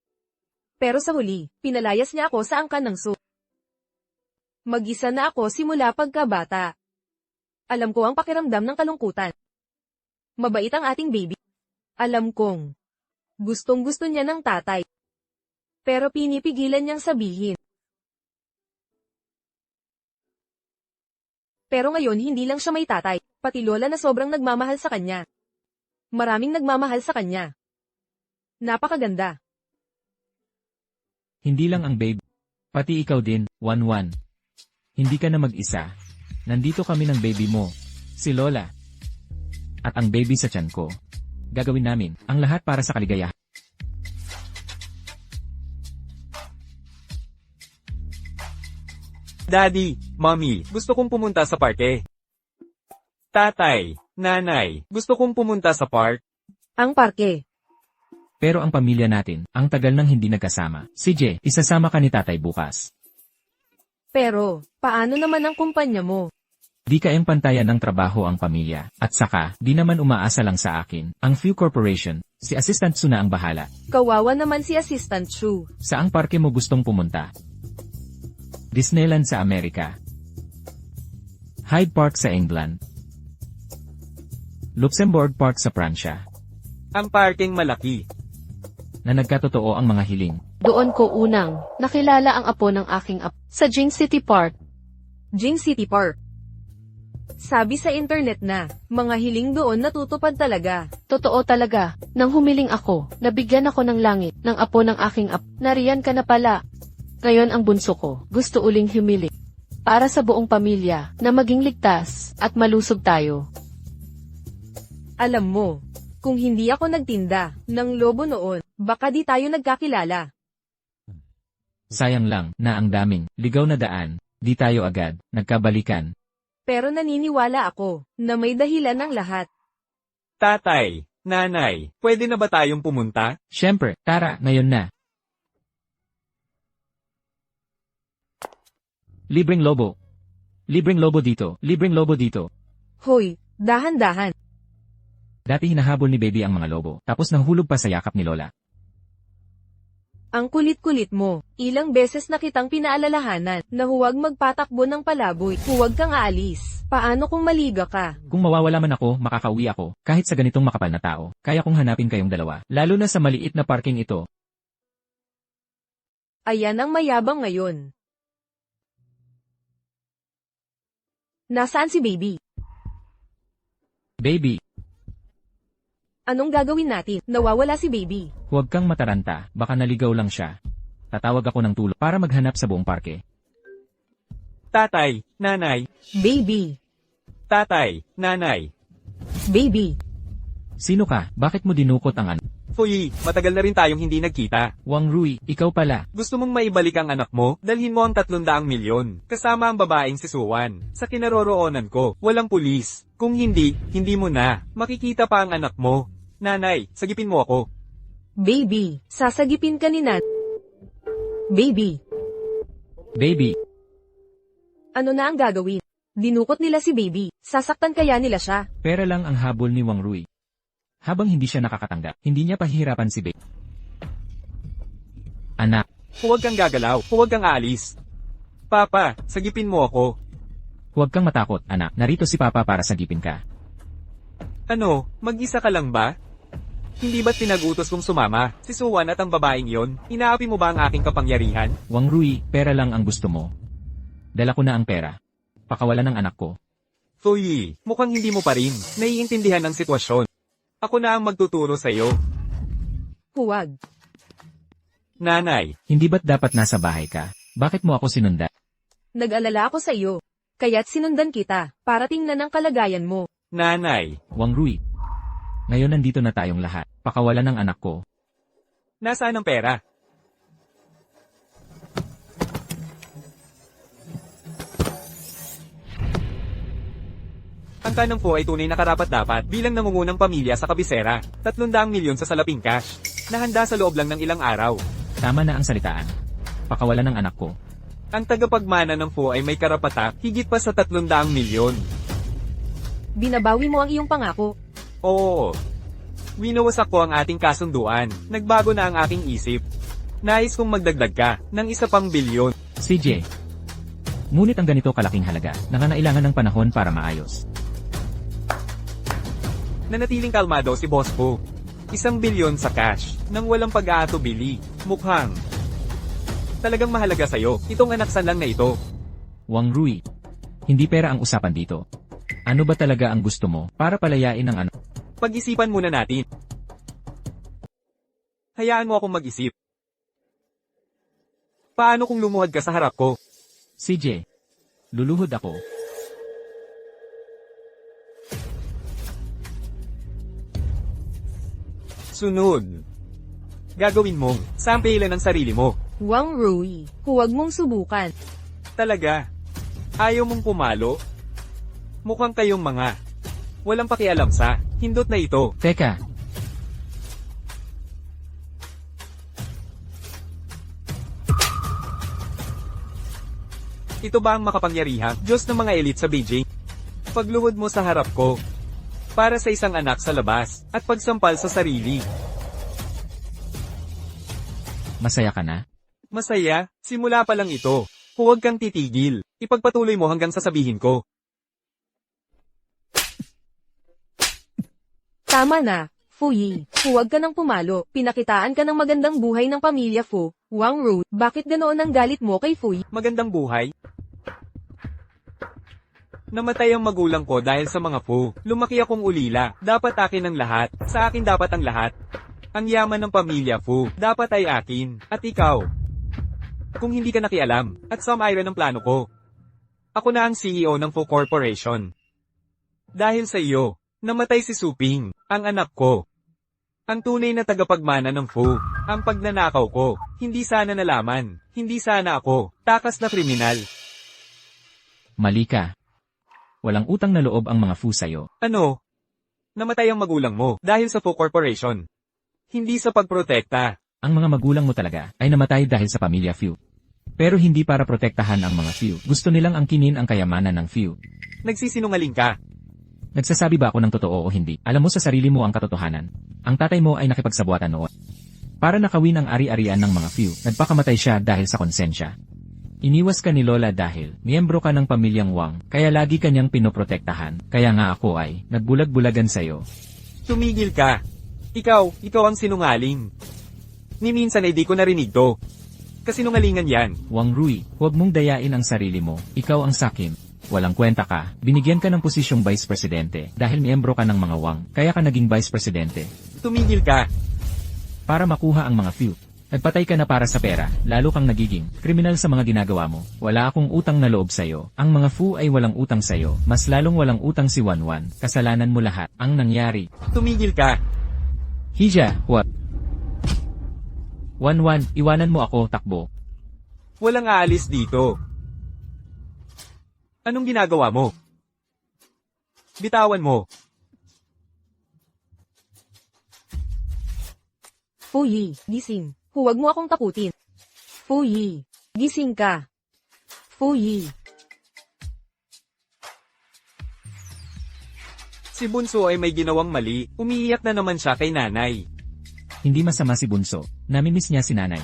Pero sa huli, pinalayas niya ako sa angkan ng zoo. Mag-isa na ako simula pagkabata. Alam ko ang pakiramdam ng kalungkutan. Mabait ang ating baby. Alam kong gustong-gusto niya ng tatay. Pero pinipigilan niyang sabihin. Pero ngayon hindi lang siya may tatay, pati lola na sobrang nagmamahal sa kanya. Maraming nagmamahal sa kanya. Napakaganda. Hindi lang ang babe. Pati ikaw din, Wanwan. Hindi ka na mag-isa. Nandito kami ng baby mo. Si Lola. At ang baby sa tiyan ko. Gagawin namin ang lahat para sa kaligayahan. Daddy, Mommy, gusto kong pumunta sa parke. Tatay, Nanay, gusto kong pumunta sa park. Ang parke. Pero ang pamilya natin, ang tagal nang hindi nagkasama. Si Jay, isasama ka ni tatay bukas. Pero, paano naman ang kumpanya mo? Di kayang pantayan ng trabaho ang pamilya. At saka, di naman umaasa lang sa akin. Ang Few Corporation, si Assistant Su na ang bahala. Kawawa naman si Assistant Chu. Saang parke mo gustong pumunta? Disneyland sa Amerika. Hyde Park sa England. Luxembourg Park sa Pransya. Ang parking malaki. Na nagkatotoo ang mga hiling. Doon ko unang nakilala ang apo ng aking apo sa Jing City Park. Jing City Park. Sabi sa internet na, mga hiling doon natutupad talaga. Totoo talaga, nang humiling ako, nabigyan ako ng langit, ng apo ng aking apo. Nariyan ka na pala. Ngayon ang bunso ko, gusto uling humiling. Para sa buong pamilya, na maging ligtas, at malusog tayo. Alam mo, kung hindi ako nagtinda ng lobo noon, baka di tayo nagkakilala. Sayang lang na ang daming ligaw na daan, di tayo agad nagkabalikan. Pero naniniwala ako na may dahilan ng lahat. Tatay, Nanay, pwede na ba tayong pumunta? Siyempre, tara, ngayon na. Libreng lobo. Libreng lobo dito. Libreng lobo dito. Hoy, dahan-dahan. Dati hinahabol ni baby ang mga lobo, tapos nahulog pa sa yakap ni Lola. Ang kulit-kulit mo. Ilang beses na kitang pinaalalahanan na huwag magpatakbo ng palaboy. Huwag kang aalis. Paano kung maliga ka? Kung mawawala man ako, makakauwi ako, kahit sa ganitong makapal na tao. Kaya kong hanapin kayong dalawa, lalo na sa maliit na parking ito. Ayan ang mayabang ngayon. Nasaan si baby? Baby, Anong gagawin natin? Nawawala si baby. huwag kang mataranta, baka naligaw lang siya. tatawag ako ng tulong para maghanap sa buong parke. Tatay, nanay, Baby. tatay, nanay. Baby. Sino ka? Bakit mo dinukot ang anak? Fuyi, matagal na rin tayong hindi nagkita. Wang Rui, ikaw pala. Gusto mong maibalik ang anak mo? Dalhin mo ang 300 milyon. Kasama ang babaeng si Suwan. Sa kinaroroonan ko, walang pulis. Kung hindi, hindi mo na. Makikita pa ang anak mo. Nanay, sagipin mo ako. Baby. Sasagipin ka ni Nan. Baby. Baby, Ano na ang gagawin? Dinukot nila si Baby. Sasaktan kaya nila siya. pera lang ang habol ni Wang Rui. Habang hindi siya nakakatanggap, hindi niya pahihirapan si Baby. Anak, Huwag kang gagalaw. Huwag kang aalis. Papa, sagipin mo ako. huwag kang matakot, anak. Narito si Papa para sagipin ka. Ano, mag-isa ka lang ba? Hindi ba't pinag-utos kong sumama? Si Suwan at ang babaeng yon, inaapi mo ba ang aking kapangyarihan? Wang Rui, pera lang ang gusto mo. Dala ko na ang pera. Pakawalan ng anak ko. Fuyi, mukhang hindi mo pa rin naiintindihan ang sitwasyon. Ako na ang magtuturo sa iyo. Huwag. Nanay, Hindi ba't dapat nasa bahay ka? Bakit mo ako sinundan? Nag-alala ako sa iyo. Kaya't sinundan kita, para tingnan ang kalagayan mo. nanay, Wang Rui. Ngayon nandito na tayong lahat. Pakawalan ng anak ko. nasaan ang pera? Ang kanang po ay tunay na karapat-dapat bilang nangungunang pamilya sa kabisera. 300 milyon sa salaping cash. Nahanda sa loob lang ng ilang araw. Tama na ang salitaan. Pakawalan ng anak ko. Ang tagapagmana ng po ay may karapatan higit pa sa 300 milyon. Binabawi mo ang iyong pangako. Oo. Winawasak ko ang ating kasunduan. Nagbago na ang aking isip. Nais kong magdagdag ka ng 1 pang bilyon. CJ. Ngunit ang ganito kalaking halaga, nangangailangan ng panahon para maayos. Nanatiling kalmado si boss ko. 1 bilyon sa cash, nang walang pag-aatubili. Mukhang talagang mahalaga sa'yo, itong anaksan lang na ito. Wang Rui. Hindi pera ang usapan dito. Ano ba talaga ang gusto mo para palayain ang anak? Pag-isipan muna natin. Hayaan mo akong mag-isip. Paano kung lumuhad ka sa harap ko? CJ. Luluhod ako. Sunod. Gagawin mong sampilan ang sarili mo. Wang Rui. Huwag mong subukan. Talaga. Ayaw mong pumalo? Mukhang kayong mga walang pakialam sa hindot na ito. Teka. Ito ba ang makapangyarihang Diyos ng mga elite sa Beijing? Pagluhod mo sa harap ko. Para sa isang anak sa labas, at pagsampal sa sarili. Masaya ka na? Masaya, simula pa lang ito. Huwag kang titigil. Ipagpatuloy mo hanggang sasabihin ko. Tama na. Fuyi. Huwag ka nang pumalo. Pinakitaan ka ng magandang buhay ng pamilya Fu. Wang Rui. Bakit ganoon ang galit mo kay Fuyi? Magandang buhay. Namatay ang magulang ko dahil sa mga po. Lumaki akong ulila. Dapat akin ang lahat. Sa akin dapat ang lahat. Ang yaman ng pamilya po. Dapat ay akin. At ikaw. Kung hindi ka nakialam. At some-iron ang plano ko. Ako na ang CEO ng Fu Corporation. Dahil sa iyo, namatay si Suping, ang anak ko. Ang tunay na tagapagmana ng Fu. Ang pagnanakaw ko. Hindi sana nalaman. Hindi sana ako. Takas na kriminal. Mali ka. Walang utang na loob ang mga Fu sa'yo. Ano? Namatay ang magulang mo dahil sa Fu Corporation. Hindi sa pagprotekta. Ang mga magulang mo talaga ay namatay dahil sa pamilya Fu. Pero hindi para protektahan ang mga Fu. Gusto nilang angkinin ang kayamanan ng Fu. Nagsisinungaling ka. Nagsasabi ba ako ng totoo o hindi? Alam mo sa sarili mo ang katotohanan. Ang tatay mo ay nakipagsabuatan noon. Para nakawin ang ari-arian ng mga Fu, nagpakamatay siya dahil sa konsensya. Iniwas ka ni Lola dahil miyembro ka ng pamilyang Wang, kaya lagi kanyang pinoprotektahan. Kaya nga ako ay nagbulag-bulagan sa'yo. Tumigil ka. Ikaw ang sinungaling. Ni minsan ay di ko narinig to. Kasinungalingan yan. Wang Rui, huwag mong dayain ang sarili mo. Ikaw ang sakim. Walang kwenta ka. Binigyan ka ng posisyong Vice Presidente dahil miyembro ka ng mga Wang, kaya ka naging Vice Presidente. Tumigil ka. Para makuha ang mga Fu, Nagpatay ka na para sa pera, lalo kang nagiging kriminal sa mga ginagawa mo. Wala akong utang na loob sa'yo. Ang mga Fu ay walang utang sa'yo. Mas lalong walang utang si Wanwan. Kasalanan mo lahat. Ang nangyari. Tumigil ka. Hija, what? Wanwan, iwanan mo ako, takbo. Walang aalis dito. Anong ginagawa mo? Bitawan mo. Fuyi, gising. Huwag mo akong takutin. Fuyi, gising ka. Fuyi. Si Bunso ay may ginawang mali. Umiiyak na naman siya kay nanay. Hindi masama si Bunso. Namimiss niya si nanay.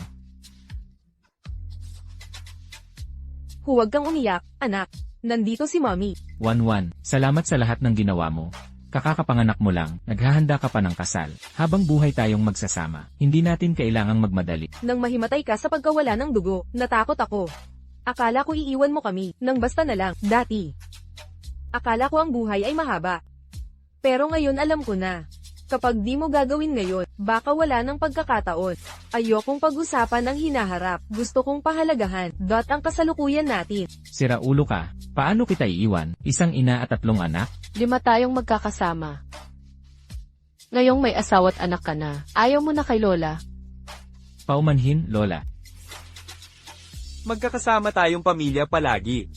Huwag kang umiyak, anak. Nandito si mommy. Wanwan, salamat sa lahat ng ginawa mo. Kakakapanganak mo lang, naghahanda ka pa ng kasal. Habang buhay tayong magsasama, hindi natin kailangang magmadali. Nang mahimatay ka sa pagkawala ng dugo, natakot ako. Akala ko iiwan mo kami, nang basta na lang, dati. Akala ko ang buhay ay mahaba. Pero ngayon alam ko na. Kapag di mo gagawin ngayon, baka wala ng pagkakataon. Ayokong pag-usapan ang hinaharap. Gusto kong pahalagahan. Ang kasalukuyan natin. Sira ulo ka, paano kita iiwan? Isang ina at 3 anak? 5 tayong magkakasama. Ngayong may asawa't anak ka na, ayaw mo na kay Lola. Paumanhin, Lola. Magkakasama tayong pamilya palagi.